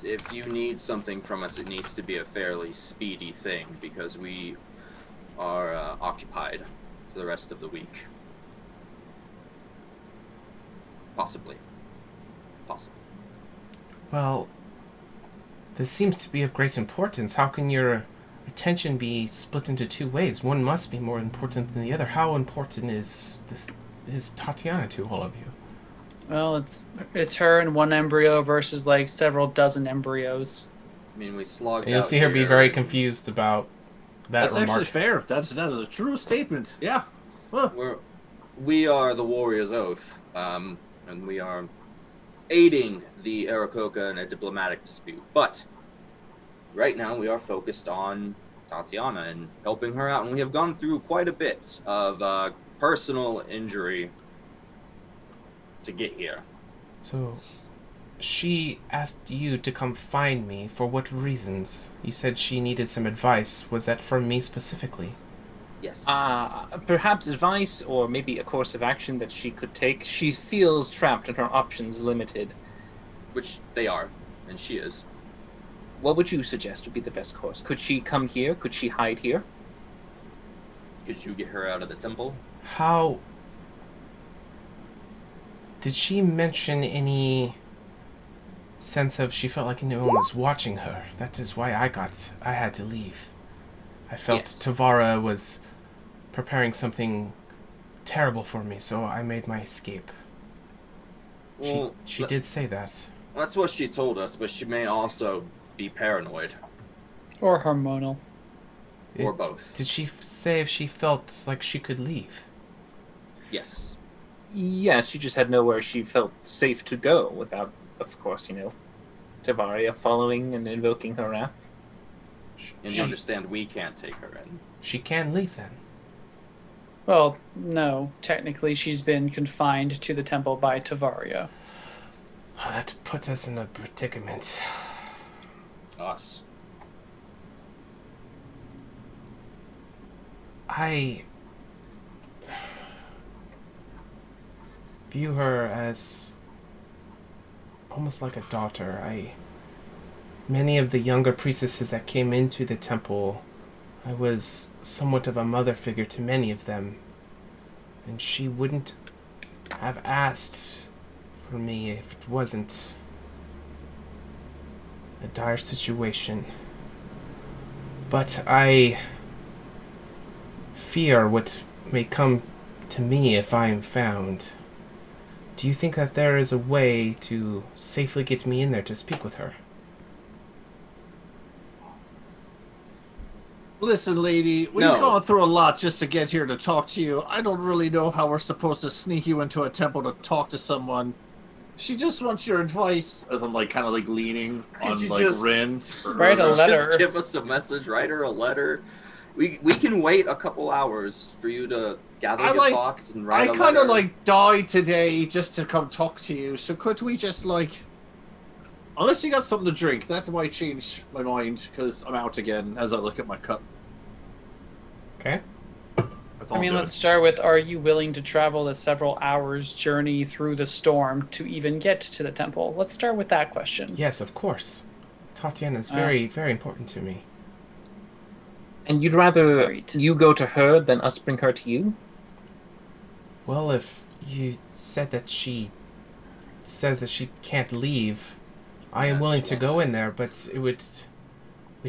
if you need something from us, it needs to be a fairly speedy thing because we are occupied for the rest of the week. Possibly.
Well, this seems to be of great importance. How can your attention be split into two ways? One must be more important than the other. How important is Tatiana to all of you?
Well, it's her and one embryo versus several dozen embryos.
I mean, we slogged
And you'll
out
see her be
here.
very confused about that
That's
remark.
actually fair. That is a true statement. Yeah. Well,
We are the Warrior's Oath, and we are aiding the Aarakocra in a diplomatic dispute. But right now we are focused on Tatiana and helping her out, and we have gone through quite a bit of personal injury to get here.
So, she asked you to come find me. For what reasons? You said she needed some advice. Was that from me specifically?
Yes.
Perhaps advice or maybe a course of action that she could take. She feels trapped and her options limited.
Which they are, and she is.
what would you suggest would be the best course? Could she come here? Could she hide here?
Could you get her out of the temple?
How... Did she mention any sense of she felt like no one was watching her? That is why I had to leave. I felt Tavara was preparing something terrible for me, so I made my escape.
Well,
she did say that.
That's what she told us, but she may also be paranoid.
Or hormonal.
Or both.
Did she say if she felt like she could leave?
Yes.
Yes, she just had nowhere she felt safe to go without, of course, Tavaria following and invoking her wrath.
And you understand we can't take her in.
She can leave then.
Well, no. Technically, she's been confined to the temple by Tavaria.
Oh, that puts us in a predicament.
Us.
I view her as almost like a daughter. Many of the younger priestesses that came into the temple, I was somewhat of a mother figure to many of them. And she wouldn't have asked for me if it wasn't a dire situation. But I fear what may come to me if I am found. Do you think that there is a way to safely get me in there to speak with her?
Listen, lady, we've gone through a lot just to get here to talk to you. I don't really know how we're supposed to sneak you into a temple to talk to someone. She just wants your advice. As I'm kind of leaning on Rin.
Write a letter.
Just give us a message. Write her a letter. We can wait a couple hours for you to gather your thoughts and write a letter.
I kind of died today just to come talk to you. So could we just unless you got something to drink, that might change my mind because I'm out again as I look at my cup.
Okay.
Let's start with, are you willing to travel a several hours journey through the storm to even get to the temple? Let's start with that question.
Yes, of course. Tatiana is very, very important to me.
And you'd rather you go to her than us bring her to you?
Well, if you said that she says that she can't leave, I am willing to go in there, but we'd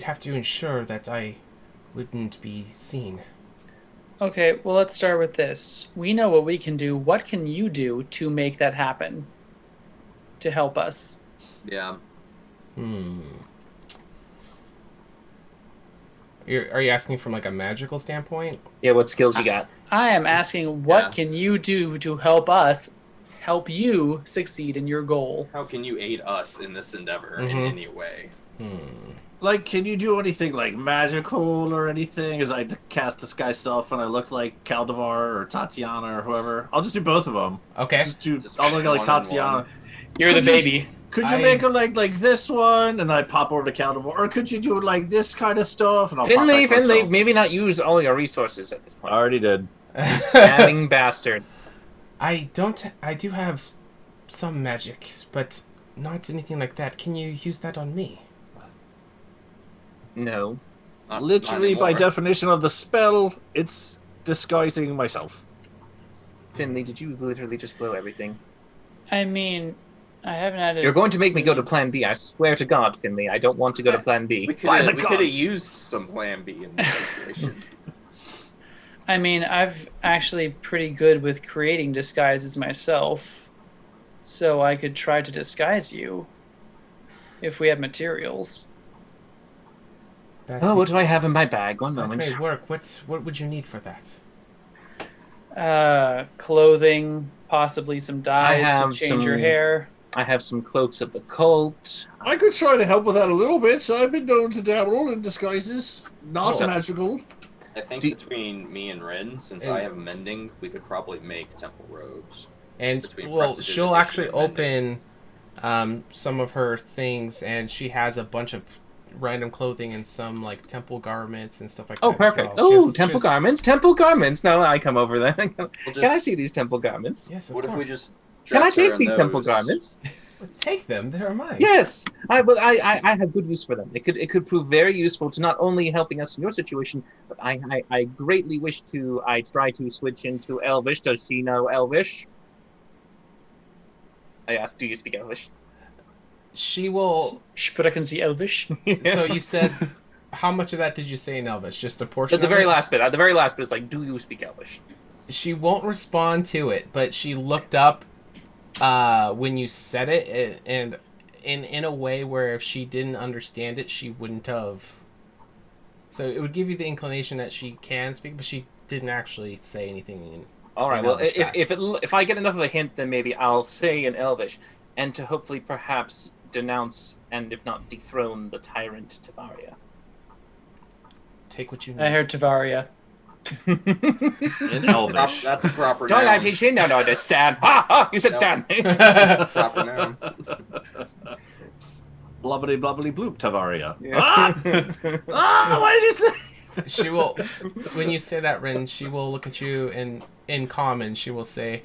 have to ensure that I wouldn't be seen.
Okay, well, let's start with this. We know what we can do. What can you do to make that happen? To help us?
Yeah.
Are you asking from a magical standpoint?
Yeah, what skills you got?
I am asking, what can you do to help us help you succeed in your goal?
How can you aid us in this endeavor in any way?
Can you do anything magical or anything? As I cast Disguise Self and I look like Caldivar or Tatiana or whoever. I'll just do both of them.
Okay.
I'll look like Tatiana.
You're the baby.
Could you make her like this one, and I pop over to Caldivar? Or could you do this kind of stuff? And I'll
Finley,
pop back myself?
maybe not use all your resources at this point.
I already did.
Damning bastard.
I do have some magic, but not anything like that. Can you use that on me?
No.
Literally, by definition of the spell, it's disguising myself.
Finley, did you literally just blow everything?
I haven't had it.
You're going to make me go to Plan B. I swear to God, Finley. I don't want to go to Plan B.
We could have used some Plan B in this situation.
I've actually pretty good with creating disguises myself, so I could try to disguise you if we have materials.
What do I have in my bag? One moment.
That may work. What would you need for that?
Clothing, possibly some dyes to change your hair.
I have some cloaks of the cult.
I could try to help with that a little bit. I've been known to dabble in disguises. Not magical.
I think between me and Rin, since I have mending, we could probably make temple robes.
And she'll actually open some of her things, and she has a bunch of random clothing and some temple garments and stuff like that.
Oh, perfect. Temple garments. No, I come over then. Can I see these temple garments?
Yes, of
course.
course.
If we just
can I take these temple garments?
Take them. They're mine.
Yes, I have good use for them. It could prove very useful to not only helping us in your situation, but I greatly wish to. I try to switch into Elvish. Does she know Elvish? I asked, do you speak Elvish?
She will.
But I can see Elvish.
So you said, how much of that did you say in Elvish? Just a portion.
At the very last bit. At the very last bit is like, do you speak Elvish?
She won't respond to it, but she looked up when you said it, and in a way where if she didn't understand it, she wouldn't have. So it would give you the inclination that she can speak, but she didn't actually say anything.
All right. Well, if I get enough of a hint, then maybe I'll say in Elvish, and to hopefully perhaps denounce and if not dethrone the tyrant Tavaria.
Take what you need.
I heard Tavaria.
In Elvish.
That's a proper
Don't I
noun.
teach you? No, it's Stan. Ha! You said
No.
Stan.
Proper noun.
Blubbly blubbly bloop, Tavaria.
Yeah.
Ah, what did you say?
She will, when you say that, Rin, she will look at you and in common, she will say,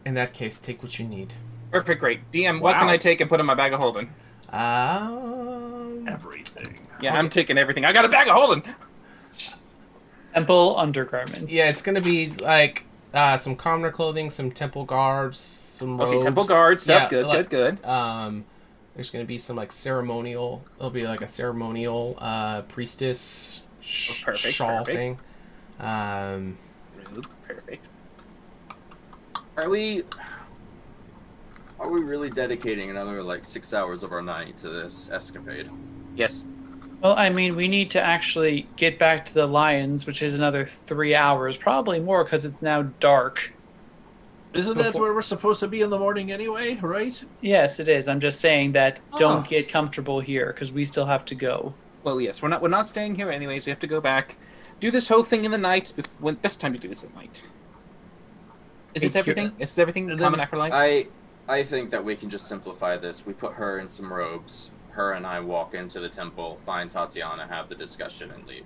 in that case, take what you need.
Perfect, great. DM, what can I take and put in my bag of holding?
Everything.
Yeah, I'm taking everything. I got a bag of holding.
Temple undergarments.
Yeah, it's gonna be like some commoner clothing, some temple garbs, some robes.
Okay, temple guard stuff.
Yeah,
Good.
There's gonna be some like ceremonial. It'll be like a ceremonial priestess shawl thing.
Perfect.
Are we really dedicating another like 6 hours of our night to this escapade?
Yes.
Well, I mean, we need to actually get back to the Lions, which is another 3 hours, probably more because it's now dark.
Isn't that where we're supposed to be in the morning anyway, right?
Yes, it is. I'm just saying that don't get comfortable here because we still have to go.
Well, yes, we're not staying here anyways. We have to go back, do this whole thing in the night. When best time to do this at night? Is this everything? Is this everything common acolyte?
I think that we can just simplify this. We put her in some robes. Her and I walk into the temple, find Tatiana, have the discussion, and leave.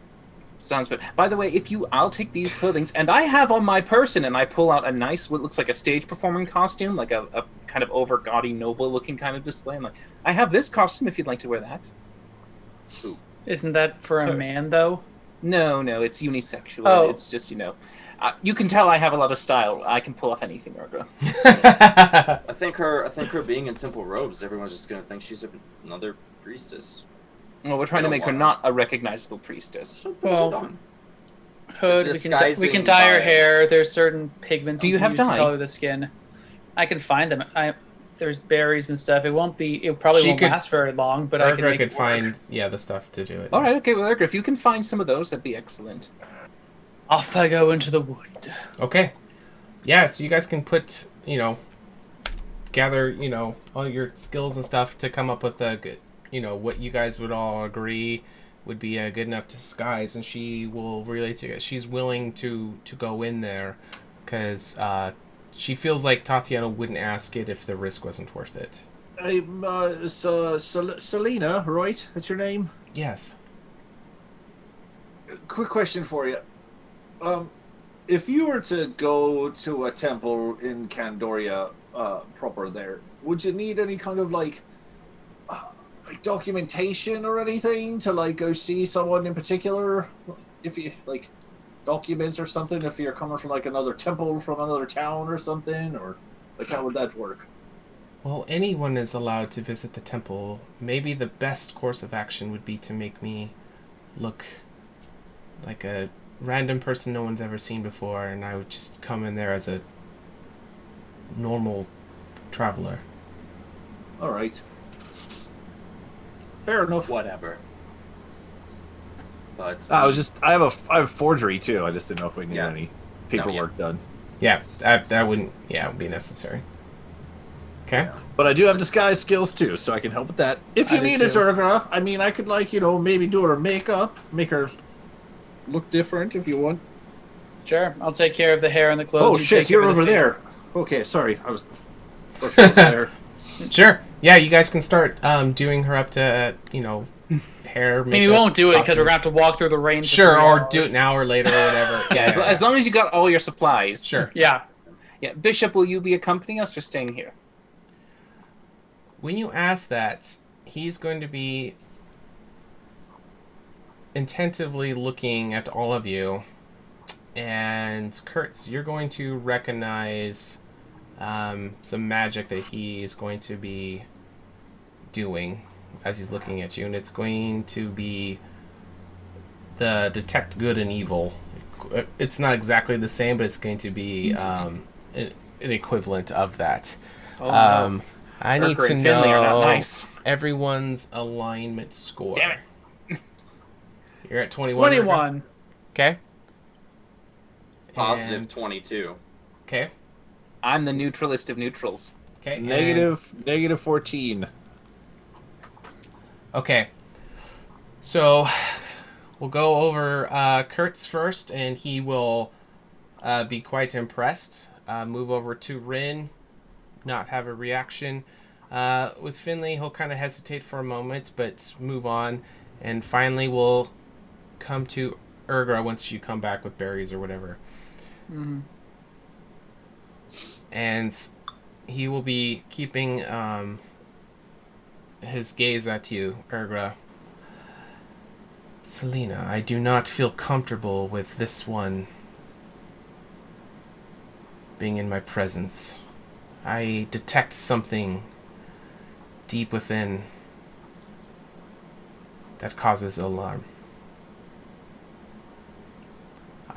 Sounds good. By the way, I'll take these clothings, and I have on my person, and I pull out a nice, what looks like a stage performing costume, like a kind of over gaudy, noble looking kind of display. I'm like, I have this costume if you'd like to wear that.
Ooh.
Isn't that for a man, though?
No, it's unisexual.
Oh.
It's just, you can tell I have a lot of style. I can pull off anything, Urgra.
I think her being in simple robes, everyone's just gonna think she's another priestess.
Well, we're trying to make her not a recognizable priestess.
Well, hood. We can dye her hair. There's certain pigments.
Do you have
use to
dye?
color the skin? I can find them. There's berries and stuff. It probably won't last very long, but I can make it work.
find the stuff to do it.
All right, okay, well, Urgra, if you can find some of those, that'd be excellent.
Off I go into the woods.
Okay. Yeah, so you guys can put, gather, all your skills and stuff to come up with a good, what you guys would all agree would be a good enough disguise, and she will relate to it. She's willing to go in there because she feels like Tatiana wouldn't ask it if the risk wasn't worth it.
Selena, right? That's your name?
Yes.
Quick question for you. If you were to go to a temple in Candoria proper there, would you need any kind of like documentation or anything to go see someone in particular? If you documents or something, if you're coming from another temple from another town or something, or how would that work?
Well, anyone is allowed to visit the temple. Maybe the best course of action would be to make me look like a random person no one's ever seen before, and I would just come in there as a normal traveler.
All right. Fair enough.
Whatever. But
I have forgery too. I just didn't know if we need any paperwork done.
Yeah, that wouldn't. Yeah, it would be necessary. Okay.
Yeah.
But I do have disguise skills too, so I can help with that. If you need it, Urgra, I mean, I could maybe do her makeup, make her look different if you want.
Sure, I'll take care of the hair and the clothes.
Oh
You
shit,
take care
you're
of the
over
face.
there. Okay, sorry, I was there.
Sure. Yeah, you guys can start doing her up to hair.
I mean, we won't do it because we're gonna have to walk through the rain. For
Sure,
3
or
hours.
do it an hour later or whatever. Yeah,
As long as you got all your supplies.
Sure.
Yeah.
Yeah, Bishop, will you be accompanying us or staying here?
when you ask that, he's going to be attentively looking at all of you. And Kurtz, you're going to recognize some magic that he is going to be doing as he's looking at you, and it's going to be the detect good and evil. It's not exactly the same, but it's going to be an equivalent of that.
Oh, no.
I need
Urker
to
and Finley
know
are not nice.
everyone's alignment score.
Damn it.
You're at 21.
21.
Okay.
Positive
And-
22.
Okay.
I'm the neutralist of neutrals.
Okay.
Negative 14.
Okay. So we'll go over Kurtz first, and he will be quite impressed. Move over to Rin, not have a reaction. With Finley, he'll kind of hesitate for a moment, but move on. And finally, we'll come to Urgra once you come back with berries or whatever.
Mm-hmm.
And he will be keeping his gaze at you, Urgra. Selena, I do not feel comfortable with this one being in my presence. I detect something deep within that causes alarm.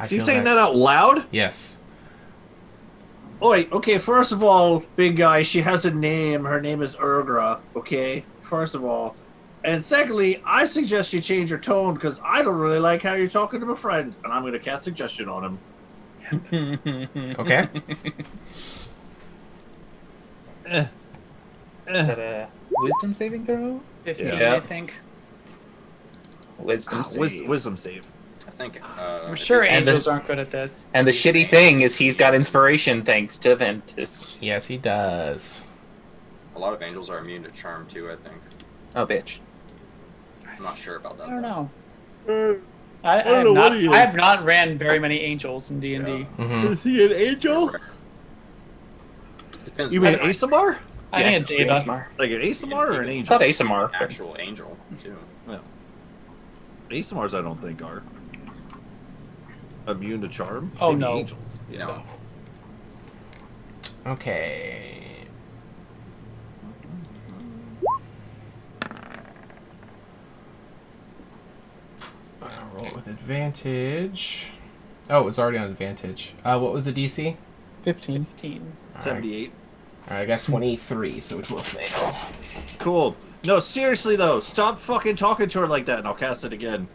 Is he saying that out loud?
Yes.
Oh, wait, okay, first of all, big guy, she has a name. Her name is Urgra, okay? First of all. And secondly, I suggest you change your tone because I don't really like how you're talking to my friend. And I'm going to cast suggestion on him.
Okay.
Is that a wisdom saving throw?
15,
Yeah.
I think.
Wisdom save.
Wisdom save.
I think.
I'm sure
And
angels
the-
aren't good at this.
And the shitty thing is he's got inspiration thanks to Ventus.
Yes, he does.
A lot of angels are immune to charm too, I think.
Oh, bitch.
I'm not sure about that.
I don't
though.
know. I
don't
have
know
not.
what he is.
I have not ran very many angels in D&D.
Yeah.
Mm-hmm.
Is he an angel?
Depends.
You mean
what
Asamar?
I think it's Data.
Asamar.
Like an Asamar or an
I
angel?
thought Asamar. but-
actual angel too.
Asamars, I don't think, are immune to charm.
Oh,
Maybe
no.
Angels. Yeah.
No.
Okay. I'll roll it with advantage. Oh, it was already on advantage. What was the DC?
15.
All
78.
right, I got 23, so it will fail.
Cool. No, seriously, though, stop fucking talking to her like that and I'll cast it again.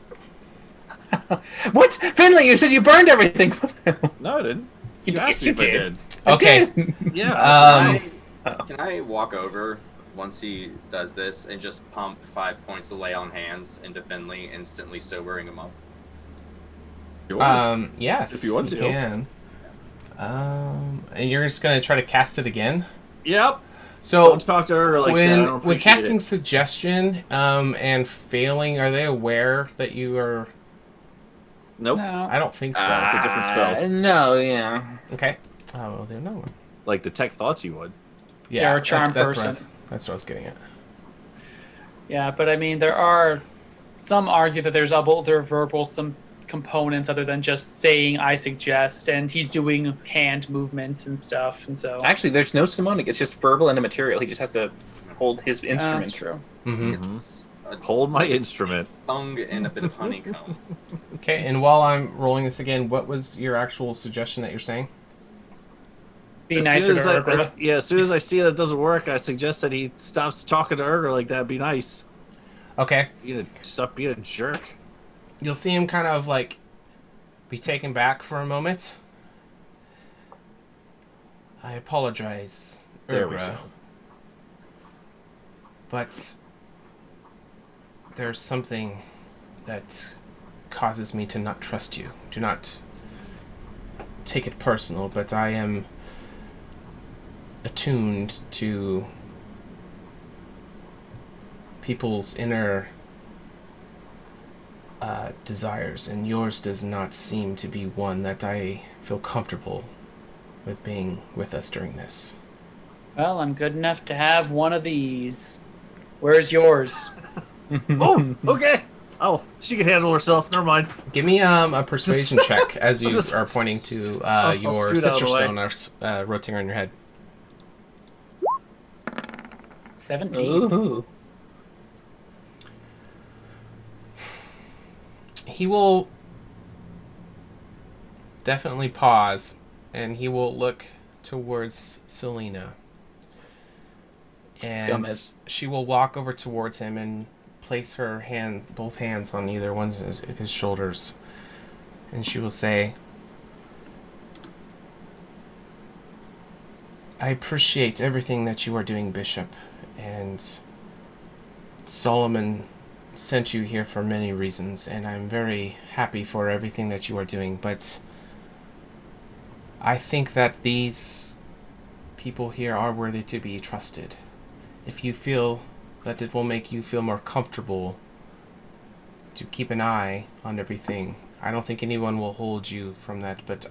What? Finley, you said you burned everything.
No, I didn't.
You
asked
did,
me
you
if I
did.
Okay.
did.
Yeah.
Can I walk over once he does this and just pump 5 points of lay on hands into Finley, instantly sobering him up?
Sure.
Yes.
If you want to.
Can. And you're just gonna try to cast it again.
Yep.
So
Don't talk to her like that. I don't
when
appreciate
casting
it.
suggestion and failing, are they aware that you are?
Nope.
No.
I don't think so.
It's a different spell.
No, yeah.
Okay. We'll do another one.
Like detect thoughts you would.
Yeah,
You're a charm
that's
person.
That's what I was getting at.
Yeah, but I mean, there are some argue that there's other verbal some components other than just saying "I suggest," and he's doing hand movements and stuff, and so
Actually, there's no summoning. It's just verbal and immaterial. He just has to hold his instrument.
That's true.
Mm-hmm.
It's a
Hold my instrument.
tongue and a bit of honeycomb.
Okay, and while I'm rolling this again, what was your actual suggestion that you're saying?
Be
As
nicer
soon
to
as I-
Urgra.
yeah, as soon as I see that it doesn't work, I suggest that he stops talking to Urgra like that. Be nice.
Okay.
Stop being a jerk.
You'll see him kind of like be taken back for a moment. I apologize,
There we
Urgra.
go.
But there's something that causes me to not trust you. Do not take it personal, but I am attuned to people's inner desires, and yours does not seem to be one that I feel comfortable with being with us during this.
Well, I'm good enough to have one of these. Where's yours?
Oh, okay. Oh, she can handle herself. Never mind.
Give me a persuasion check as you are pointing to
I'll
your
scoot out of
sister
the way.
stone rotating around your head.
17.
Ooh.
He will definitely pause, and he will look towards Selena. And
Gomez.
she will walk over towards him and place both hands on either one of his shoulders. And she will say, I appreciate everything that you are doing, Bishop. And Solomon sent you here for many reasons, and I'm very happy for everything that you are doing. But I think that these people here are worthy to be trusted. If you feel that it will make you feel more comfortable to keep an eye on everything, I don't think anyone will hold you from that, but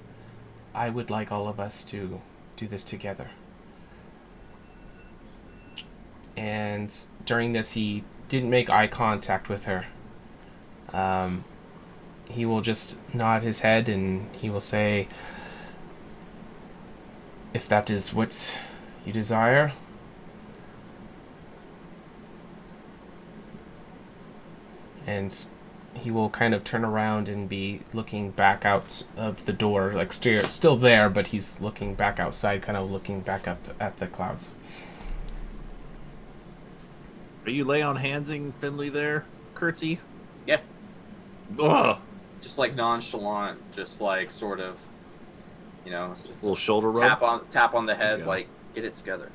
I would like all of us to do this together. And during this, he didn't make eye contact with her. He will just nod his head and he will say, if that is what you desire. And he will kind of turn around and be looking back out of the door, like still there, but he's looking back outside, kind of looking back up at the clouds.
Are you lay on handsing Finley there, Curtsy?
Yeah.
Ugh.
Just like nonchalant, just like sort of, it's just
A little shoulder rub.
tap on the head, like get it together.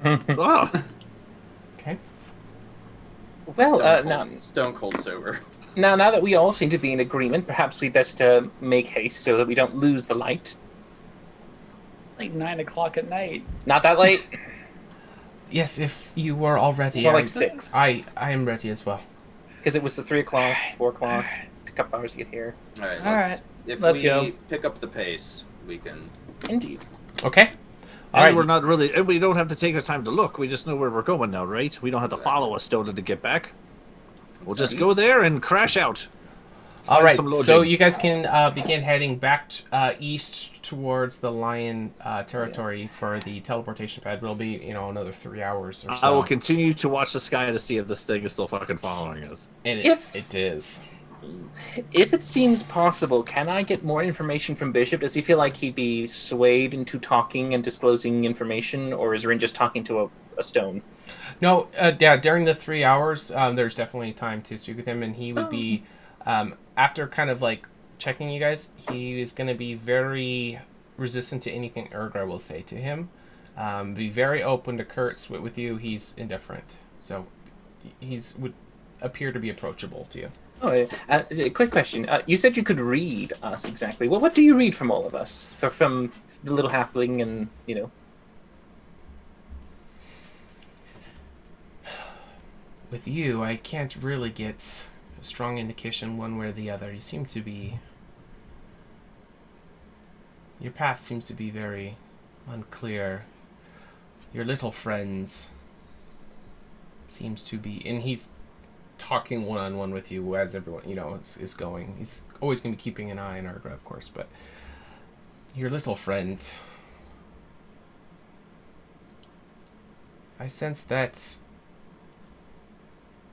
Oh.
Okay.
Well,
Stone cold sober.
now that we all seem to be in agreement, perhaps we best make haste so that we don't lose the light.
It's like 9 o'clock at night.
Not that late?
Yes, if you were all ready.
More like 6.
I am ready as well.
Because it was the 3 o'clock, 4 o'clock, a couple hours to get here.
All right.
Let's
If
go.
we pick up the pace, we can.
Indeed.
Okay. All
And
right.
we're not really. And we don't have to take the time to look. We just know where we're going now, right? We don't have to follow a stone to get back. We'll just go there and crash out.
All right,
some
so
lodging.
you guys can begin heading back east towards the lion territory for the teleportation pad. It'll be, another 3 hours or so.
I will continue to watch the sky to see if this thing is still fucking following us.
And
If-
it is.
If it seems possible, can I get more information from Bishop? Does he feel like he'd be swayed into talking and disclosing information, or is Rin just talking to a stone?
No, yeah, during the 3 hours, there's definitely time to speak with him, and he would be, after kind of like checking you guys, he is going to be very resistant to anything Urgra will say to him. Be very open to Kurtz. With you, he's indifferent. So would appear to be approachable to you.
Oh, quick question. You said you could read us exactly. Well, what do you read from all of us? From the little halfling and,
With you, I can't really get a strong indication one way or the other. You seem to be... Your path seems to be very unclear. Your little friends seems to be... And he's talking one-on-one with you as everyone, is going. He's always going to be keeping an eye on Urgra, of course, but... Your little friend... I sense that...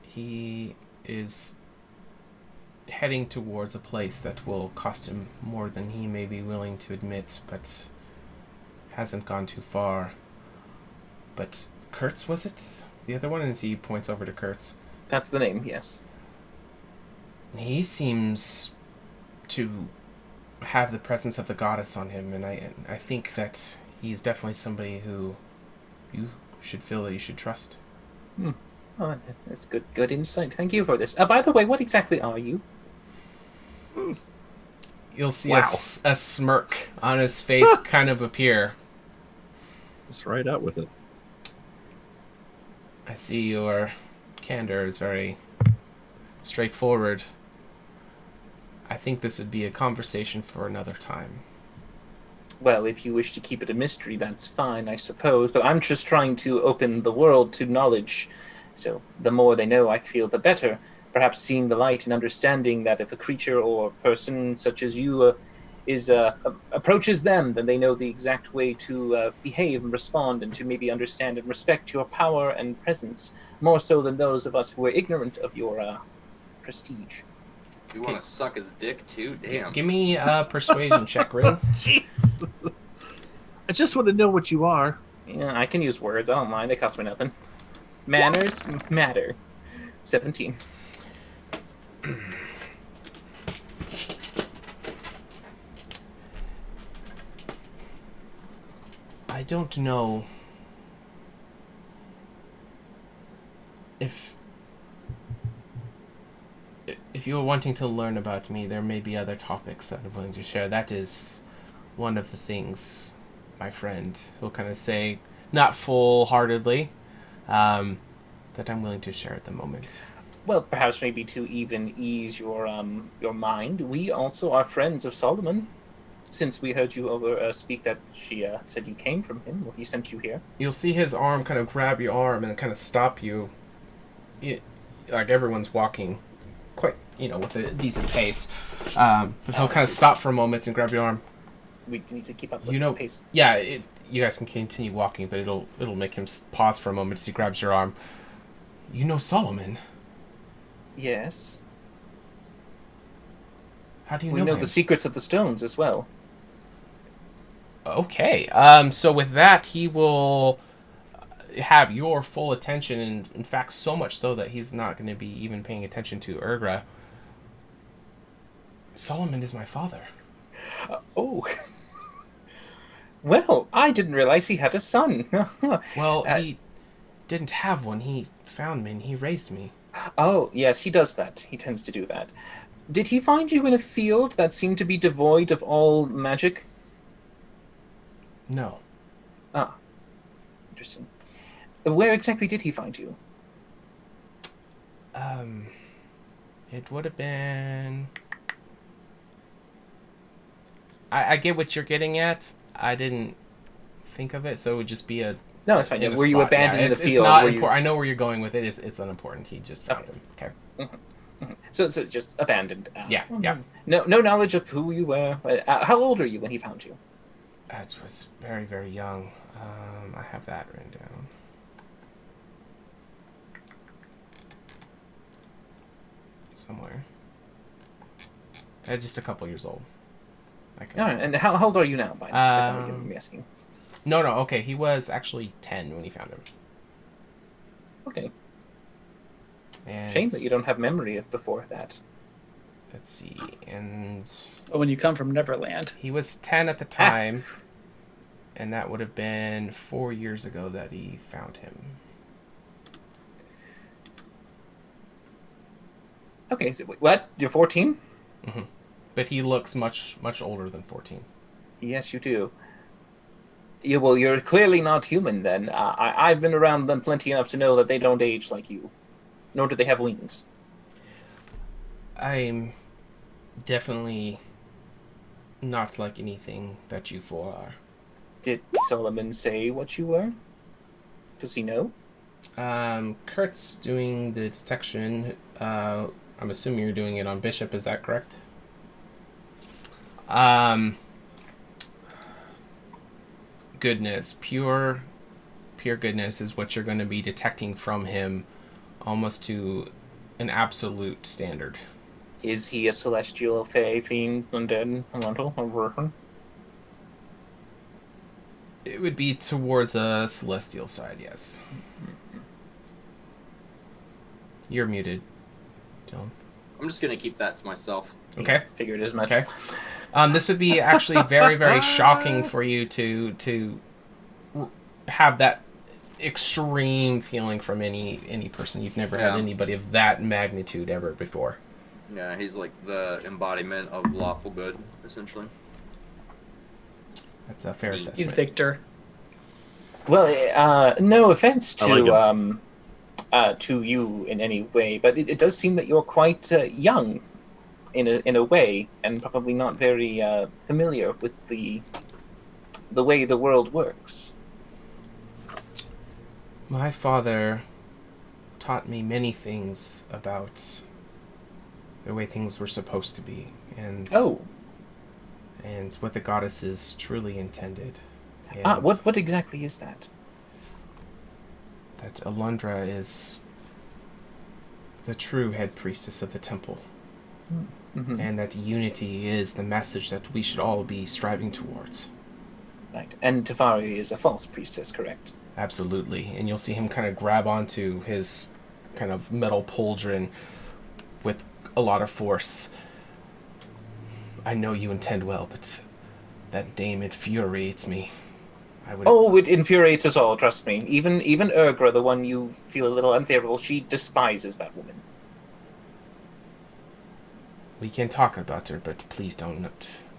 He is heading towards a place that will cost him more than he may be willing to admit, but hasn't gone too far. But Kurtz, was it? The other one? And he points over to Kurtz.
That's the name, yes.
He seems to have the presence of the goddess on him, and I think that he's definitely somebody who you should feel that you should trust.
Oh, that's good insight. Thank you for this. By the way, what exactly are you?
You'll see
Wow.
a smirk on his face kind of appear.
Just right out with it.
I see your candor is very straightforward. I think this would be a conversation for another time.
Well, if you wish to keep it a mystery, that's fine, I suppose. But I'm just trying to open the world to knowledge. So the more they know, I feel the better. Perhaps seeing the light and understanding that if a creature or person such as you approaches them, then they know the exact way to behave and respond, and to maybe understand and respect your power and presence more so than those of us who are ignorant of your prestige.
You want to suck his dick too? Damn.
Give me a persuasion check, Rin.
Jeez. I just want to know what you are.
Yeah, I can use words. I don't mind. They cost me nothing. Manners matter. 17.
I don't know if you are wanting to learn about me, there may be other topics that I'm willing to share. That is one of the things, my friend, he'll kind of say, not full-heartedly, that I'm willing to share at the moment.
Well, perhaps maybe to even ease your mind, we also are friends of Solomon, since we heard you over speak that she said you came from him, or he sent you here.
You'll see his arm kind of grab your arm and kind of stop you. Like everyone's walking quite, with a decent pace. But he'll kind of stop for a moment and grab your arm.
We need to keep up with the pace.
Yeah, you guys can continue walking, but it'll make him pause for a moment as he grabs your arm. You know Solomon?
Yes.
How do you
know? We know the secrets of the stones as well.
Okay. So with that, he will have your full attention, and in fact, so much so that he's not going to be even paying attention to Urgra. Solomon is my father.
Oh. Well, I didn't realize he had a son.
Well, he didn't have one. He found me and he raised me.
Oh, yes, he does that. He tends to do that. Did he find you in a field that seemed to be devoid of all magic?
No.
Ah. Interesting. Where exactly did he find you?
It would have been... I get what you're getting at. I didn't think of it, so it would just be a...
No, it's fine. Were you abandoned in the field?
It's not important. I know where you're going with it. It's unimportant. He just found him. Okay.
Mm-hmm. Mm-hmm. So just abandoned.
Yeah.
No knowledge of who you were. How old are you when he found you?
It was very, very young. I have that written down. Somewhere. Just a couple years old.
All right, and how old are you now, by me asking?
No, okay, he was actually 10 when he found him.
Okay.
And
shame that you don't have memory of before that.
Let's see, and...
But when you come from Neverland.
He was 10 at the time, and that would have been 4 years ago that he found him.
Okay, so what? You're 14?
Mm-hmm. But he looks much, much older than 14.
Yes, you do. Well, you're clearly not human, then. I've been around them plenty enough to know that they don't age like you. Nor do they have wings.
I'm definitely not like anything that you four are.
Did Solomon say what you were? Does he know?
Kurt's doing the detection. I'm assuming you're doing it on Bishop, is that correct? Goodness, pure goodness is what you're going to be detecting from him, almost to an absolute standard.
Is he a celestial, fae, fiend, undead, elemental, or worker?
It would be towards a celestial side, yes. You're muted, Dylan.
I'm just going to keep that to myself.
Okay.
Figured as much.
Okay. This would be actually very, very shocking for you to have that extreme feeling from any person. You've never had anybody of that magnitude ever before.
Yeah, he's like the embodiment of lawful good, essentially.
That's a fair assessment.
He's Victor.
Well, no offense to to you in any way, but it does seem that you're quite young in a way, and probably not very familiar with the the way the world works?
My father taught me many things about the way things were supposed to be, and what the goddesses truly intended. And
What exactly is that?
That Alundra is the true head priestess of the temple.
Mm-hmm.
And that unity is the message that we should all be striving towards.
Right. And Tefari is a false priestess, correct?
Absolutely. And you'll see him kind of grab onto his kind of metal pauldron with a lot of force. I know you intend well, but that name infuriates me.
It infuriates us all, trust me. Even Urgra, the one you feel a little unfavorable, she despises that woman.
We can talk about her, but please don't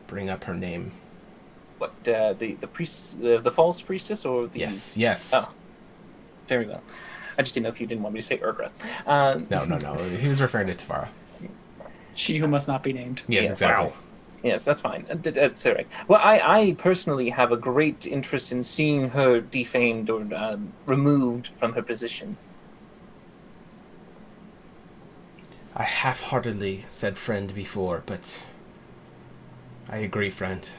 bring up her name.
What, the priest, the false priestess, or the...
Yes.
Oh, very well. I just didn't know if you didn't want me to say Urgra.
No. He was referring to Tefara.
She who must not be named.
Yes, exactly.
Wow. Yes, that's fine. That's all right. Well, I personally have a great interest in seeing her defamed or removed from her position.
I half-heartedly said friend before, but I agree, friend.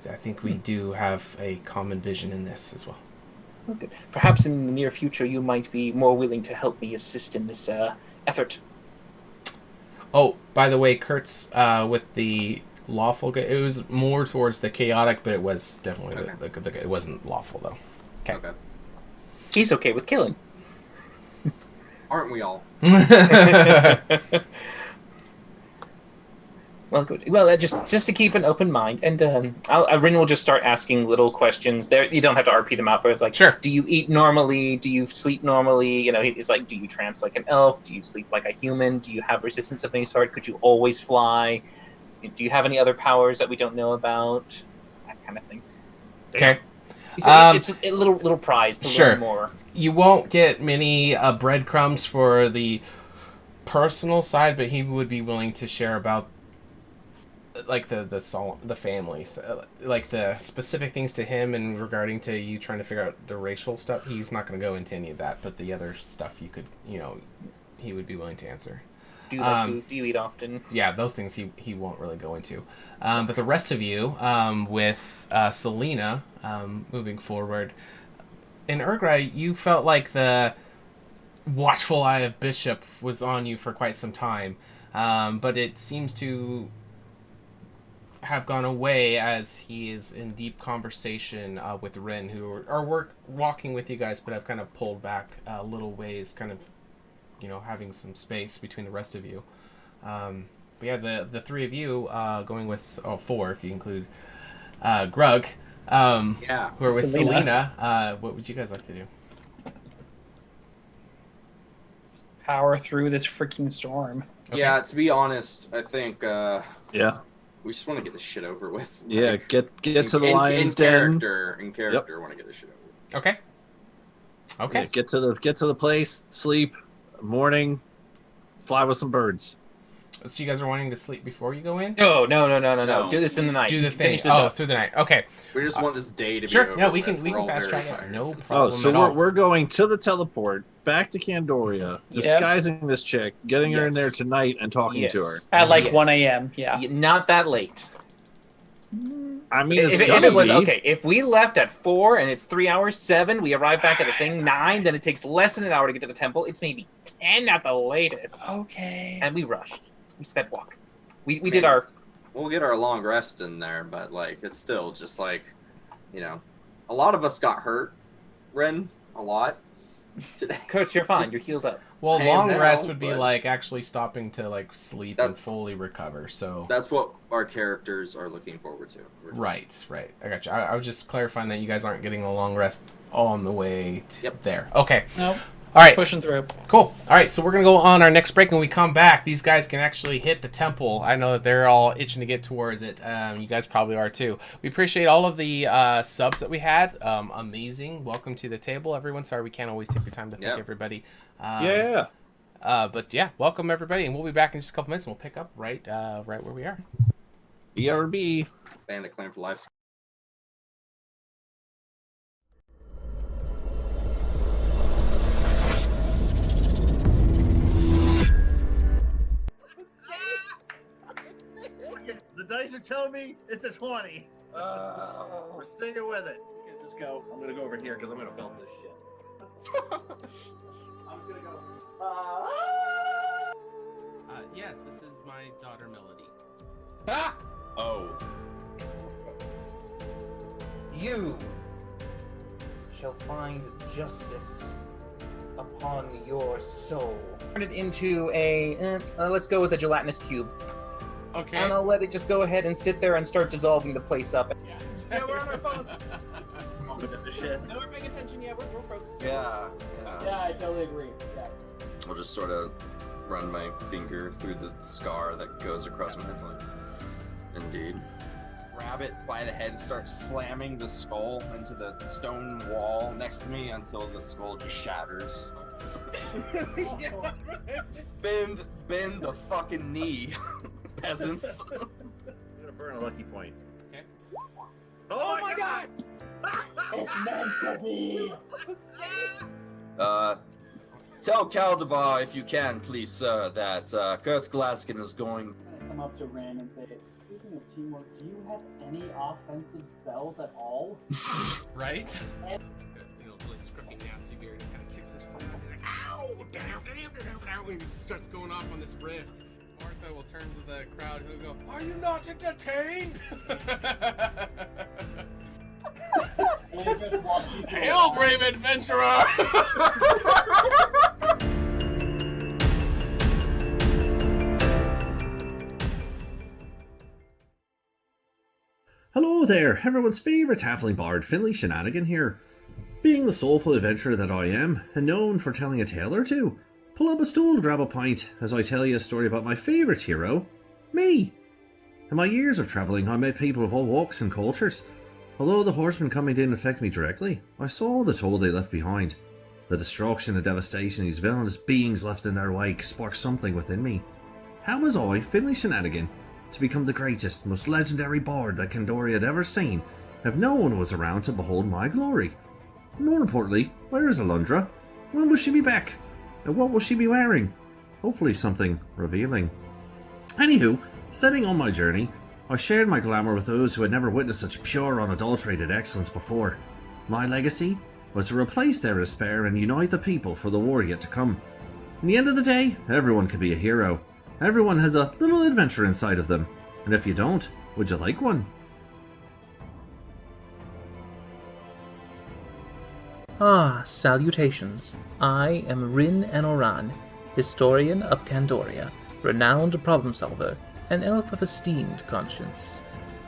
I think we do have a common vision in this as well.
Okay. Perhaps in the near future you might be more willing to help me assist in this effort.
Oh, by the way, Kurt's with the lawful. It was more towards the chaotic, but it was definitely it wasn't lawful though. Okay.
He's okay with killing.
Aren't we all?
Well, good. Well, just to keep an open mind, and Rin will just start asking little questions. There, you don't have to RP them out, but it's like,
sure.
Do you eat normally? Do you sleep normally? You know, he's like, do you trance like an elf? Do you sleep like a human? Do you have resistance of any sort? Could you always fly? Do you have any other powers that we don't know about? That kind of thing.
Okay.
It's a little prize to learn more.
You won't get many breadcrumbs for the personal side, but he would be willing to share about like the family, like the specific things to him and regarding to you trying to figure out the racial stuff. He's not going to go into any of that, but the other stuff you could, he would be willing to answer.
Do you like food? Do you eat often?
Yeah, those things he won't really go into. But the rest of you, with Selena, moving forward, in Urgra, you felt like the watchful eye of Bishop was on you for quite some time, but it seems to have gone away as he is in deep conversation with Rin, who are walking with you guys, but have kind of pulled back a little ways, kind of, having some space between the rest of you. But yeah, the three of you going with four if you include Grug, who are with Selena. What would you guys like to do?
Power through this freaking storm.
Okay. Yeah, to be honest, I think.
We
just want to get this shit over with.
Yeah, like, get to the lion's den.
In character, want to get this shit over with.
Okay.
Yeah, get to the place, sleep, morning, fly with some birds.
So you guys are wanting to sleep before you go in?
No. Do this in the night.
Do the thing. Through the night. Okay.
We just want this day to be
over.
Sure.
Yeah, we can fast track it. No problem.
Oh, so we're going to the teleport, back to Candoria, disguising this chick, getting her in there tonight, and talking to her
at like 1 a.m. Yeah,
not that late.
I mean,
if it was okay, if we left at 4 and it's 3 hours, 7, we arrive back at the thing 9, then it takes less than an hour to get to the temple. It's maybe 10 at the latest.
Okay.
And we rushed. We sped walk. We did our.
We'll get our long rest in there, but like it's still just like, a lot of us got hurt, Ren, a lot today.
Coach, you're fine. You're healed up.
Well, long rest would be like actually stopping to like sleep and fully recover. So
that's what our characters are looking forward to.
Right. I got you. I was just clarifying that you guys aren't getting a long rest on the way to there. Okay.
Nope.
All right.
Pushing through.
Cool. All right, so we're going to go on our next break. When we come back, these guys can actually hit the temple. I know that they're all itching to get towards it. You guys probably are too. We appreciate all of the subs that we had. Amazing. Welcome to the table, everyone. Sorry we can't always take the time to thank everybody. But yeah, welcome everybody, and we'll be back in just a couple minutes, and we'll pick up right where we are.
BRB.
Bandit Clan for life.
The dice are telling me it's a 20. We're sticking with it. Okay, just go. I'm gonna go over here because I'm gonna film this shit. I'm just gonna go.
Yes, this is my daughter Melody.
Ah!
Oh.
You shall find justice upon your soul. Turn it into a, let's go with a gelatinous cube.
Okay.
And I'll let it just go ahead and sit there and start dissolving the place up.
Yeah, we're on our phones. Moment of the shit.
No, we're paying attention. Yeah, we're focused.
Yeah.
Yeah, I totally agree. Yeah.
I'll just sort of run my finger through the scar that goes across my head. Indeed. Grab it by the head, start slamming the skull into the stone wall next to me until the skull just shatters. Bend the fucking knee, peasants.
I'm gonna burn a lucky point.
Okay.
Oh my god!
It's meant to be.
Tell Caldevar, if you can, please, sir, that Kurtz Glaskin is going.
Come up to Ren and say, speaking of teamwork, do you have any offensive spells at all?
Right? He's got, really scruffy, nasty beard. He kind of kicks his foot. Ow! Down! And he just starts going off on this rift. Martha will turn to the crowd and he'll go, "Are you not entertained?" Hail, brave adventurer!
Hello there, everyone's favourite halfling bard, Finley Shenanigan here. Being the soulful adventurer that I am, and known for telling a tale or two, pull up a stool to grab a pint as I tell you a story about my favourite hero, me. In my years of travelling, I met people of all walks and cultures. Although the horsemen coming didn't affect me directly, I saw the toll they left behind. The destruction and devastation these villainous beings left in their wake sparked something within me. How was I, Finley Shenanigan, to become the greatest, most legendary bard that Candoria had ever seen, if no one was around to behold my glory? More importantly, where is Alundra? When will she be back? And what will she be wearing? Hopefully something revealing. Anywho, setting on my journey, I shared my glamour with those who had never witnessed such pure, unadulterated excellence before. My legacy was to replace their despair and unite the people for the war yet to come. In the end of the day, everyone can be a hero. Everyone has a little adventure inside of them. And if you don't, would you like one?
Salutations. I am Rin Anoran, historian of Candoria, renowned problem solver, an elf of esteemed conscience.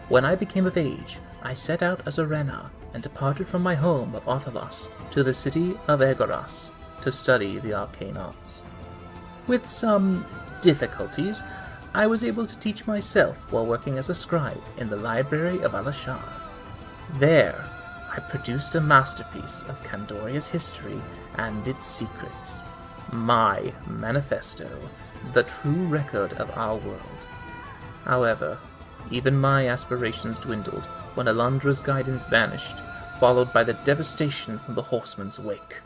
When I became of age, I set out as a Rena and departed from my home of Orthalos to the city of Egoras to study the arcane arts. With some difficulties, I was able to teach myself while working as a scribe in the library of Alashar. There, I produced a masterpiece of Candoria's history and its secrets, my manifesto, the true record of our world. However, even my aspirations dwindled when Alundra's guidance vanished, followed by the devastation from the horseman's wake.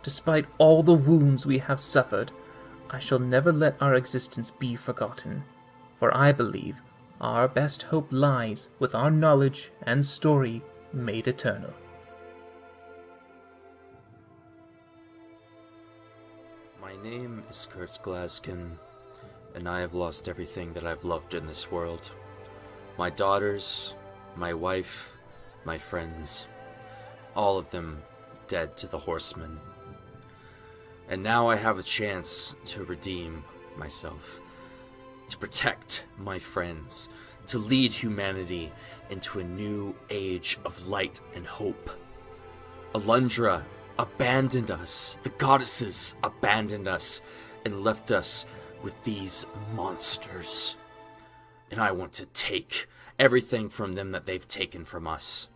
Despite all the wounds we have suffered, I shall never let our existence be forgotten, for I believe our best hope lies with our knowledge and story made eternal.
My name is Kurtz Glaskin, and I have lost everything that I've loved in this world. My daughters, my wife, my friends, all of them dead to the horsemen. And now I have a chance to redeem myself, to protect my friends, to lead humanity into a new age of light and hope. Alundra abandoned us, the goddesses abandoned us, and left us with these monsters. And I want to take everything from them that they've taken from us.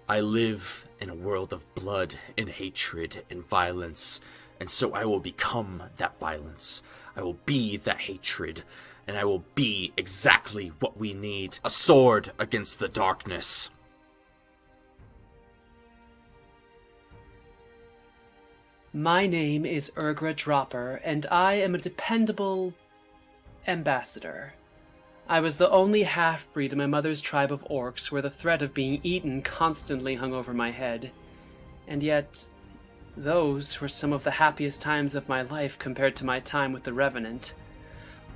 I live in a world of blood and hatred and violence, and so I will become that violence. I will be that hatred, and I will be exactly what we need. A sword against the darkness.
My name is Urgra Dropper, and I am a dependable ambassador.
I was the only half-breed in my mother's tribe of orcs where the threat of being eaten constantly hung over my head. And yet, those were some of the happiest times of my life compared to my time with the Revenant.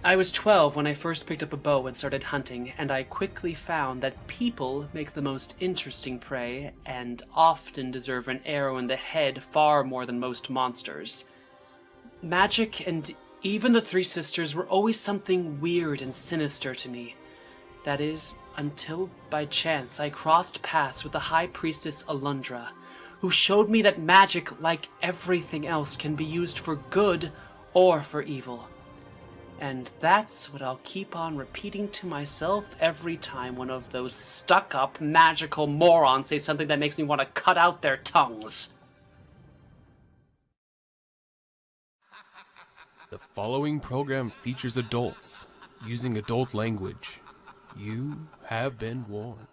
I was 12 when I first picked up a bow and started hunting, and I quickly found that people make the most interesting prey and often deserve an arrow in the head far more than most monsters. Magic and even the Three Sisters were always something weird and sinister to me. That is, until by chance I crossed paths with the High Priestess Alundra, who showed me that magic, like everything else, can be used for good or for evil. And that's what I'll keep on repeating to myself every time one of those stuck-up magical morons say something that makes me want to cut out their tongues.
The following program features adults using adult language. You have been warned.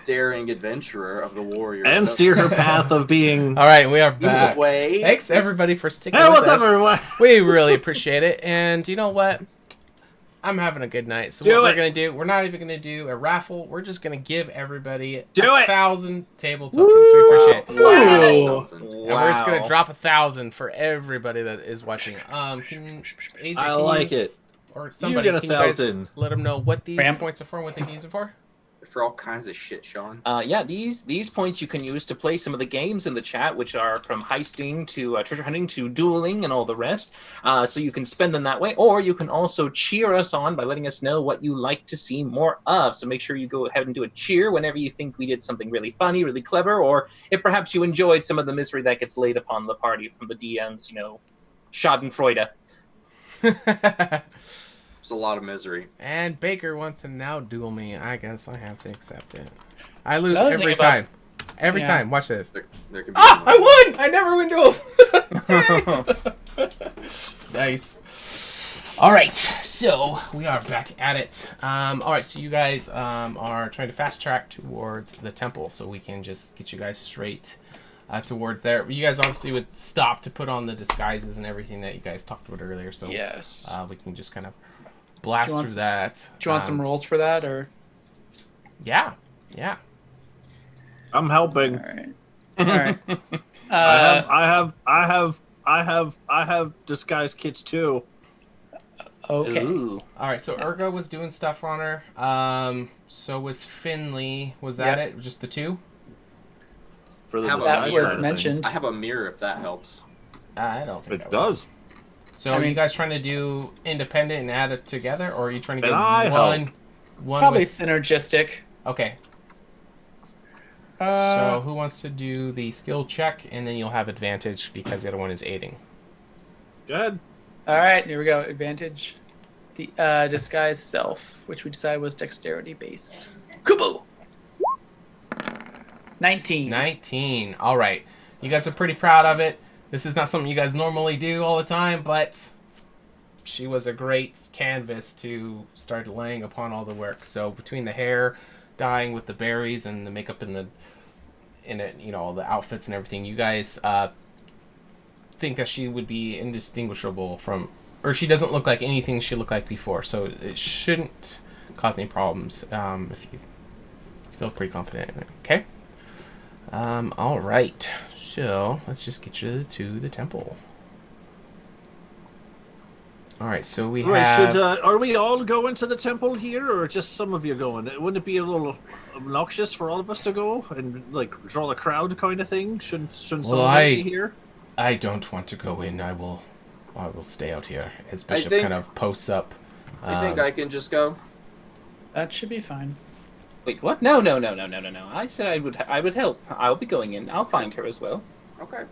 Daring adventurer of the warriors.
And steer her path of being...
All right, we are back.
Way.
Thanks, everybody, for sticking
Hey,
with
what's
us.
up, everyone?
We really appreciate it. And you know what? I'm having a good night. So what we're going to do, we're not even going to do a raffle. We're just going to give everybody 1,000 table tokens. We appreciate it.
Wow.
And we're just going to drop 1,000 for everybody that is watching. AJ,
I like it.
Or somebody,
get
can you guys
1,000.
let them know what these points are for and what they can use it for?
For all kinds of shit, Sean.
Yeah, these points you can use to play some of the games in the chat, which are from heisting to treasure hunting to dueling and all the rest. So you can spend them that way, or you can also cheer us on by letting us know what you like to see more of. So make sure you go ahead and do a cheer whenever you think we did something really funny, really clever, or if perhaps you enjoyed some of the misery that gets laid upon the party from the DMs, Schadenfreude.
There's a lot of misery.
And Baker wants to now duel me. I guess I have to accept it. I lose
Another
every
thing about-
time. Every
Yeah.
time. Watch this.
There can be
I won! I never win duels! Nice. Alright, so we are back at it. Alright, so you guys are trying to fast track towards the temple so we can just get you guys straight towards there. You guys obviously would stop to put on the disguises and everything that you guys talked about earlier, so
Yes.
we can just kind of blast through that.
Do you want some rolls for that, or?
Yeah.
I'm helping.
All right.
I have disguise kits too.
Okay.
Ooh.
All right, so Urga was doing stuff on her. So was Finley. Was that it? Just the two?
For the
That
disguise
was
side of
mentioned.
things.
I have a mirror if that helps.
I don't think
It
that would.
does.
So
I
are you
mean-
guys trying to do independent and add it together, or are you trying to
And
get
I
one
Probably
with...
synergistic.
Okay, so
Uh,
who wants to do the skill check, and then you'll have advantage because the other one is aiding.
Go ahead.
all right, here we go. Advantage. The disguise self, which we decided was dexterity based. Kubo. 19.
19. All right. You guys are pretty proud of it. This is not something you guys normally do all the time, but she was a great canvas to start laying upon all the work. So between the hair dyeing with the berries and the makeup and all the outfits and everything, you guys think that she would be indistinguishable from, or she doesn't look like anything she looked like before. So it shouldn't cause any problems if you feel pretty confident in it. Okay. All right. So let's just get you to the temple. All right. So we have.
Are we all going to the temple here, or just some of you going? Wouldn't it be a little obnoxious for all of us to go and draw the crowd kind of thing? Shouldn't some of us be here?
I don't want to go in. I will stay out here as
I
Bishop
think-
kind of posts up.
I think I can just go.
That should be fine.
Wait, what? No. I said I would help. I'll be going in. I'll find her as well.
Okay.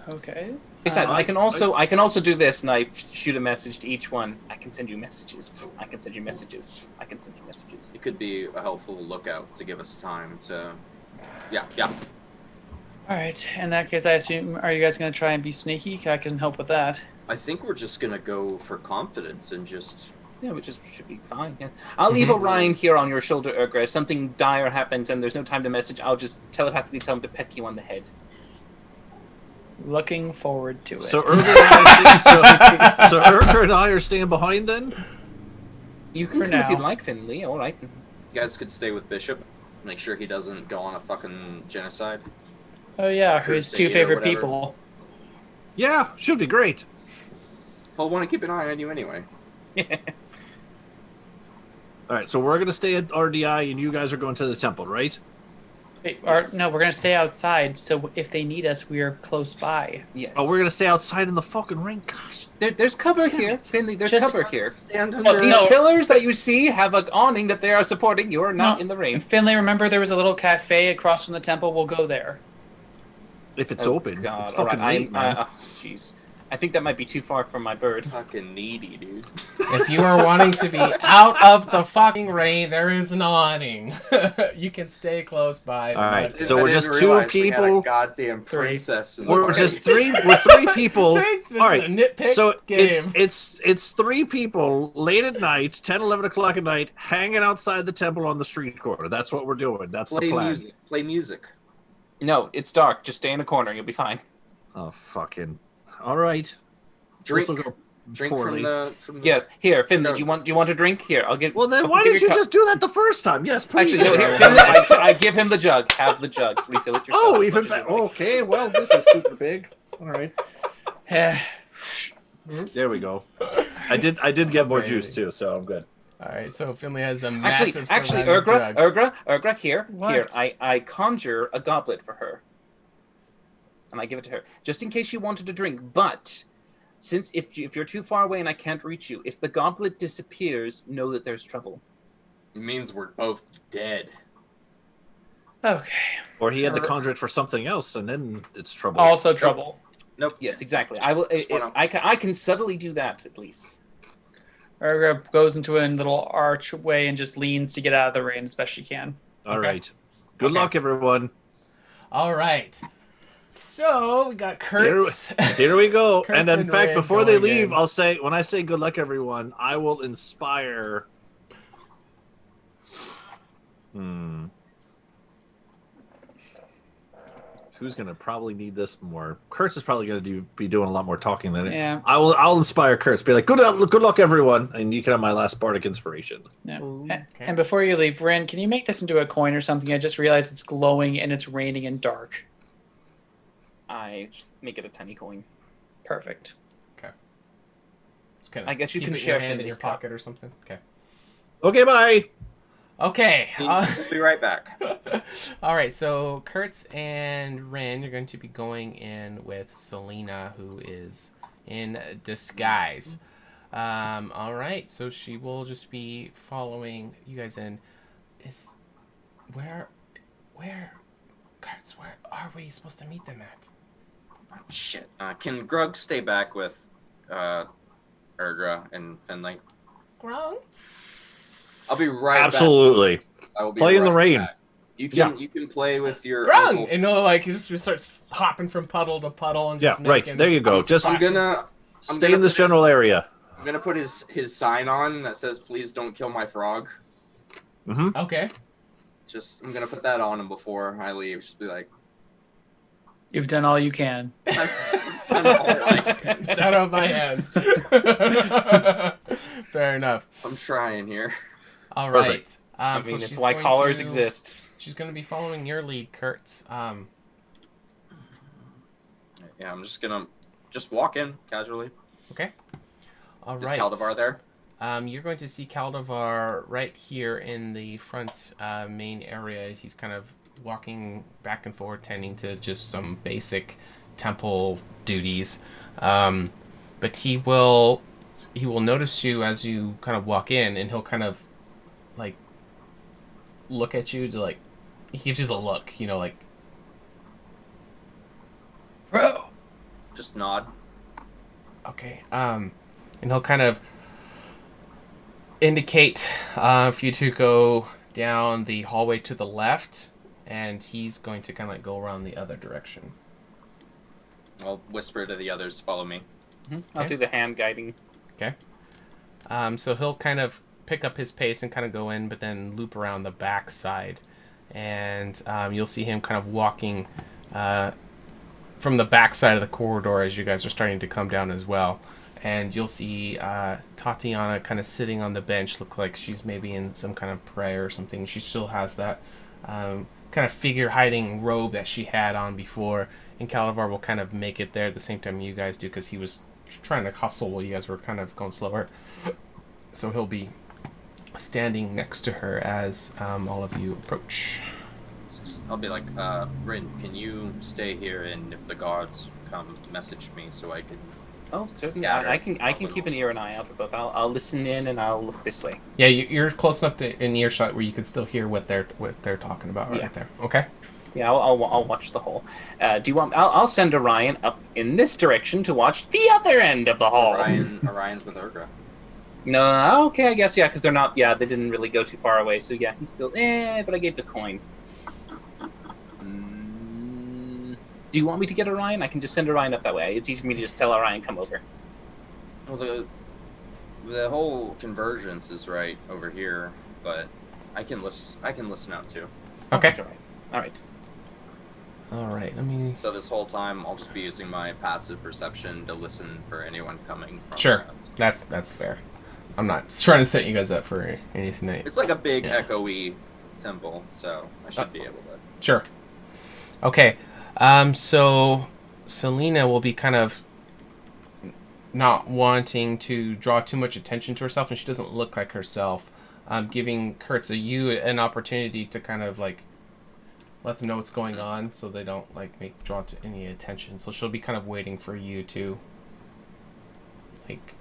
Okay.
Besides, I can also do this, and I shoot a message to each one. I can send you messages. I can send you messages. I can send you messages.
It could be a helpful lookout to give us time to. Yeah.
All right. In that case, I assume, are you guys going to try and be sneaky? I can help with that.
I think we're just gonna go for confidence and just.
Yeah, which should be fine. Yeah. I'll leave Orion here on your shoulder, Urgra. If something dire happens and there's no time to message, I'll just telepathically tell him to peck you on the head.
Looking forward to it.
So Urker and I are staying behind then?
You can
For
come if
now.
you'd like, Finley. All right.
You guys could stay with Bishop. Make sure he doesn't go on a fucking genocide.
Oh yeah, his
Crusade
2
or
favorite
whatever.
people.
Yeah, should be great.
He'll want to keep an eye on you anyway.
All right, so we're going to stay at RDI, and you guys are going to the temple, right?
Wait,
Yes.
no, we're gonna stay outside. So if they need us, we are close by.
Yes.
Oh, we're going to stay outside in the fucking rain. Gosh.
There's cover here, Finley. There's
Just
cover here.
Stand
Well,
under.
These
no.
pillars that you see have an awning that they are supporting. You are not
No.
in the rain.
Finley, remember there was a little cafe across from the temple. We'll go there.
If it's
Oh,
open.
God.
It's
All
fucking
right.
late, man.
Jeez. I think that might be too far from my bird.
Fucking needy, dude.
If you are wanting to be out of the fucking rain, there is an awning. You can stay close by.
All right,
but-
so
I
we're
didn't
just 2
realize we had
people.
a goddamn
Three.
princess in the
We're
party.
just 3. We're 3 people.
It's
All right,
a nitpick
so
game.
it's 3 people late at night, 10, 11 o'clock at night, hanging outside the temple on the street corner. That's what we're doing. That's
Play
the plan.
music. Play music.
No, it's dark. Just stay in a corner. You'll be fine.
Oh fucking! All right.
Drink.
This'll go
Drink
poorly.
from the.
Yes. Here, Finley.
No.
Do you want a drink? Here, I'll get.
Well, then
I'll
why
give
didn't you
your cup.
just do that the first time? Yes, please.
Actually, no. Here, Finley. I give him the jug. Have the jug. Refill it yourself.
Oh,
as
even
much as
better.
you like.
Okay, well, this is super big. All right. There we go. I did get more
Okay.
juice too, so I'm good.
All right, so Finley has the massive
Actually,
ceramic
Urgra, here,
What?
here. I conjure a goblet for her, and I give it to her just in case she wanted to drink. But since if you're too far away and I can't reach you, if the goblet disappears, know that there's trouble.
It means we're both dead.
Okay.
Or he had to conjure it for something else, and then it's trouble.
Also trouble.
Nope.
Yes, exactly. I will. I can subtly do that at least.
Urgra goes into a little archway and just leans to get out of the rain as best she can.
All right. Good luck, everyone.
All right. So we got Kurtz.
Here we go.
Kurtz
and in
and
fact,
Rand
before they
going
leave,
in.
I'll say, when I say good luck, everyone, I will inspire. Who's gonna probably need this more? Kurtz is probably gonna be doing a lot more talking than it.
Yeah.
I'll inspire Kurtz. Be like, good luck, everyone, and you can have my last bardic inspiration.
Yeah.
okay.
And before you leave, Ren, can you make this into a coin or something? I just realized it's glowing and it's raining and dark.
I just make it a tiny coin.
Perfect.
Just kinda
I guess you
keep
can
it in
share
your hand in
Finley's
your
cup.
pocket or something. Okay.
Okay, bye.
Okay.
We'll be right back.
All right. So Kurtz and Ren, you're going to be going in with Selena, who is in disguise. All right. So she will just be following you guys in. Where, Kurtz? Where are we supposed to meet them at?
Shit. Can Grug stay back with Urgra and Finley?
Grung?
I'll be right
Absolutely.
back. I will be
Play in the
right
rain.
back. You can play with your
Grung!
uncle.
And no, like he just starts hopping from puddle to puddle and
Yeah,
just
right.
making-
There you go. Just
I'm gonna
stay in this
put
general area.
I'm gonna put his sign on that says "Please don't kill my frog."
Mm-hmm.
Okay.
I'm gonna put that on him before I leave. Just be like,
You've done all you can.
I've done all right.
It's out of my hands. Fair enough.
I'm trying here.
All right.
Perfect.
I mean,
so
it's
she's
why
going
collars
to-
exist.
She's going to be following your lead, Kurtz.
Yeah, I'm just gonna walk in casually.
Okay. All
Is
right.
Caldevar there?
You're going to see Caldevar right here in the front main area. He's kind of walking back and forth, tending to just some basic temple duties. But he will notice you as you kind of walk in, and he'll kind of like look at you to like he gives you the look, like
Bro.
Just nod.
okay. And he'll kind of indicate for you to go down the hallway to the left, and he's going to kind of like go around the other direction.
I'll whisper to the others to follow me.
I'll do the hand guiding.
Okay. So he'll kind of pick up his pace and kind of go in, but then loop around the back side. And you'll see him kind of walking from the back side of the corridor as you guys are starting to come down as well. And you'll see Tatiana kind of sitting on the bench, look like she's maybe in some kind of prayer or something. She still has that kind of figure-hiding robe that she had on before. And Calavar will kind of make it there at the same time you guys do, because he was trying to hustle while you guys were kind of going slower. So he'll be standing next to her as all of you approach.
I'll be like, Rin, can you stay here, and if the guards come, message me so I can...
Oh, certainly. I can keep an ear and eye out for both. I'll listen in and I'll look this way.
Yeah, you're close enough to in earshot where you can still hear what they're talking about right there. Okay.
Yeah, I'll watch the hall. Do you want? I'll send Orion up in this direction to watch the other end of the hall.
Orion's with Urgra.
No, okay, I guess because they're not. Yeah, they didn't really go too far away. So yeah, he's still. But I gave the coin. Do you want me to get Orion? I can just send Orion up that way. It's easy for me to just tell Orion come over.
Well, the whole convergence is right over here, but I can listen out too.
Okay.
All right.
Let me.
So this whole time, I'll just be using my passive perception to listen for anyone coming from.
Sure, that's fair. I'm not trying to set you guys up for anything.
It's like a big echoey temple, so I should be able to.
Sure. Okay. So Selena will be kind of not wanting to draw too much attention to herself, and she doesn't look like herself. Giving Kurtz you an opportunity to kind of like let them know what's going on, so they don't like draw to any attention. So she'll be kind of waiting for you to like.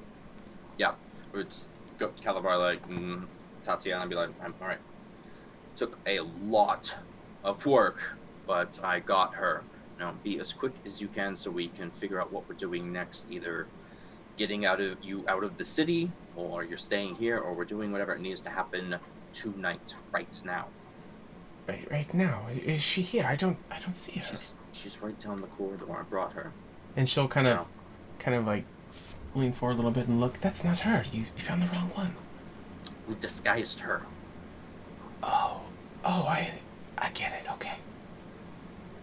Yeah, we'll just go up to Calabar like Tatiana and be like, all right. Took a lot of work, but I got her. Now be as quick as you can so we can figure out what we're doing next. Either getting out of the city, or you're staying here, or we're doing whatever it needs to happen tonight, right now.
Right now? Is she here? I don't see her.
She's right down the corridor. I brought her.
And she'll kind of like lean forward a little bit and look. That's not her. You found the wrong one.
We disguised her.
Oh, I get it. Okay.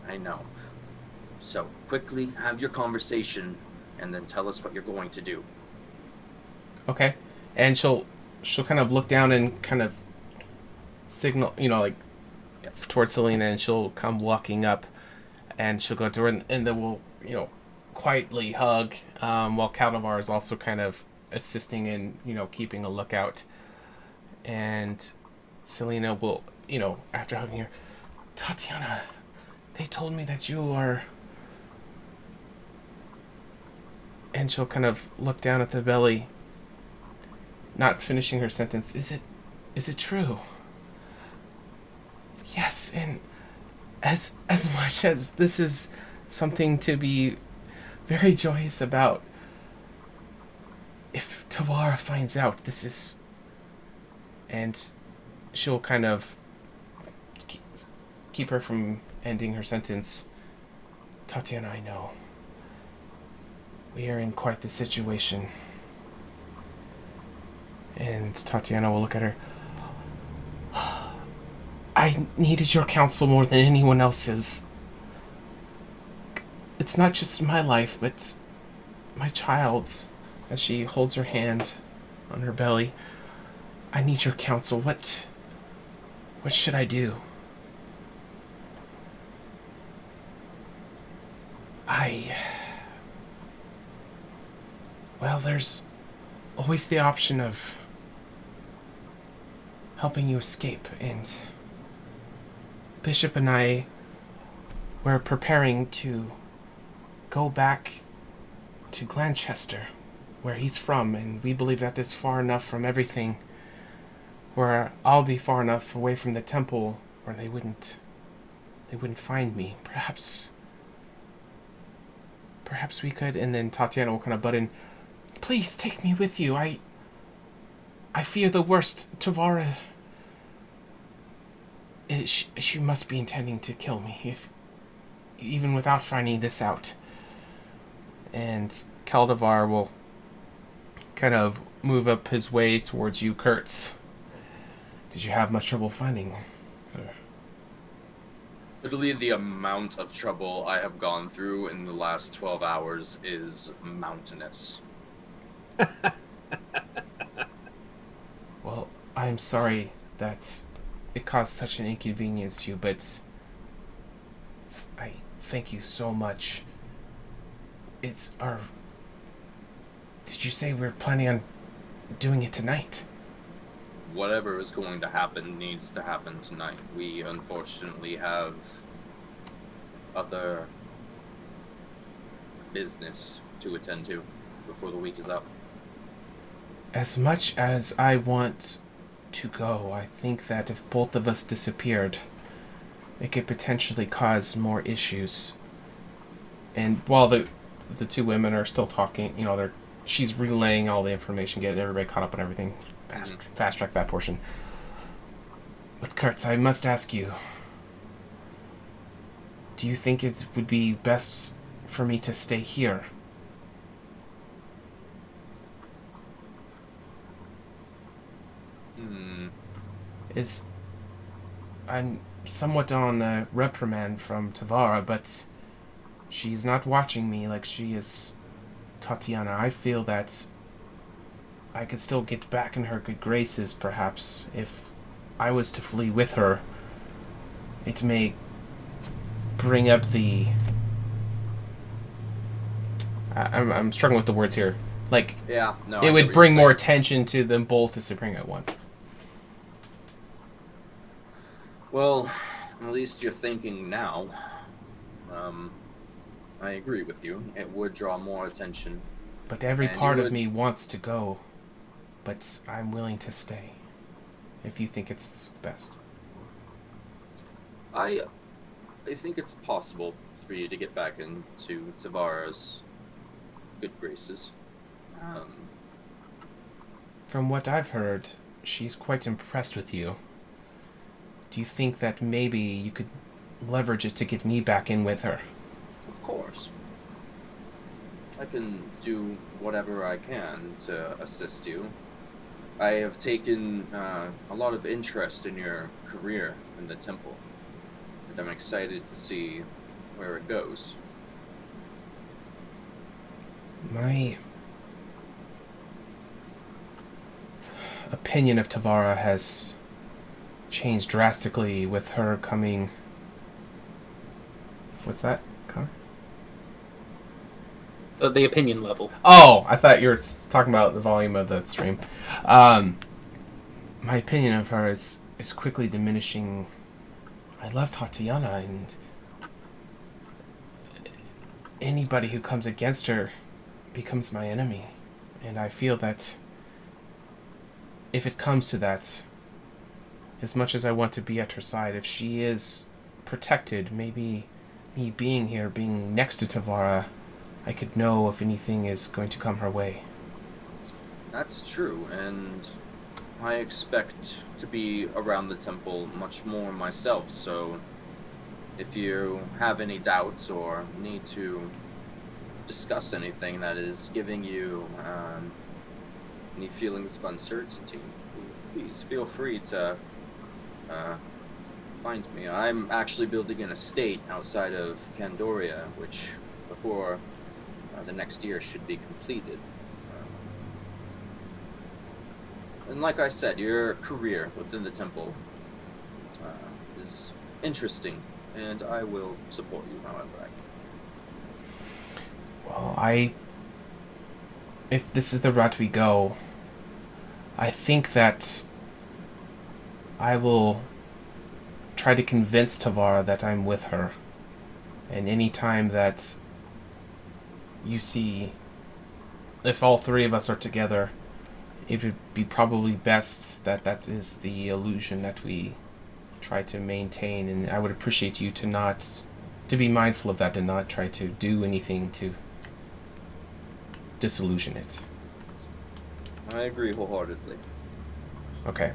I know. So quickly have your conversation, and then tell us what you're going to do.
Okay. And she'll kind of look down and kind of signal, towards Selena, and she'll come walking up, and she'll go to her, and then we'll, quietly hug, while Caldavar is also kind of assisting in, keeping a lookout. And Selena will, after hugging her, Tatiana, they told me that you are... And she'll kind of look down at the belly, not finishing her sentence. Is it true? Yes, and as much as this is something to be very joyous about, if Tawara finds out this is... And she'll kind of keep her from ending her sentence. Tatiana, I know. We are in quite the situation. And Tatiana will look at her. I needed your counsel more than anyone else's. It's not just my life, but my child's. As she holds her hand on her belly. I need your counsel. What should I do? Well, there's always the option of helping you escape, and Bishop and I were preparing to go back to Glanchester, where he's from, and we believe that it's far enough from everything, where I'll be far enough away from the temple where they wouldn't find me. Perhaps we could. And then Tatiana will kind of butt in. Please take me with you. I fear the worst. Tavara. She must be intending to kill me, even without finding this out. And Caldavar will kind of move up his way towards you, Kurtz. Did you have much trouble finding her?
Literally, the amount of trouble I have gone through in the last 12 hours is mountainous.
Well, I'm sorry that it caused such an inconvenience to you, but I thank you so much. It's our... Did you say we're planning on doing it tonight?
Whatever is going to happen needs to happen tonight. We unfortunately have other business to attend to before the week is up.
As much as I want to go, I think that if both of us disappeared, it could potentially cause more issues. And while the two women are still talking, you know, she's relaying all the information, getting everybody caught up on everything. Fast track that portion. But Kurtz, I must ask you, do you think it would be best for me to stay here? I'm somewhat on a reprimand from Tavara, but she's not watching me like she is Tatiana. I feel that I could still get back in her good graces, perhaps. If I was to flee with her, it may bring up the... I'm struggling with the words here. Like,
yeah, no,
it would bring more attention to them both to Supreme at once.
Well, at least you're thinking now. I agree with you. It would draw more attention.
But every part of me wants to go. But I'm willing to stay. If you think it's best.
I think it's possible for you to get back into Tavara's good graces.
From what I've heard, she's quite impressed with you. Do you think that maybe you could leverage it to get me back in with her?
Of course. I can do whatever I can to assist you. I have taken a lot of interest in your career in the temple, and I'm excited to see where it goes.
My opinion of Tavara has changed drastically with her coming... What's that, Connor?
The opinion level.
Oh, I thought you were talking about the volume of the stream. My opinion of her is quickly diminishing. I love Tatiana, and anybody who comes against her becomes my enemy. And I feel that if it comes to that, as much as I want to be at her side, if she is protected, maybe me being here, being next to Tavara, I could know if anything is going to come her way.
That's true, and I expect to be around the temple much more myself, so if you have any doubts or need to discuss anything that is giving you any feelings of uncertainty, please feel free to find me. I'm actually building an estate outside of Candoria, which before the next year should be completed. And like I said, your career within the temple is interesting, and I will support you however I can.
Well, if this is the route we go, I think that I will try to convince Tavara that I'm with her. And any time that you see, if all three of us are together, it would be probably best that that is the illusion that we try to maintain. And I would appreciate you to be mindful of that and not try to do anything to disillusion it.
I agree wholeheartedly.
Okay.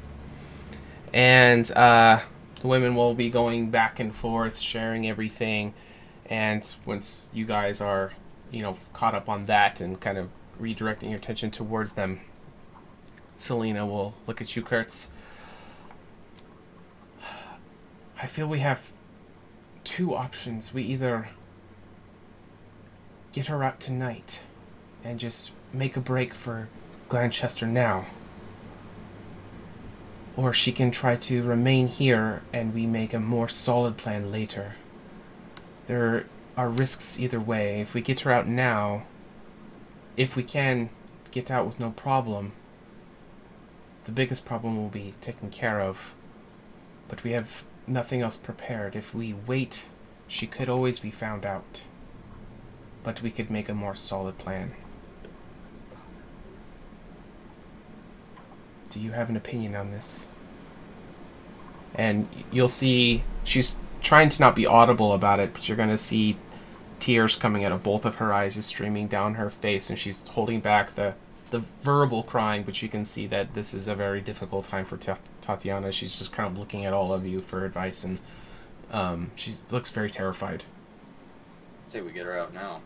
And the women will be going back and forth, sharing everything. And once you guys are, caught up on that and kind of redirecting your attention towards them, Selena will look at you, Kurtz. I feel we have two options. We either get her out tonight and just make a break for Glanchester now, or she can try to remain here and we make a more solid plan later. There are risks either way. If we get her out now, if we can get out with no problem, the biggest problem will be taken care of. But we have nothing else prepared. If we wait, she could always be found out. But we could make a more solid plan. Do you have an opinion on this? And you'll see she's trying to not be audible about it, but you're going to see tears coming out of both of her eyes, just streaming down her face, and she's holding back the verbal crying, but you can see that this is a very difficult time for Tatiana. She's just kind of looking at all of you for advice, and she looks very terrified.
Say we get her out now.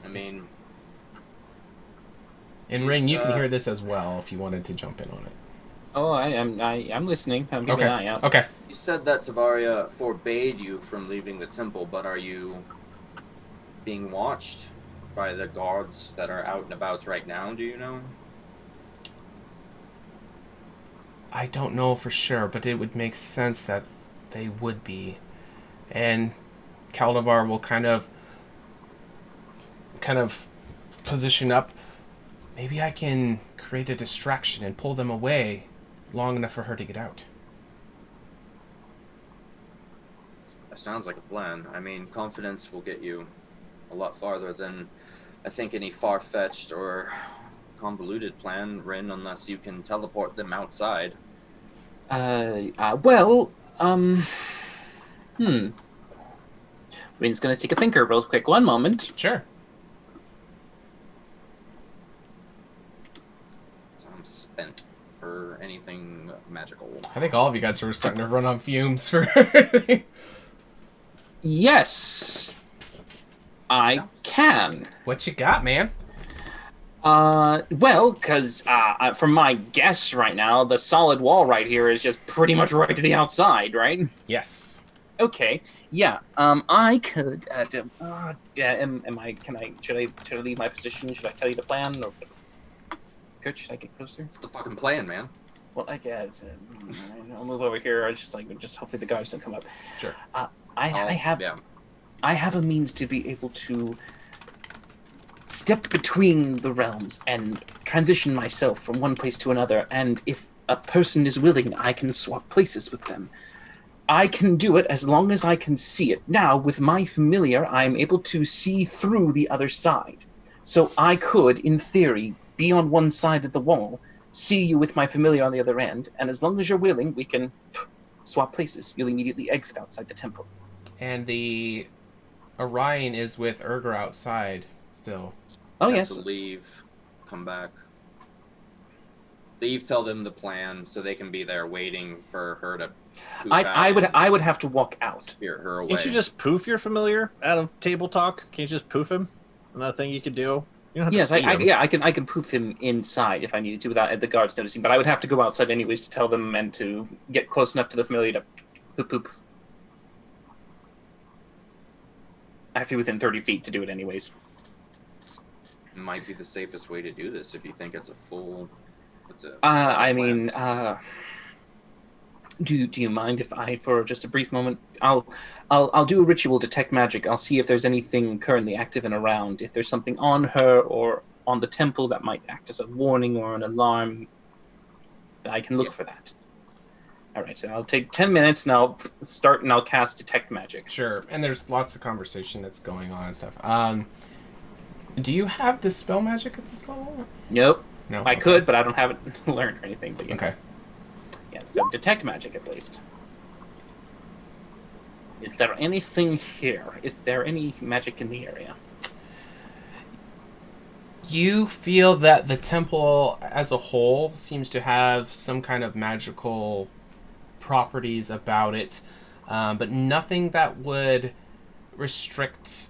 I mean...
And Rin, you can hear this as well if you wanted to jump in on it.
Oh, I'm listening. I'm keeping an eye out.
Okay.
You said that Tavaria forbade you from leaving the temple, but are you being watched by the guards that are out and about right now, do you know?
I don't know for sure, but it would make sense that they would be. And Caldavar will kind of position up. Maybe I can create a distraction and pull them away long enough for her to get out.
That sounds like a plan. I mean, confidence will get you a lot farther than I think any far-fetched or convoluted plan, Rin, unless you can teleport them outside.
Rin's gonna take a thinker real quick. One moment.
Sure.
I'm spent for anything magical.
I think all of you guys are starting to run on fumes for...
Yes. I can.
What you got, man?
Well, because from my guess right now, the solid wall right here is just pretty much right to the outside, right?
Yes.
Okay. Yeah. I could. Should I leave my position? Should I tell you the plan? Or good? Should I get closer?
What's the fucking plan, man?
Well, I guess I'll move over here. I just hopefully the guards don't come up.
Sure.
I have a means to be able to step between the realms and transition myself from one place to another, and if a person is willing, I can swap places with them. I can do it as long as I can see it. Now, with my familiar, I'm able to see through the other side. So I could, in theory, be on one side of the wall, see you with my familiar on the other end, and as long as you're willing, we can swap places. You'll immediately exit outside the temple.
And the Orion is with Urgra outside still.
Oh,
You have
yes.
to leave, come back. Leave, tell them the plan, so they can be there waiting for her to.
I would have to walk out.
Spirit her away.
Can't you just poof your familiar out of table talk? Can't you just poof him? Another thing you could do. You don't have
Yes,
to see him.
I can poof him inside if I needed to without the guards noticing. But I would have to go outside anyways to tell them and to get close enough to the familiar to poop poop. I have to be within 30 feet to do it anyways.
Might be the safest way to do this if you think it's a full.
Do you mind if I, for just a brief moment, I'll do a ritual detect magic. I'll see if there's anything currently active and around. If there's something on her or on the temple that might act as a warning or an alarm, I can look for that. All right, so I'll take 10 minutes and I'll start and I'll cast detect magic.
Sure, and there's lots of conversation that's going on and stuff. Do you have dispel magic at this level?
Nope.
No.
I could, but I don't have it learned or anything. But,
Okay.
Yeah, so detect magic at least. Is there anything here? Is there any magic in the area?
You feel that the temple as a whole seems to have some kind of magical properties about it, but nothing that would restrict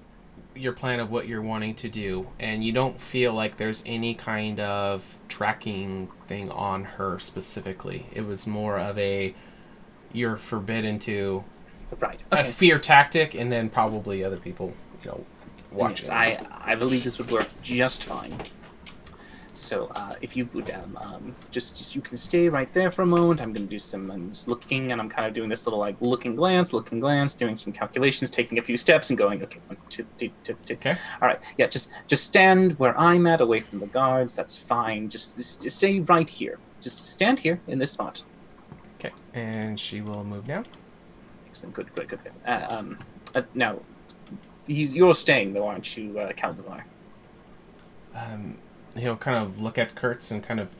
your plan of what you're wanting to do, and you don't feel like there's any kind of tracking thing on her specifically. It was more of you're forbidden to a fear tactic, and then probably other people, watching.
Yes, I believe this would work just fine. So, if you would, just you can stay right there for a moment. I'm going to do some just looking, and I'm kind of doing this little, looking glance, doing some calculations, taking a few steps, and going, okay, 1, 2, 3, 2.
Okay.
All right, yeah, just stand where I'm at, away from the guards. That's fine. Just stay right here. Just stand here in this spot.
Okay, and she will move now.
Excellent, good. Now, you're staying, though, aren't you, Caldevar?
He'll kind of look at Kurtz and kind of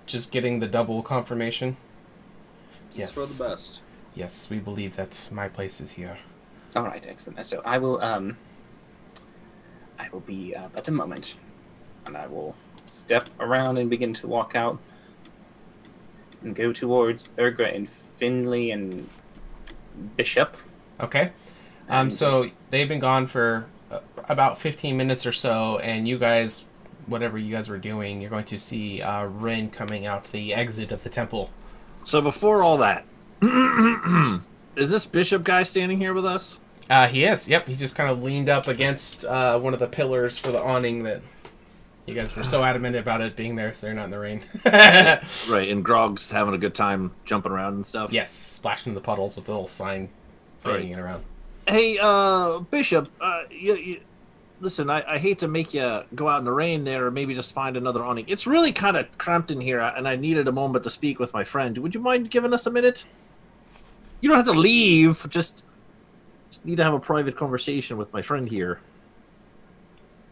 just getting the double confirmation. Yes.
For the best.
Yes, we believe that my place is here.
All right, excellent. So I will be at a moment, and I will step around and begin to walk out and go towards Urgra and Finley and Bishop.
Okay. So they've been gone for about 15 minutes or so, and you guys, whatever you guys were doing, you're going to see Rin coming out the exit of the temple.
So before all that, is this bishop guy standing here with us?
He is. Yep. He just kind of leaned up against one of the pillars for the awning that you guys were so adamant about it being there, so they're not in the rain.
Right, and Grog's having a good time jumping around and stuff?
Yes, splashing the puddles with the little sign banging it around.
Hey, Bishop, listen, I hate to make you go out in the rain there, or maybe just find another awning. It's really kind of cramped in here, and I needed a moment to speak with my friend. Would you mind giving us a minute? You don't have to leave, just need to have a private conversation with my friend here.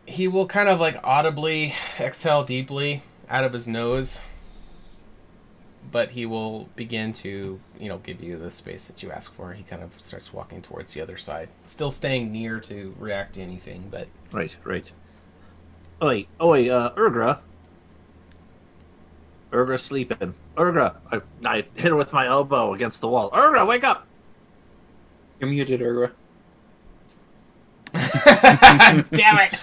He will kind of audibly exhale deeply out of his nose, but he will begin to, give you the space that you ask for. He kind of starts walking towards the other side, still staying near to react to anything, but...
Right. Oi, Urgra. Urgra's sleeping. Urgra! I hit her with my elbow against the wall. Urgra, wake up!
You're muted, Urgra.
Damn it!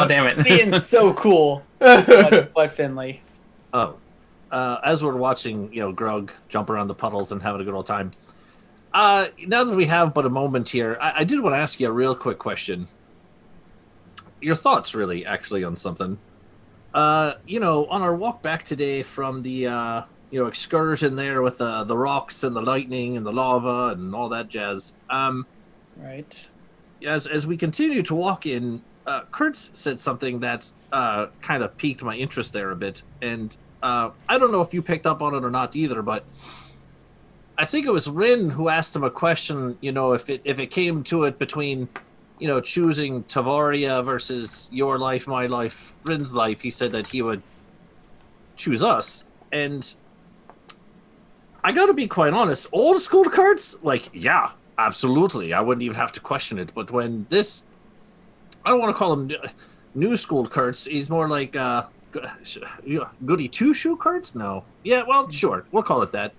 Damn it.
Being so cool. What Finley?
Oh. As we're watching, Grog jump around the puddles and having a good old time. Now that we have but a moment here, I did want to ask you a real quick question. Your thoughts, really, actually, on something. On our walk back today from the, excursion there with the rocks and the lightning and the lava and all that jazz.
Right.
As we continue to walk in, Kurtz said something that kind of piqued my interest there a bit, and I don't know if you picked up on it or not either, but I think it was Rin who asked him a question, if it came to it between, choosing Tavaria versus your life, my life, Rin's life. He said that he would choose us, and I gotta be quite honest, old school Kurtz, yeah, absolutely, I wouldn't even have to question it, but when this, I don't want to call him new school Kurtz, he's more like, goody two-shoe Kurtz? No. Yeah, well, sure. We'll call it that.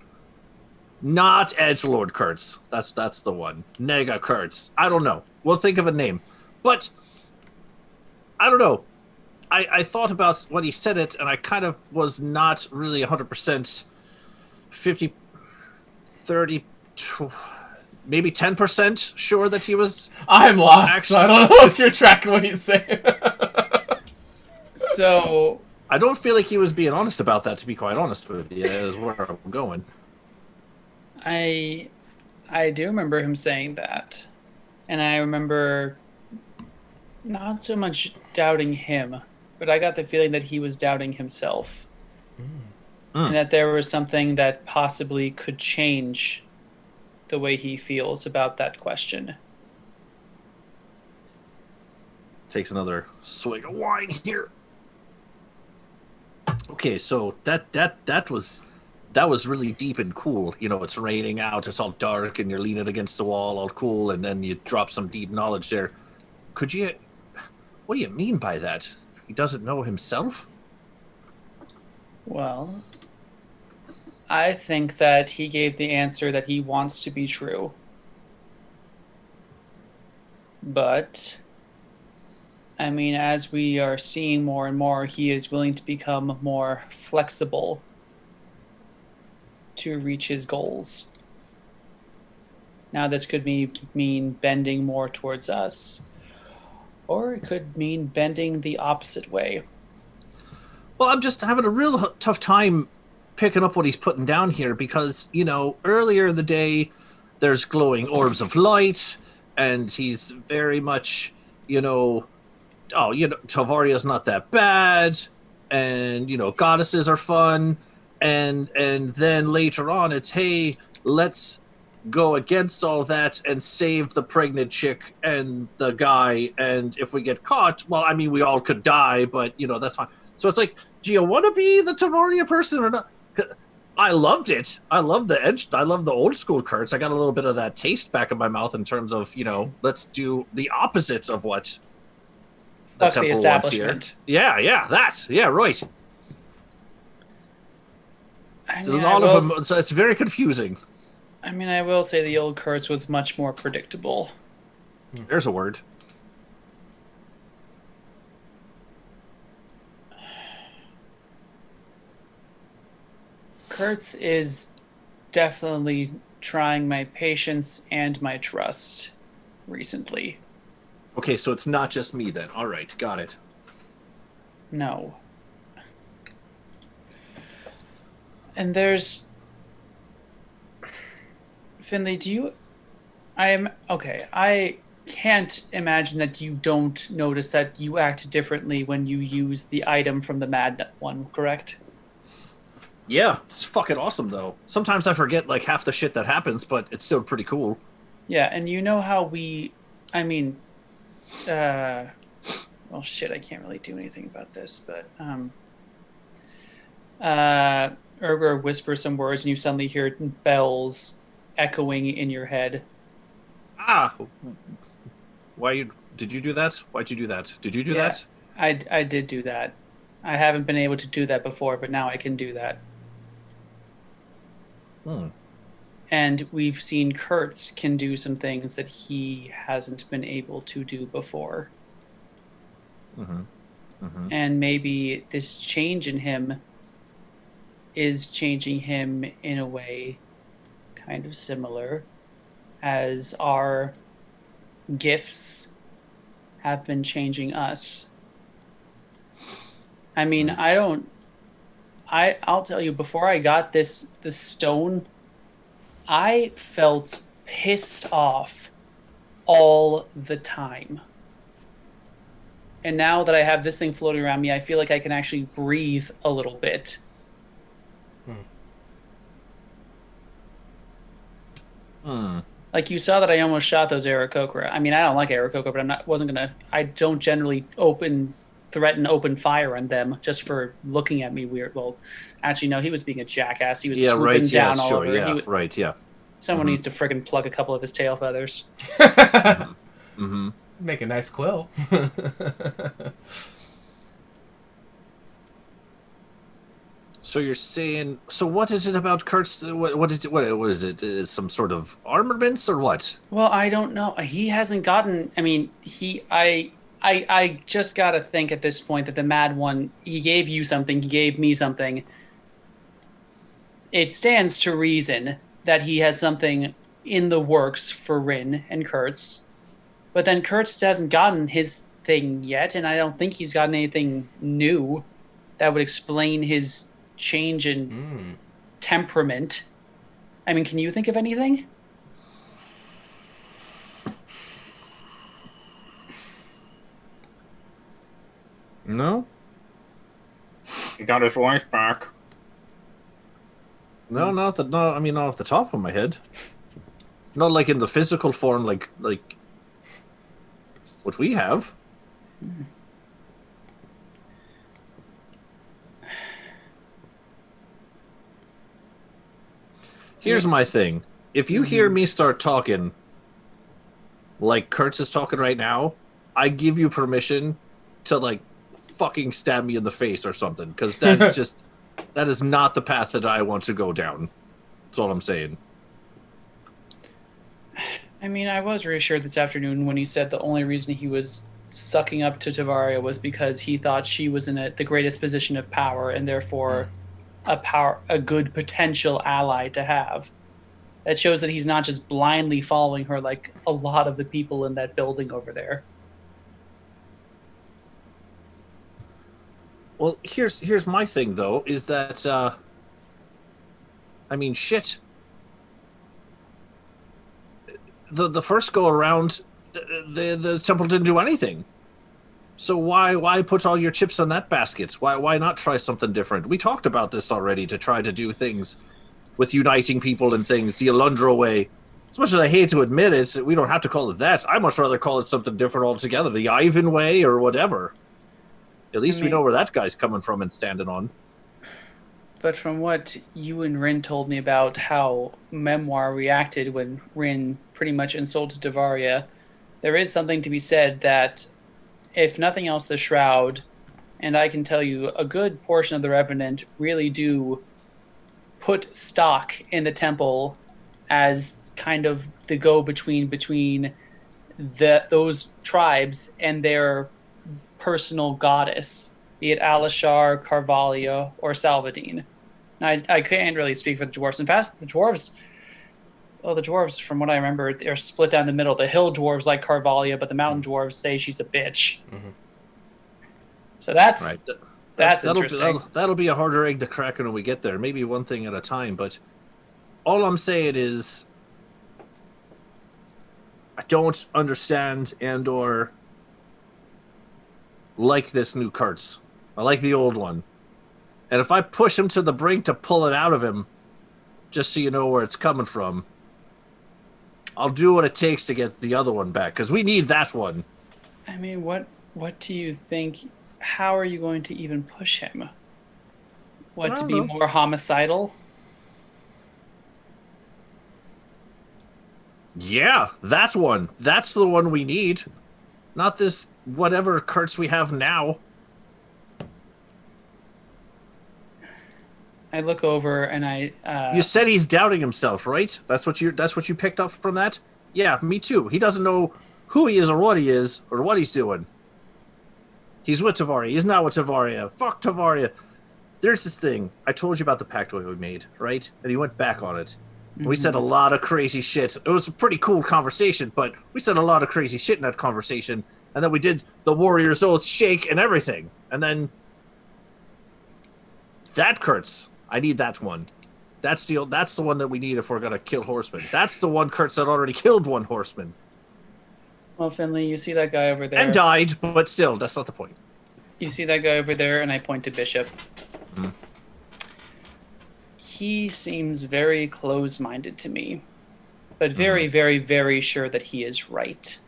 Not Edgelord Kurtz. That's the one. Nega Kurtz. I don't know. We'll think of a name. But, I don't know. I thought about when he said it, and I kind of was not really 100% 50, 30, maybe 10% sure that he was...
I'm lost. I don't know if you're tracking what he's saying.
So
I don't feel like he was being honest about that, to be quite honest with you, is where I'm going.
I do remember him saying that. And I remember not so much doubting him, but I got the feeling that he was doubting himself. And that there was something that possibly could change the way he feels about that question.
Takes another swig of wine here. Okay, so that was really deep and cool. It's raining out, it's all dark, and you're leaning against the wall, all cool, and then you drop some deep knowledge there. What do you mean by that? He doesn't know himself?
Well, I think that he gave the answer that he wants to be true. But I mean, as we are seeing more and more, he is willing to become more flexible to reach his goals. Now, this could mean bending more towards us, or it could mean bending the opposite way.
Well, I'm just having a real tough time picking up what he's putting down here because, earlier in the day, there's glowing orbs of light, and he's very much, Tavaria's not that bad, and, goddesses are fun, and then later on it's, hey, let's go against all that and save the pregnant chick and the guy, and if we get caught, well, I mean, we all could die, but, that's fine. So it's like, do you want to be the Tavaria person or not? I loved it. I love the edge. I love the old school Kurtz. I got a little bit of that taste back in my mouth in terms of, let's do the opposites of what
the temple establishment.
Yeah, that. Yeah, right. So it's very confusing.
I mean, I will say the old Kurtz was much more predictable.
There's a word.
Kurtz is definitely trying my patience and my trust recently.
Okay, so it's not just me then. All right, got it.
No. And there's... Finley, I can't imagine that you don't notice that you act differently when you use the item from the Mad one, correct?
Yeah, it's fucking awesome, though. Sometimes I forget, half the shit that happens, but it's still pretty cool.
Yeah, and you know how well, shit, I can't really do anything about this, but, Urger whispers some words, and you suddenly hear bells echoing in your head.
Ah! Did you do that? Why'd you do that? Did you do that?
I did do that. I haven't been able to do that before, but now I can do that. And we've seen Kurtz can do some things that he hasn't been able to do before. And maybe this change in him is changing him in a way kind of similar as our gifts have been changing us. I mean, I'll tell you, before I got this stone, I felt pissed off all the time. And now that I have this thing floating around me, I feel like I can actually breathe a little bit. Like, you saw that I almost shot those Aarakocra. I mean, I don't like Aarakocra, but I don't generally threaten open fire on them just for looking at me weird. Well, actually, no, he was being a jackass. He was swooping down all over. Someone needs to friggin' pluck a couple of his tail feathers.
Make a nice quill.
So you're saying... So what is it about Kurtz? What is it? Is some sort of armaments or what?
Well, I don't know. He hasn't gotten... I mean, I just gotta think at this point that the Mad One, he gave you something, he gave me something. It stands to reason that he has something in the works for Rin and Kurtz. But then Kurtz hasn't gotten his thing yet, and I don't think he's gotten anything new that would explain his change in temperament. I mean, can you think of anything?
No?
He got his wife back.
No, not off the top of my head. Not like in the physical form, like what we have. Here's my thing. If you hear me start talking like Kurtz is talking right now, I give you permission to fucking stab me in the face or something, because that's just that is not the path that I want to go down. That's all I'm saying.
I mean, I was reassured this afternoon when he said the only reason he was sucking up to Tavaria was because he thought she was in the greatest position of power and therefore a good potential ally to have. That shows that he's not just blindly following her like a lot of the people in that building over there.
Well, here's my thing though, is that I mean, shit. The first go around, the temple didn't do anything. So why put all your chips on that basket? Why not try something different? We talked about this already, to try to do things with uniting people and things, the Alundra way. As much as I hate to admit it, we don't have to call it that. I'd much rather call it something different altogether, the Ivan way or whatever. At least we know where that guy's coming from and standing on.
But from what you and Rin told me about how Memoir reacted when Rin pretty much insulted Tavaria, there is something to be said that, if nothing else, the Shroud, and I can tell you a good portion of the Revenant, really do put stock in the temple as kind of the go-between between those tribes and their personal goddess, be it Alishar, Carvalho, or Salvadine. I can't really speak for the dwarves. In past, the dwarves, from what I remember, they're split down the middle. The hill dwarves like Carvalho, but the mountain dwarves say she's a bitch. Mm-hmm. So that's right. That's interesting.
That'll be a harder egg to crack when we get there. Maybe one thing at a time, but all I'm saying is I don't understand and or like this new Kurtz. I like the old one. And if I push him to the brink to pull it out of him, just so you know where it's coming from, I'll do what it takes to get the other one back, because we need that one.
I mean, what do you think? How are you going to even push him? To be more homicidal?
Yeah, that one. That's the one we need. Not this whatever Kurtz we have now.
I look over and I.
You said he's doubting himself, right? That's what you picked up from that? Yeah, me too. He doesn't know who he is or what he is or what he's doing. He's with Tavaria. He's not with Tavaria. Fuck Tavaria. There's this thing. I told you about the pact we made, right? And he went back on it. Mm-hmm. We said a lot of crazy shit. It was a pretty cool conversation, but we said a lot of crazy shit in that conversation. And then we did the Warrior's Oath shake and everything. And then that Kurtz. I need that one. That's the one that we need if we're gonna kill horsemen. That's the one Kurtz that already killed one horseman.
Well, Finley, you see that guy over there.
And died, but still, that's not the point.
You see that guy over there, and I point to Bishop. Mm-hmm. He seems very close-minded to me, but very, very, very sure that he is right.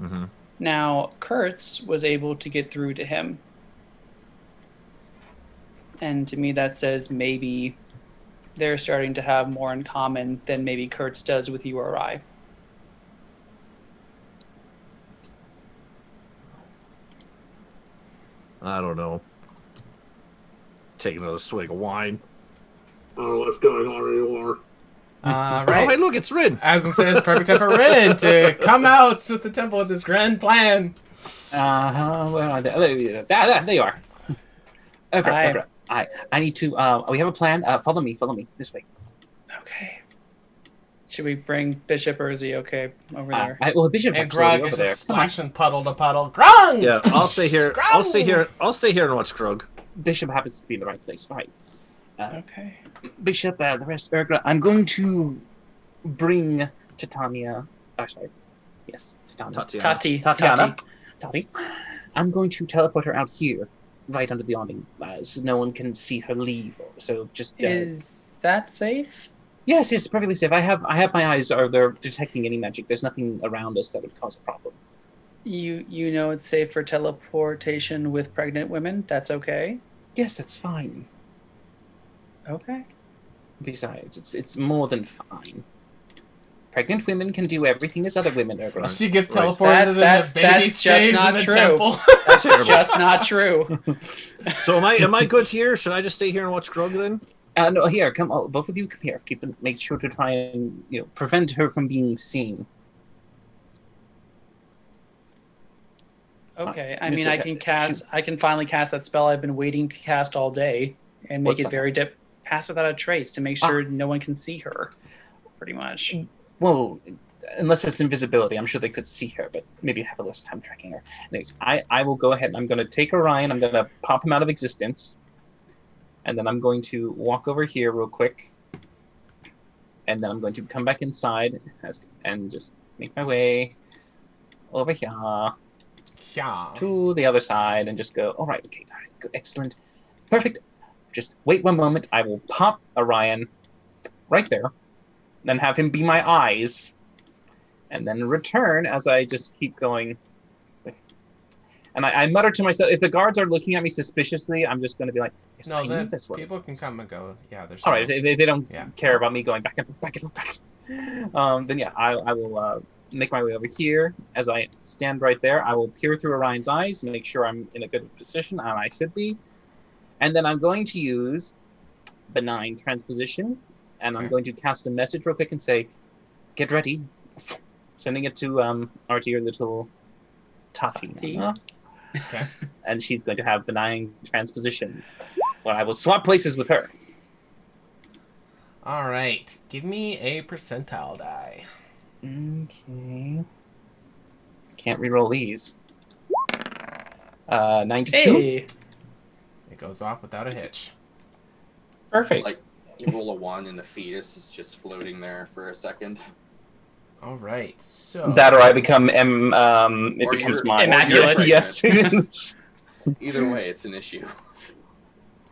Mm-hmm. Now, Kurtz was able to get through to him. And to me, that says maybe they're starting to have more in common than maybe Kurtz does with you or I.
I don't know. Take another swig of wine. I don't know what's going on anymore.
Right.
Oh, hey, look, it's Rin.
As it says, perfect time for Rin to come out with the temple with this grand plan.
Where are they? There you are. Okay. I need to. We have a plan. Follow me. This way.
Okay. Should we bring Bishop, or is he okay over there?
Bishop
and Grug is just splashing puddle to puddle. Grug!
Yeah, I'll stay here. Grug! I'll stay here and watch Grug.
Bishop happens to be in the right place. All right.
Okay.
Bishop, the rest of Ergra. I'm going to bring Titania. Oh, sorry. Yes, Tatiana. Tati. I'm going to teleport her out here, right under the awning, so no one can see her leave. So just.
Is that safe?
Yes, perfectly safe. I have my eyes. They're detecting any magic. There's nothing around us that would cause a problem.
You know it's safe for teleportation with pregnant women? That's okay?
Yes, that's fine.
Okay.
Besides, it's more than fine. Pregnant women can do everything as other women are.
She gets teleported and the baby stays in the temple.
That's just not true.
So am I good here? Should I just stay here and watch Grug then?
No, here, come. Both of you come here. Make sure to try and prevent her from being seen.
Okay, I mean, I can finally cast that spell I've been waiting to cast all day, and make it very pass without a trace to make sure no one can see her. Pretty much.
Well, unless it's invisibility, I'm sure they could see her, but maybe have a less time tracking her. Anyways, I will go ahead and I'm going to take Orion. I'm going to pop him out of existence, and then I'm going to walk over here real quick, and then I'm going to come back inside and just make my way over here. To the other side and just go, all right, good, excellent, perfect. Just wait one moment. I will pop Orion right there, then have him be my eyes, and then return as I just keep going. And I mutter to myself, if the guards are looking at me suspiciously, I'm just going to be like, yes,
no,
I knew this way.
People can come and go. Yeah, there's
all right. If they don't care about me going back and forth, then yeah, I will make my way over here. As I stand right there, I will peer through Orion's eyes, make sure I'm in a good position, and I should be. And then I'm going to use benign transposition, and I'm going to cast a message real quick and say, "Get ready," sending it to our dear little Tati.
Okay.
And she's going to have benign transposition, where I will swap places with her.
All right, give me a percentile die.
Okay. Can't reroll these. 92.
Hey.
It goes off without a hitch.
Perfect.
Like, you roll a 1 and the fetus is just floating there for a second.
All right, so...
That or I become, it becomes mine.
Immaculate.
Yes.
Either way, it's an issue.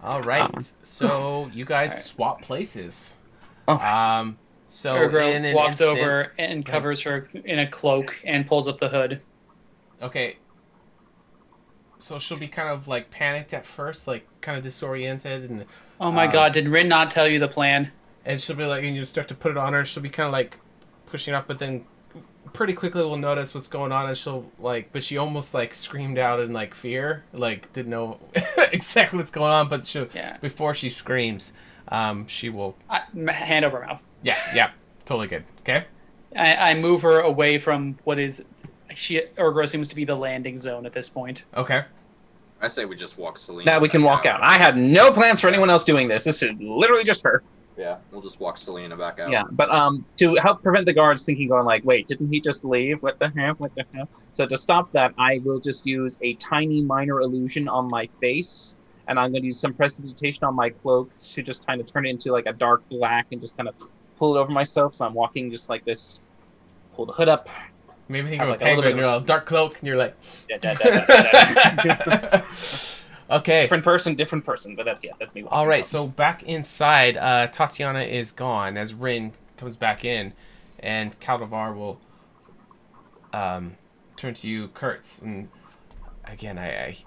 All right, so you guys swap places.
Oh.
So
Ergo walks over and covers her in a cloak and pulls up the hood.
Okay. So she'll be kind of like panicked at first, like kind of disoriented, and
oh my god, did Rin not tell you the plan?
And she'll be like, and you start to put it on her. She'll be kind of like pushing up, but then pretty quickly will notice what's going on, and she'll like, but she almost like screamed out in like fear, like didn't know exactly what's going on, but she before she screams, she will
hand over mouth.
Yeah, totally good. Okay.
I move her away from what is Ergo seems to be the landing zone at this point.
Okay.
I say we just walk Selena.
Now we can walk out. I had no plans for anyone else doing this. This is literally just her.
Yeah, we'll just walk Selena back out.
Yeah, but to help prevent the guards going like, wait, didn't he just leave? What the hell? What the hell? So to stop that, I will just use a tiny minor illusion on my face, and I'm going to use some prestidigitation on my cloak to just kind of turn it into like a dark black and just kind of pull it over myself. So I'm walking just like this, pull the hood up.
Maybe think of a penguin, you're a dark cloak, and you're like... Okay.
Different person, but that's me.
All right, so back inside, Tatiana is gone as Rin comes back in, and Caldevar will turn to you, Kurtz, and again, I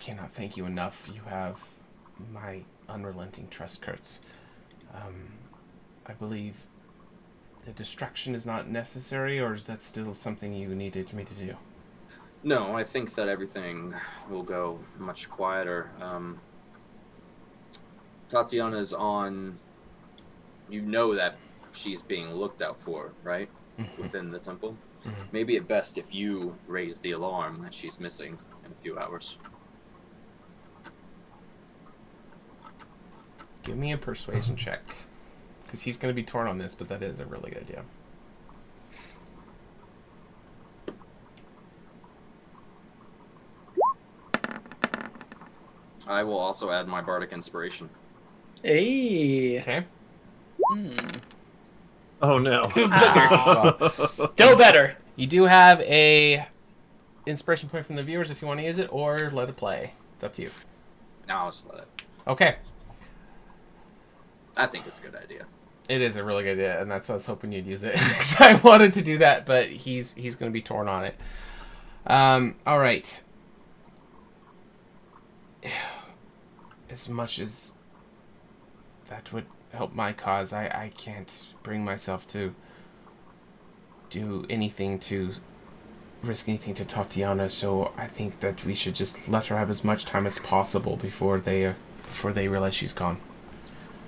cannot thank you enough. You have my unrelenting trust, Kurtz. I believe the distraction is not necessary, or is that still something you needed me to do?
No, I think that everything will go much quieter. Tatiana's on... You know that she's being looked out for, right? Mm-hmm. Within the temple. Mm-hmm. Maybe at best if you raise the alarm that she's missing in a few hours.
Give me a persuasion check. Because he's going to be torn on this, but that is a really good idea.
I will also add my bardic inspiration.
Hey.
Okay.
Oh no.
Still better.
You do have a inspiration point from the viewers if you want to use it, or let it play. It's up to you.
No, I'll just let it.
Okay.
I think it's a good idea.
It is a really good idea, and that's why I was hoping you'd use it. Because I wanted to do that, but he's going to be torn on it. All right. As much as that would help my cause, I can't bring myself to do anything to risk anything to Tatiana, so I think that we should just let her have as much time as possible before they realize she's gone.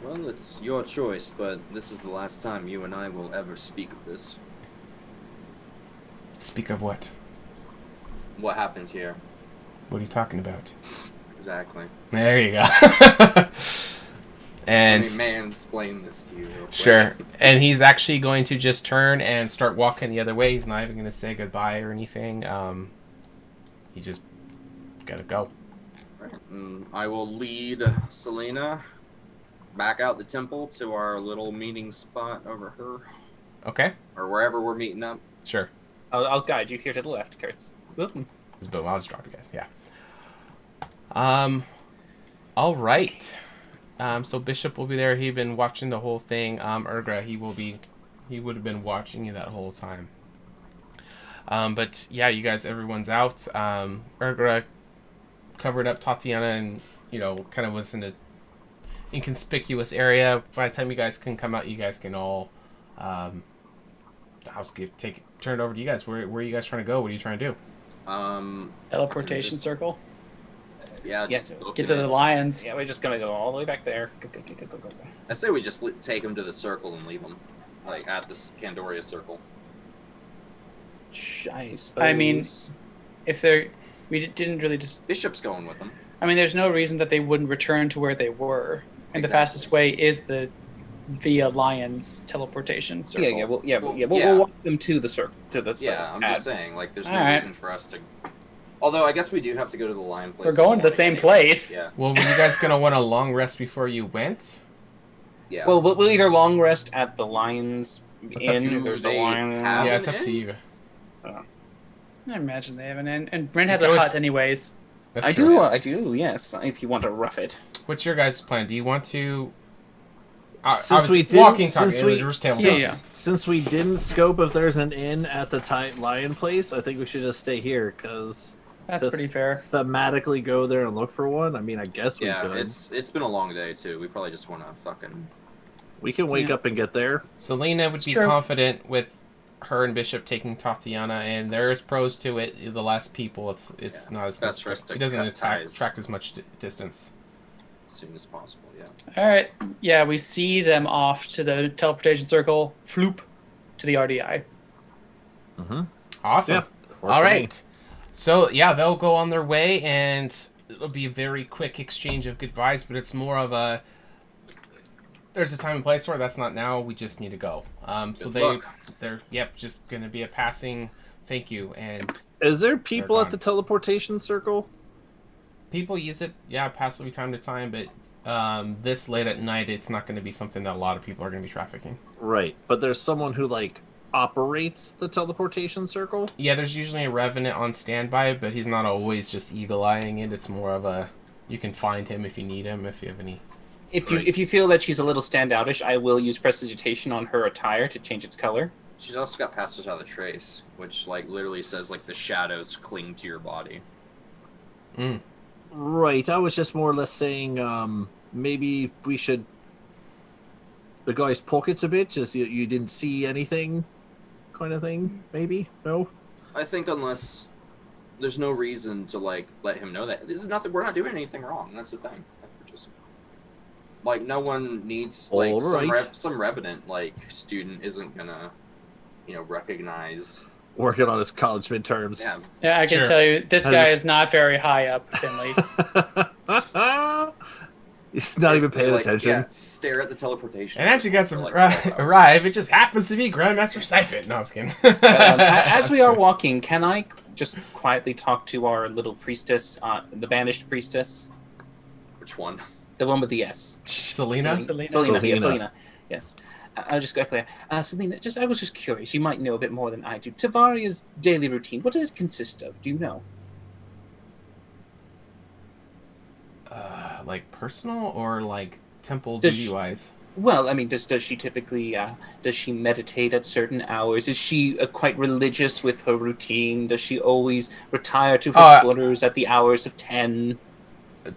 Well, it's your choice, but this is the last time you and I will ever speak of this.
Speak of what?
what happened here.
What are you talking about?
Exactly.
There you go. And
Let me mansplain this to you real quick.
sure. And he's actually going to just turn and start walking the other way. He's not even going to say goodbye or anything. He just gotta go.
Right. I will lead Selena back out the temple to our little meeting spot over here.
Okay.
Or wherever we're meeting up.
Sure.
I'll guide you here to the left, Kurtz.
But I'll just drop you guys. Yeah. All right. So Bishop will be there. He'd been watching the whole thing. Urgra, he would have been watching you that whole time. But yeah, you guys, everyone's out. Urgra covered up Tatiana and, kind of was in a inconspicuous area. By the time you guys can come out, you guys can all, turn it over to you guys. Where are you guys trying to go? What are you trying to do?
Teleportation circle.
Yeah,
Yes.
Get to the lions.
Yeah, we're just gonna go all the way back there. Go.
I say we just take him to the circle and leave him, like at the Candoria circle.
I suppose.
I mean, we didn't really just.
Bishop's going with them.
I mean, there's no reason that they wouldn't return to where they were, and the
Exactly.
fastest way is the via lions teleportation circle.
We'll walk them to the circle.
Yeah, I'm just saying, like, there's no
Alright.
reason for us to. Although I guess we do have to go to the lion place.
We're going to the same place.
Yeah.
Well, were you guys going to want a long rest before you went?
Yeah.
Well, we'll either long rest at the Lions
It's up to you.
Inn. There's a
They
lion.
have-
Yeah, it's
an
up to
inn?
you.
I imagine they have an inn, and Bryn has
You
a
can
hut
always-
anyways.
That's
I
true.
do. Yes. If you want to rough it.
What's your guys' plan? Do you want to...
Since we
walking,
didn't,
talking,
since
it
we,
was just table
Yeah,
talk.
since we didn't scope if there's an inn at the Lion place, I think we should just stay here because
That's
to
pretty fair.
thematically go there and look for one. I mean, I guess we
Yeah,
could.
it's been a long day too. We probably just want to fucking.
We can wake
Yeah.
up and get there.
Selena would
It's
be
true.
confident with her and Bishop taking Tatiana, and there's pros to it. The less people, it's
Yeah,
not as
best
much.
for us to
It doesn't
cut
attract
ties.
as much distance.
As soon as possible, yeah.
All right. Yeah, we see them off to the teleportation circle. Floop to the RDI.
Mm-hmm.
Awesome.
Yeah.
All right. So yeah, they'll go on their way, and it'll be a very quick exchange of goodbyes. But it's more of a there's a time and place for it. That's not now. We just need to go. So
Good luck.
they're just gonna be a passing thank you, and
Is there people
They're
at the teleportation circle?
people use it. Yeah, passively time to time, but this late at night, it's not going to be something that a lot of people are going to be trafficking.
Right, but there's someone who operates the teleportation circle.
Yeah, there's usually a revenant on standby, but he's not always just eagle-eyeing it. It's more of a you can find him if you need him, if you have any.
If you feel that she's a little standoutish, I will use prestidigitation on her attire to change its color.
She's also got Passage Out of the Trace, which literally says the shadows cling to your body.
Mm.
Right, I was just more or less saying maybe we should the guy's pockets a bit, just you didn't see anything kind of thing, maybe? No?
I think unless there's no reason to let him know that we're not doing anything wrong. That's the thing. We're just no one needs
All right.
some revenant student isn't gonna recognize.
Working on his college midterms.
Yeah,
Yeah, I can
Sure.
tell you, this
Has
guy
this-
is not very high up, Finley.
He's not even paying attention.
Yeah, stare at the teleportation.
And as you guys
circle for, 12 hours.
arrive, it just happens to be Grandmaster Siphon. No, I was kidding.
As we are walking, can I just quietly talk to our little priestess, the banished priestess?
Which one?
The one with the S.
Selena?
Selena.
Yes, Selena. Yes. I'll just go clear. Selena, I was just curious. You might know a bit more than I do. Tavaria's daily routine, what does it consist of? Do you know?
Personal or temple
Does
duty wise?
Well, I mean, does she typically does she meditate at certain hours? Is she quite religious with her routine? Does she always retire to her quarters at the hours of 10?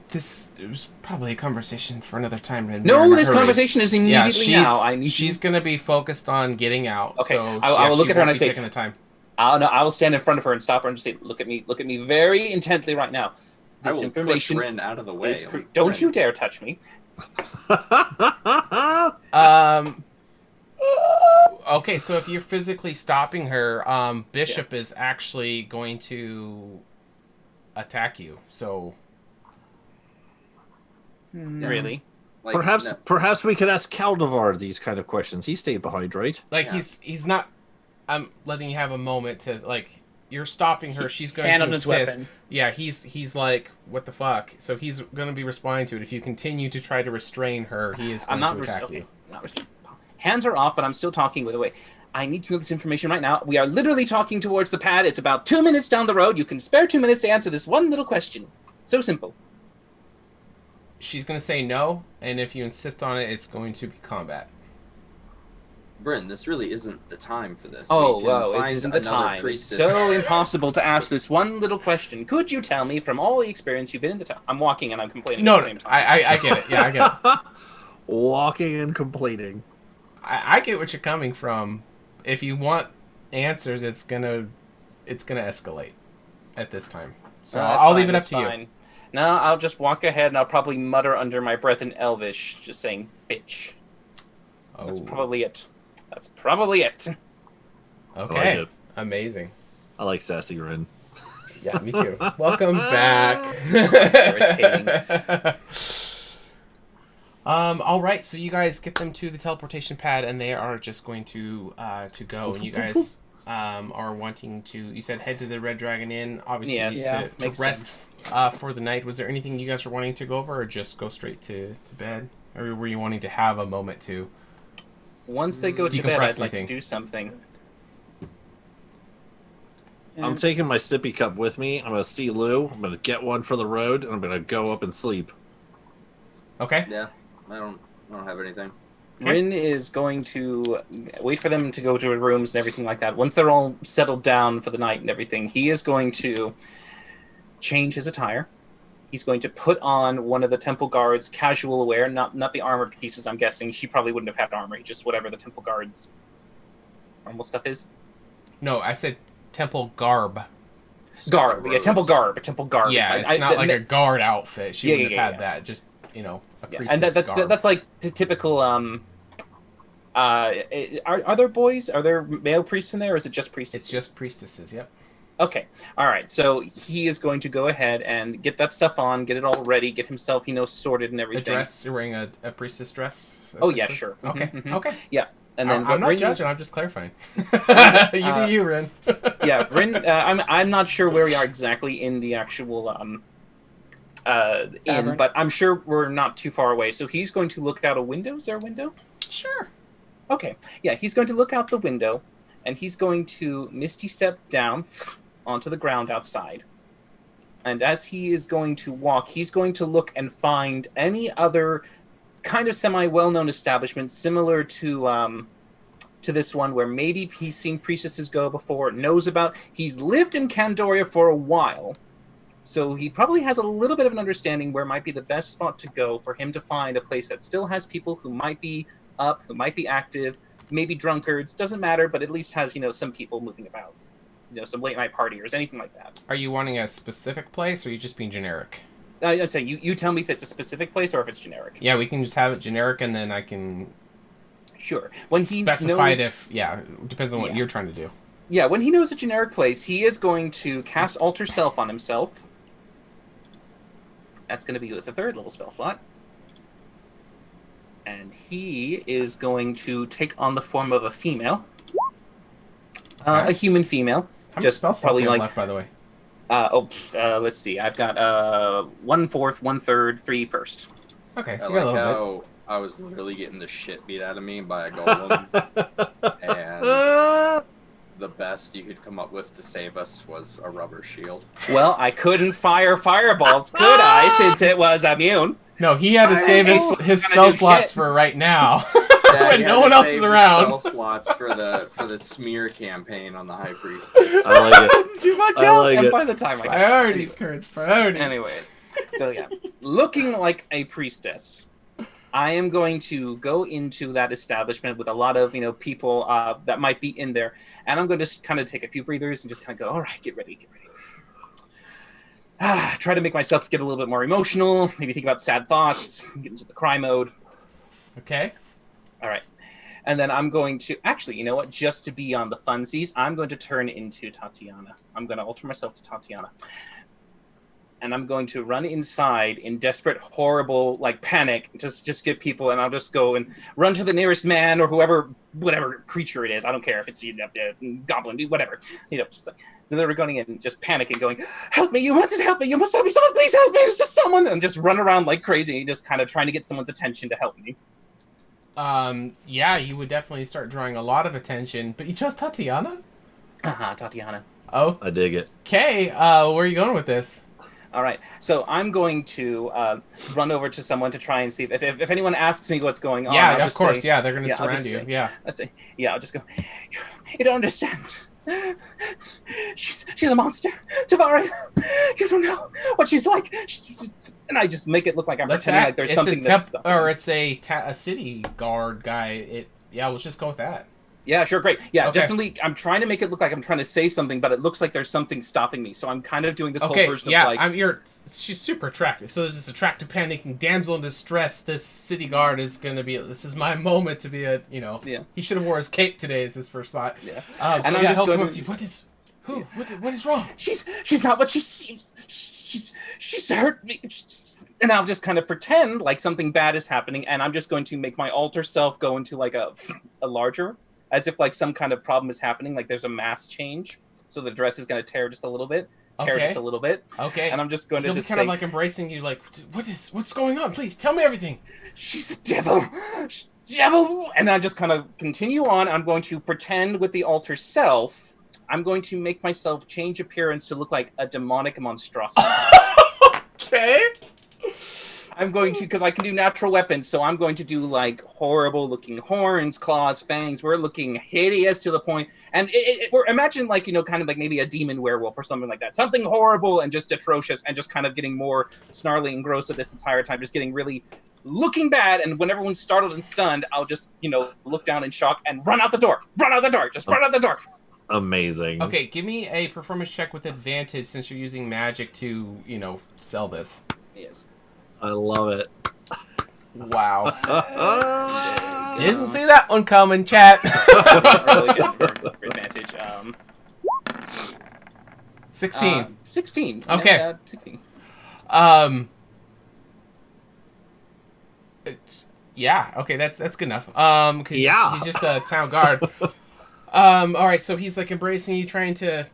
This it was probably a conversation for another time.
No, this conversation is immediately now.
She's going to be focused on getting out.
Okay,
so
I will look at her and I
won't be
say,
taking the time.
I will stand in front of her and stop her and just say, look at me very intently right now.
I
This
will
information
push Rin out of the way.
don't you dare touch me.
Okay, so if you're physically stopping her, Bishop is actually going to attack you. So
Really?
Like,
Perhaps we could ask Caldevar these kind of questions. He stayed behind, right?
like he's not. I'm letting you have a moment to like. You're stopping her. She's going
Hand
to
on his
insist.
weapon.
Yeah, he's like, what the fuck? So he's going to be responding to it. If you continue to try to restrain her, he is going to attack you.
Hands are off, but I'm still talking. By the way, I need to know this information right now. We are literally talking towards the pad. It's about 2 minutes down the road. You can spare 2 minutes to answer this one little question. So simple.
She's going to say no, and if you insist on it, it's going to be combat.
Bryn, this really isn't the time for this.
Oh,
We can
well, it
find
isn't the
another
time. It's
priestess.
so impossible to ask this one little question. Could you tell me, from all the experience you've been in the town? I'm walking and I'm complaining at the same time.
I get it. Yeah, I get it.
Walking and complaining.
I get what you're coming from. If you want answers, it's gonna escalate at this time. So I'll leave it up to you.
No, I'll just walk ahead and I'll probably mutter under my breath in Elvish, just saying, bitch.
Oh.
That's probably it. That's probably it.
Okay.
I like it.
Amazing.
I like Sassy Rin.
Yeah, me too. Welcome back.
Irritating.
All right, so you guys get them to the teleportation pad, and they are just going to go. And you guys are wanting to. You said head to the Red Dragon Inn, obviously
Yes.
to rest for the night. Was there anything you guys were wanting to go over, or just go straight to bed, or were you wanting to have a moment to?
Once they go to bed, I'd like to do something.
I'm taking my sippy cup with me. I'm going to see Lou. I'm going to get one for the road, and I'm going to go up and sleep.
Okay.
Yeah, I don't have anything.
Rin is going to wait for them to go to their rooms and everything like that. Once they're all settled down for the night and everything, he is going to change his attire. He's going to put on one of the temple guards' casual wear, not the armor pieces, I'm guessing. She probably wouldn't have had armor, just whatever the temple guards' normal stuff is.
No, I said temple garb.
Garb, yeah, temple garb.
Yeah, it's not like a guard outfit. She wouldn't have had that. Just, a priestess garb.
That's like the typical. Are there boys? Are there male priests in there, or is it just priestesses?
It's just priestesses. Yep.
Okay. All right. So he is going to go ahead and get that stuff on, get it all ready, get himself, sorted and everything.
A dress? You're wearing a priestess dress?
Oh yeah, sure.
Okay.
Mm-hmm.
Okay.
Yeah. And then
I'm not judging. I'm just clarifying. You do you, Rin.
Yeah, Rin. I'm not sure where we are exactly in the actual inn, but I'm sure we're not too far away. So he's going to look out a window. Is there a window?
Sure.
Okay. Yeah, he's going to look out the window, and he's going to misty step down onto the ground outside. And as he is going to walk, he's going to look and find any other kind of semi-well-known establishment similar to this one, where maybe he's seen priestesses go before, knows about. He's lived in Candoria for a while, so he probably has a little bit of an understanding where might be the best spot to go for him to find a place that still has people who might be up, who might be active, maybe drunkards, doesn't matter, but at least has, some people moving about. Some late night partiers, anything like that.
Are you wanting a specific place, or are you just being generic?
I'd say you tell me if it's a specific place or if it's generic.
Yeah, we can just have it generic, and then I can
sure when he
specify
knows,
it if it depends on what you're trying to do.
Yeah, when he knows a generic place, he is going to cast Alter Self on himself. That's going to be with the 3rd level spell slot. And he is going to take on the form of a female. A human female.
How many spell slots do you have left, by the way?
Let's see. I've got 1/4, 1/3, 3 first.
Okay, so
I
you got
like
a little
how I was literally getting the shit beat out of me by a golem, and the best you could come up with to save us was a rubber shield.
Well, I couldn't fire firebolts, could I, since it was immune?
No, he had to save his spell slots for right now.
Yeah,
when no one else is around.
Spell slots for the smear campaign on the High Priestess.
I like it.
Too much
I
else,
like
and
it.
by the time
Priorities, Kurtz, priorities.
Anyways, so yeah, looking like a priestess, I am going to go into that establishment with a lot of people that might be in there, and I'm going to kind of take a few breathers and just kind of go, all right, get ready. Try to make myself get a little bit more emotional, maybe think about sad thoughts, get into the cry mode.
Okay.
All right. And then I'm going to, actually, you know what? Just to be on the funsies, I'm going to turn into Tatiana. I'm going to alter myself to Tatiana. And I'm going to run inside in desperate, horrible, like, panic. Just get people, and I'll just go and run to the nearest man or whoever, whatever creature it is. I don't care if it's goblin, whatever. Just like, they're going in, just panicking, going, "Help me! You must help me! You must help me! Someone, please help me! It's just someone!" And just run around like crazy, just kind of trying to get someone's attention to help me.
Yeah, you would definitely start drawing a lot of attention, but you chose Tatiana?
Tatiana.
Oh.
I dig it.
Okay, where are you going with this?
All right, so I'm going to run over to someone to try and see if anyone asks me what's going on.
Yeah, of course, they're going to surround you.
I'll just go, "You don't understand. She's a monster. Tavaria, you don't know what she's like." And I just make it look like I'm pretending like there's something that's...
Or it's a city guard guy. Let's just go with that.
Yeah, sure, great. Yeah, okay. Definitely. I'm trying to make it look like I'm trying to say something, but it looks like there's something stopping me. So I'm kind of doing this whole version of like...
she's super attractive. So there's this attractive, panicking damsel in distress. This city guard is going to be... This is my moment to be a, He should have wore his cape today is his first thought. Yeah.
And I'm just
help him up to you. What is wrong?
She's not what she seems. She's hurt me. And I'll just kind of pretend like something bad is happening, and I'm just going to make my alter self go into like a larger... as if like some kind of problem is happening, like there's a mass change, so the dress is going to tear just a little bit,
Okay.
And I'm just going to just
kind of like embracing you, like, what's going on? Please tell me everything.
She's a devil, devil, and I just kind of continue on. I'm going to pretend with the alter self. I'm going to make myself change appearance to look like a demonic monstrosity.
Okay.
I'm going to, because I can do natural weapons, so I'm going to do like horrible looking horns, claws, fangs. We're looking hideous to the point, and we're imagine like kind of like maybe a demon werewolf or something like that, something horrible and just atrocious, and just kind of getting more snarly and gross at this entire time, just getting really looking bad. And when everyone's startled and stunned, I'll just look down in shock and run out the door, run out the door.
Amazing.
Okay, give me a performance check with advantage since you're using magic to sell this.
Yes.
I love it.
Wow. Didn't see that one coming, chat.
Really good for advantage.
16.
16.
Okay.
16.
Yeah. Okay, that's good enough. Cause he's just a town guard. All right. So he's like embracing you, trying to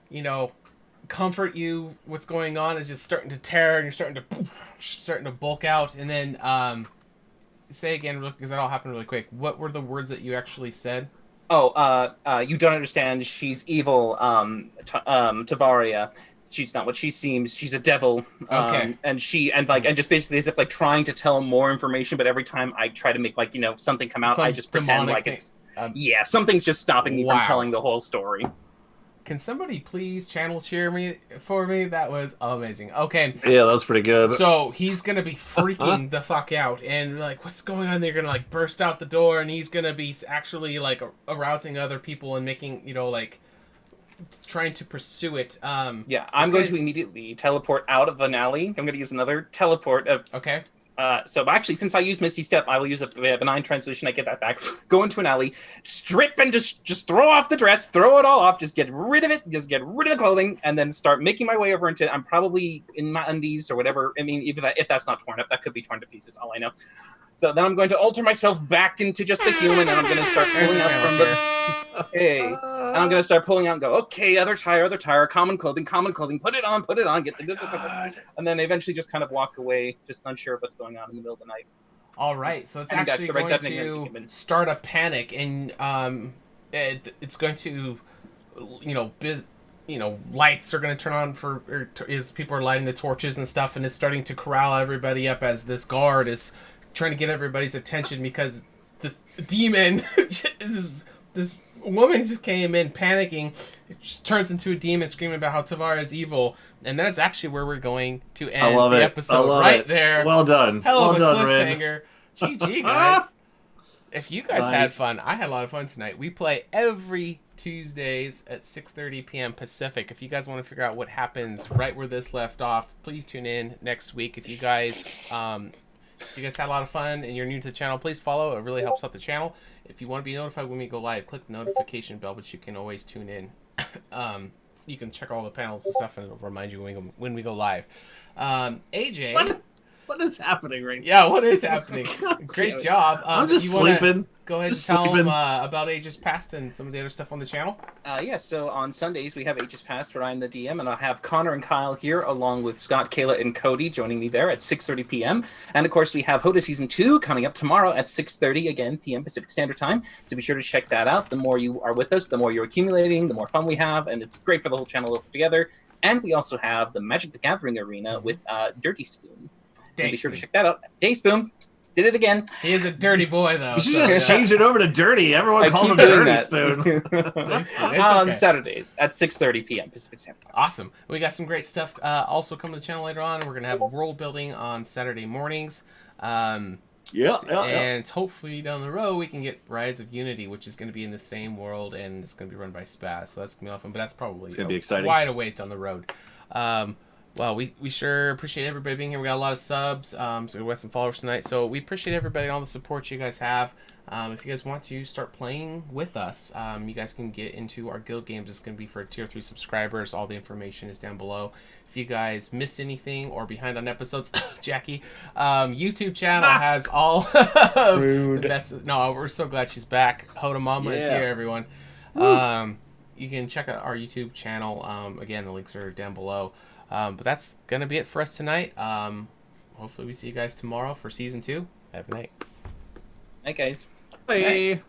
comfort you. What's going on is just starting to tear, and you're starting to bulk out. And then say again, because that all happened really quick. What were the words that you actually said?
You don't understand. She's evil. Tavaria. She's not what she seems. She's a devil.
Okay.
And just basically as if like trying to tell more information, but every time I try to make like something come out, I just pretend like it's something's just stopping me from telling the whole story.
Can somebody please channel cheer me for me? That was amazing. Okay.
Yeah, that was pretty good.
So he's gonna be freaking the fuck out, and like, what's going on? They're gonna like burst out the door, and he's gonna be actually like arousing other people and making like trying to pursue it. I'm
going to immediately teleport out of an alley. I'm going to use another teleport.
Okay.
So actually, since I use Misty Step, I will use a benign transposition. I get that back. Go into an alley, strip, and just throw off the dress, throw it all off, just get rid of it, just get rid of the clothing, and then start making my way over into. I'm probably in my undies or whatever. I mean, if that's not torn up, that could be torn to pieces. All I know. So then I'm going to alter myself back into just a human, and I'm going to start pulling out from the. And I'm going to start pulling out and go, okay, other tire, common clothing, put it on, get the. And then eventually just kind of walk away, just unsure of what's going on in the middle of the night.
All right, so it's actually going to start a panic, and it's going to, lights are going to turn on as people are lighting the torches and stuff, and it's starting to corral everybody up as this guard is trying to get everybody's attention because this demon, this woman just came in panicking. It just turns into a demon screaming about how Tavaria is evil, and that's actually where we're going to end the episode there.
Well done.
Hell
of
a
done,
cliffhanger. GG, guys. If you guys had fun, I had a lot of fun tonight. We play every Tuesdays at 6:30 p.m. Pacific. If you guys want to figure out what happens right where this left off, please tune in next week. If you guys had a lot of fun and you're new to the channel, please follow. It really helps out the channel. If you want to be notified when we go live, click the notification bell, but you can always tune in. You can check all the panels and stuff, and it'll remind you when we go live. AJ,
what is happening right now?
Yeah, what is happening? Great job.
I'm just sleeping.
Go ahead
Just
and tell
sleeping.
them about Aegis Past and some of the other stuff on the channel.
Yeah, so on Sundays we have Aegis Past where I'm the DM, and I'll have Connor and Kyle here along with Scott, Kayla, and Cody joining me there at 6:30 p.m. And of course we have HotA Season 2 coming up tomorrow at 6:30 again p.m. Pacific Standard Time. So be sure to check that out. The more you are with us, the more you're accumulating, the more fun we have, and it's great for the whole channel to work together. And we also have the Magic the Gathering arena with Dirty Spoon. So be sure to check that out. Day Spoon. Did it again.
He is a dirty boy, though.
You should just change it over to Dirty. Everyone calls him Dirty Spoon.
On Saturdays at 6:30 p.m. Pacific Standard Time.
Awesome. We got some great stuff also coming to the channel later on. We're going to have a world building on Saturday mornings. And hopefully down the road we can get Rise of Unity, which is going to be in the same world, and it's going to be run by Spaz. So that's going to be awesome. But that's probably
it's going to be exciting.
Quite a ways down the road. Well, we sure appreciate everybody being here. We got a lot of subs, so we got some followers tonight. So we appreciate everybody, all the support you guys have. If you guys want to start playing with us, you guys can get into our guild games. It's going to be for Tier 3 subscribers. All the information is down below. If you guys missed anything or behind on episodes, Jackie, YouTube channel has all the best. No, we're so glad she's back. HotA Mama is here, everyone. You can check out our YouTube channel. Again, the links are down below. But that's going to be it for us tonight. Hopefully we see you guys tomorrow for Season 2. Have a night.
Night, guys.
Bye.